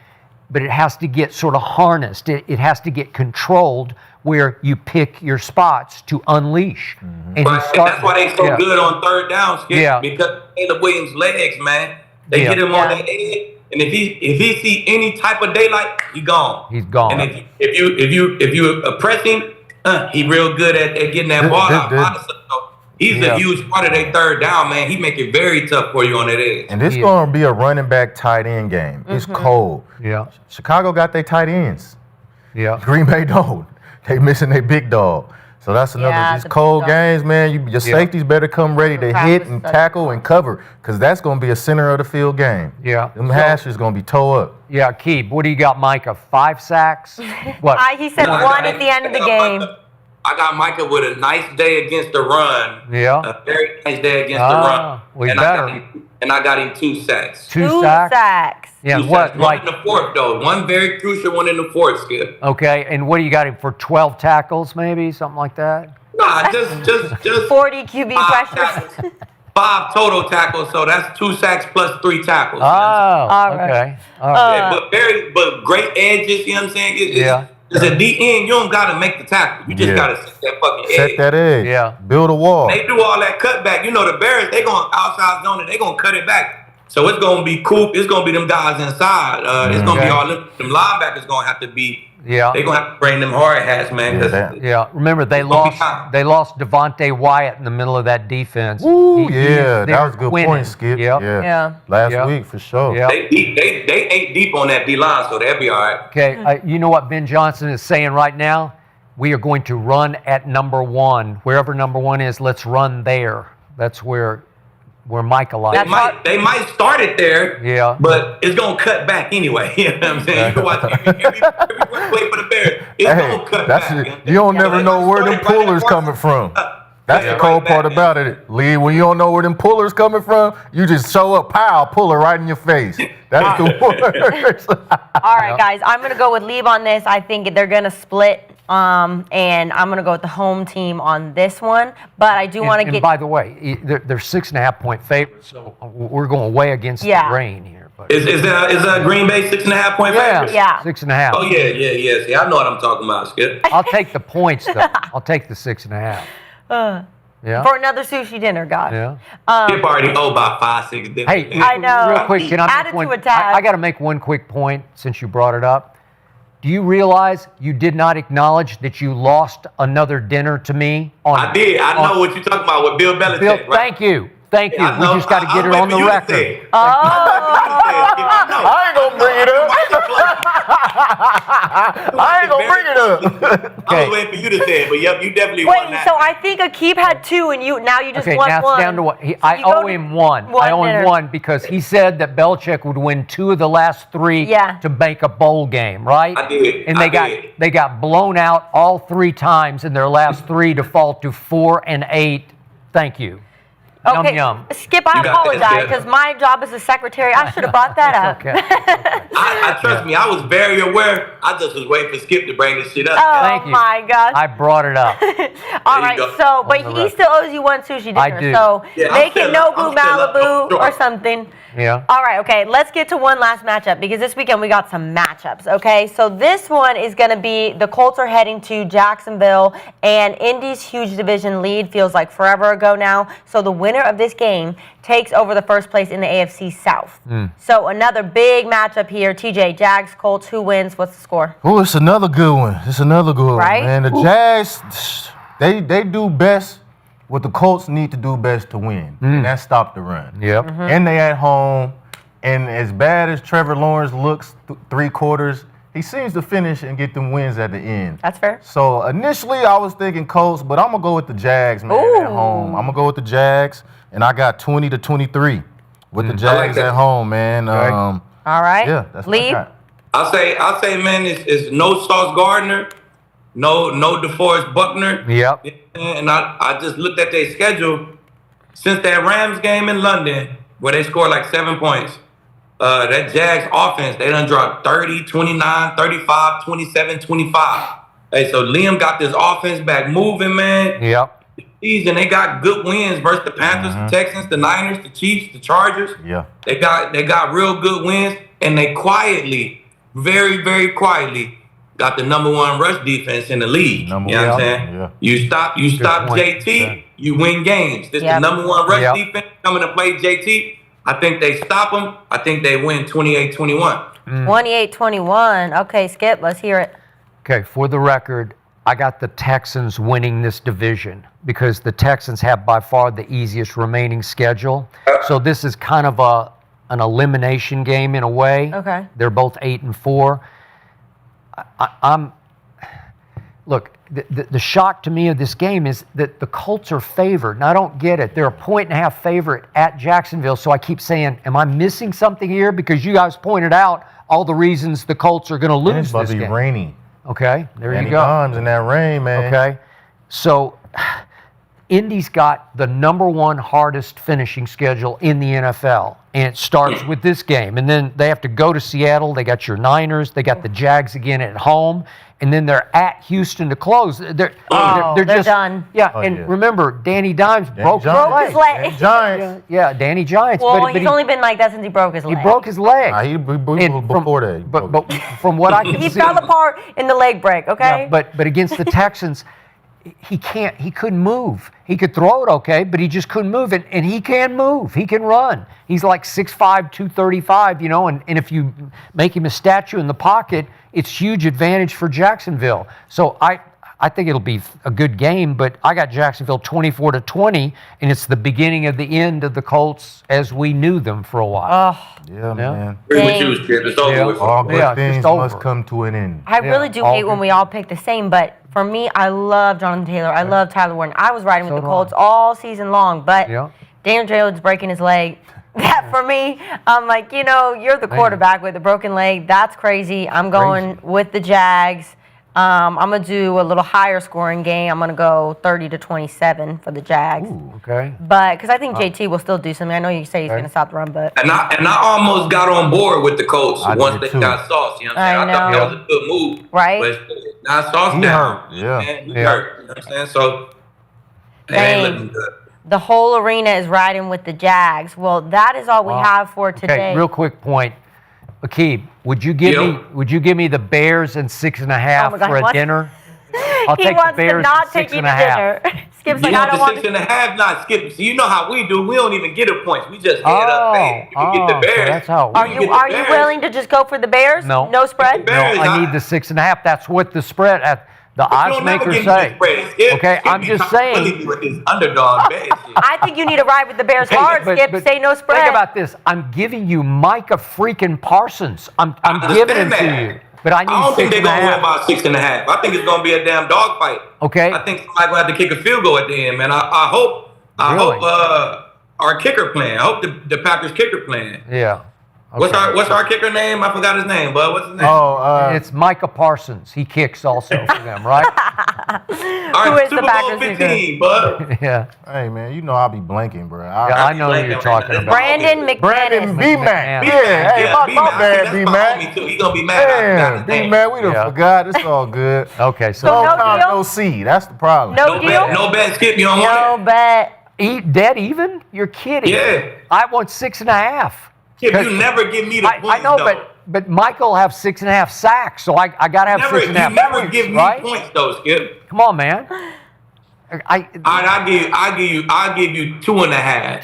but it has to get sort of harnessed. It has to get controlled where you pick your spots to unleash. And that's why they so good on third down, Skip. Yeah. Because Caleb Williams' legs, man, they get him on their head. And if he see any type of daylight, he gone. He's gone. And if you press him, he real good at getting that ball out. He's a huge part of their third down, man. He make it very tough for you on that edge. And this is going to be a running back tight end game. It's cold. Yeah. Chicago got their tight ends. Yeah. Green Bay don't. They missing their big dog. So that's another. These cold games, man. Your safeties better come ready to hit and tackle and cover, because that's going to be a center of the field game. Yeah. Them hashers going to be toe up. Yeah, Aqib, what do you got, Micah? 5 sacks? What? He said 1 at the end of the game. I got Micah with a nice day against the run. Yeah. A very nice day against the run. I got him 2 sacks. 2 sacks? Yeah, what? One in the fourth, though. One very crucial one in the fourth, Skip. Okay, and what do you got him for? 12 tackles, maybe? Something like that? Nah, just 40 QB pressures. 5 total tackles, so that's 2 sacks plus 3 tackles. Oh, okay. All right. Yeah, but great edges. You know what I'm saying? As a D end, you don't gotta make the tackle. You just gotta set that fucking edge. Set that edge. Yeah. Build a wall. They do all that cutback. You know the Bears, they gonna outside zone it. They gonna cut it back. So it's gonna be Coop. It's gonna be them guys inside. It's gonna be all them linebackers gonna have to be. Yeah. They gonna have to bring them hard hats, man. Remember they lost Devontae Wyatt in the middle of that defense. Ooh, that was a good point, Skip. Yeah. Last week for sure. Yeah. They 8 deep on that D line, so they'll be all right. Okay, you know what Ben Johnson is saying right now? We are going to run at number 1. Wherever number 1 is, let's run there. That's where Micah likes. They might start it there, but it's gonna cut back anyway. You know what I'm saying? You can watch every play for the Bears. It's gonna cut back. You don't never know where them pullers coming from. That's the cold part about it, Lee. When you don't know where them pullers coming from, you just show up, puller right in your face. That's the worst. All right, guys, I'm gonna go with Leave on this. I think they're gonna split. And I'm going to go with the home team on this one. But I do want to get... And by the way, they're 6.5-point favorites, so we're going way against the grain here. But. Is Green Bay 6.5-point favorite? Yeah. 6.5. Oh, yeah. See, I know what I'm talking about, Skip. I'll take the points, though. I'll take the 6.5. For another sushi dinner, guys. Yeah. Skip already owed by 5-6 dinner. Hey, I know. Real quick, can I make one? I got to make one quick point since you brought it up. Do you realize you did not acknowledge that you lost another dinner to me? I did. I know what you're talking about with Bill Belichick. Right? Thank you. We just got to get it on the record. I ain't gonna bring it up. I ain't gonna bring it up. I was waiting for you to say it, but you definitely won that. So I think Aqib had 2, and now you just won now one. it's down to what? I owe him 1. I owe him 1 because he said that Belichick would win 2 of the last 3 to make a bowl game, right? I did. And they got blown out all 3 times in their last 3 to fall to 4 and 8. Thank you. Okay, Yum. Skip, I apologize because my job as a secretary, I should have brought that up. Okay. I trust me, I was very aware. I just was waiting for Skip to bring this shit up. Thank you. My gosh. I brought it up. All right, so, but he still owes you 1 sushi dinner. I do. So make it Nobu I'm still up. Malibu Sure. or something. Yeah. All right, okay, let's get to one last matchup because this weekend we got some matchups, okay? So this one is going to be the Colts are heading to Jacksonville, and Indy's huge division lead feels like forever ago now. So the winner of this game takes over the first place in the AFC South. So another big matchup here. TJ, Jags, Colts, who wins? What's the score? Oh, it's another good one. Right? Man, the Jags, they do best what the Colts need to do best to win, and that's stop the run. Yep. And they at home, and as bad as Trevor Lawrence looks 3 quarters, he seems to finish and get them wins at the end. That's fair. So initially I was thinking Colts, but I'm going to go with the Jags, man, at home. I'm going to go with the Jags, and I got 20-23 with the Jags at home, man. All right. Yeah, that's Lee? what I got. I'll say, man, it's no Sauce Gardner, no DeForest Buckner. Yep. And I just looked at their schedule since that Rams game in London where they scored like 7 points. That Jags offense, they done dropped 30, 29, 35, 27, 25. Hey, so Liam got this offense back moving, man. Yep. And they got good wins versus the Panthers, the Texans, the Niners, the Chiefs, the Chargers. Yeah. They got real good wins, and they quietly, very, very quietly, got the number 1 rush defense in the league. You know what I'm saying? Yeah. You stop JT, you win games. This is the number 1 rush defense coming to play JT. I think they stop them. I think they win 28-21. 28-21. Okay, Skip, let's hear it. Okay, for the record, I got the Texans winning this division because the Texans have by far the easiest remaining schedule. So this is kind of an elimination game in a way. Okay. They're both 8-4. Look, the shock to me of this game is that the Colts are favored, and I don't get it. They're a 1.5 favorite at Jacksonville, so I keep saying, am I missing something here? Because you guys pointed out all the reasons the Colts are going to lose It's about this to be game. rainy. Okay, there you Many go. times in that rain, man. Okay, so Indy's got the #1 hardest finishing schedule in the NFL, and it starts with this game. And then they have to go to Seattle. They got your Niners. They got the Jags again at home. And then they're at Houston to close. They're just done. Yeah, remember, Danny Dimes broke his leg. Danny Giants. Yeah, Danny Giants. Well, he's only been like that since he broke his leg. He broke his leg. He before that. But from what I can he see, fell apart in the leg break. Okay. yeah, but against the Texans, he couldn't move. He could throw it okay, but he just couldn't move. And he can move. He can run. He's like 6'5", 235, and if you make him a statue in the pocket, it's huge advantage for Jacksonville. So I think it'll be a good game, but I got Jacksonville 24-20, and it's the beginning of the end of the Colts as we knew them for a while. Yeah, man. Agree with you, Skip. It's over with. All good things it's over. must come to an end. I really do hate when we all pick the same, but for me, I love Jonathan Taylor. I love Tyler Warren. I was riding with the Colts all season long, but Daniel Jones breaking his leg. That for me, I'm like, you're the quarterback with a broken leg. That's crazy. I'm going with the Jags. I'm going to do a little higher scoring game. I'm going to go 30-27 for the Jags. Ooh, okay. But because I think JT will still do something. I know you say he's going to stop the run, but And I almost got on board with the Colts once they too. got Sauce. You know what I'm saying? I thought that was a good move. Right. But now Sauce He down. hurt, yeah. He hurt. You know what I'm saying? So, it ain't looking good. the whole arena is riding with the Jags. Well, that is all we have for today. Okay, real quick point. Aqib, would you give me the Bears and 6.5 for a dinner? I'll take the Bears to not take you to dinner. Skip's like, I don't want the 6.5 not Skip. So you know how we do. We don't even get a point. We just head up. Hey, you get the Bears. So that's how Are you willing to just go for the Bears? No. No spread? No, I need the 6.5. That's what the spread at the odds makers say. Okay, I'm just saying. With this underdog bet. I think you need to ride with the Bears hard, Skip. Say no spread. Think about this. I'm giving you Micah freaking Parsons. I'm giving him to you. But I don't think they're 6.5. going to win by 6.5. I think it's going to be a damn dogfight. Okay. I think somebody's going to have to kick a field goal at the end, man. I hope our kicker playing. I hope the Packers kicker playing. Yeah. Okay. What's our kicker name? I forgot his name, bud. What's his name? It's Micah Parsons. He kicks also for them, right? Who is Super the Packers Bowl 15, bud. Yeah. Hey, man, you know I'll be blanking, bro. I know who you're talking about. Brandon McManus. Brandon B-Mac. Yeah, hey, my bad, B-Mac. He's going to be mad. Damn, B-Mac, we done forgot. It's all good. Okay, so no deal? No C. That's the problem. No deal? No bet, Skip. You don't want No bet. dead even? You're kidding. Yeah. I want 6.5. Skip, you never give me the points, I know, though. but Michael will have 6.5 sacks, so I got to have 6.5 You never points, give me right? points, though, Skip. Come on, man. I'll give you 2.5.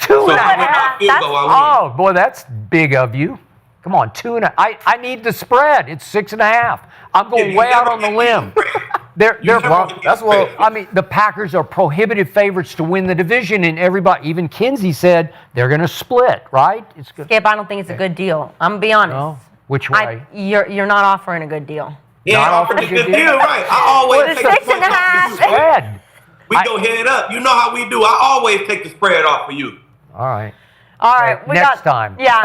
2.5. I Oh, boy, that's big of you. Come on, 2.5. I need the spread. It's 6.5. I'm going way out on the limb. That's what I mean. The Packers are prohibitive favorites to win the division, and everybody, even Kinsey said they're going to split. Right? It's good. Skip, I don't think it's a good deal. I'm gonna be honest. No? Which way? You're not offering a good deal. Yeah, Not offered a offering good a good deal, deal. right? I always take the 6.5. Spread. We go head up. You know how we do. I always take the spread off for you. All right. All right, next time. Yeah.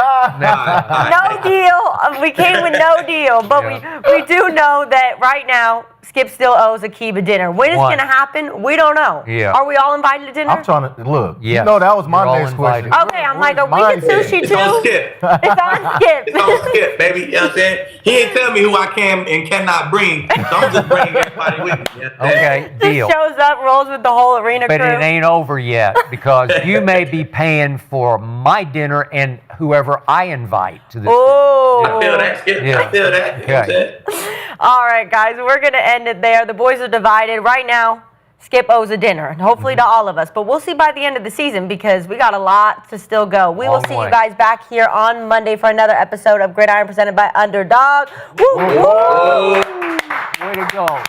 No deal. We came with no deal, but we do know that right now Skip still owes Aqib a dinner. When it's going to happen, we don't know. Yeah. Are we all invited to dinner? I'm trying to look. Yes. You know that was my You're all next question. invited. Okay, I'm like, are we get sushi It's too? on Skip. It's on Skip. It's on Skip, baby. You know what I'm saying? He ain't tell me who I can and cannot bring, so I'm just bringing everybody with me. You know what I'm saying? Okay, deal. Just shows up, rolls with the whole arena But crew. it ain't over yet because you may be paying for my dinner and whoever I invite to this. Oh. I feel that, Skip. Yeah. I feel that. You know what I'm saying? All right, guys, we're going to end it there. The boys are divided. Right now, Skip owes a dinner, and hopefully to all of us. But we'll see by the end of the season because we got a lot to still go. We will see you guys back here on Monday for another episode of Gridiron presented by Underdog. Woo! Way to go.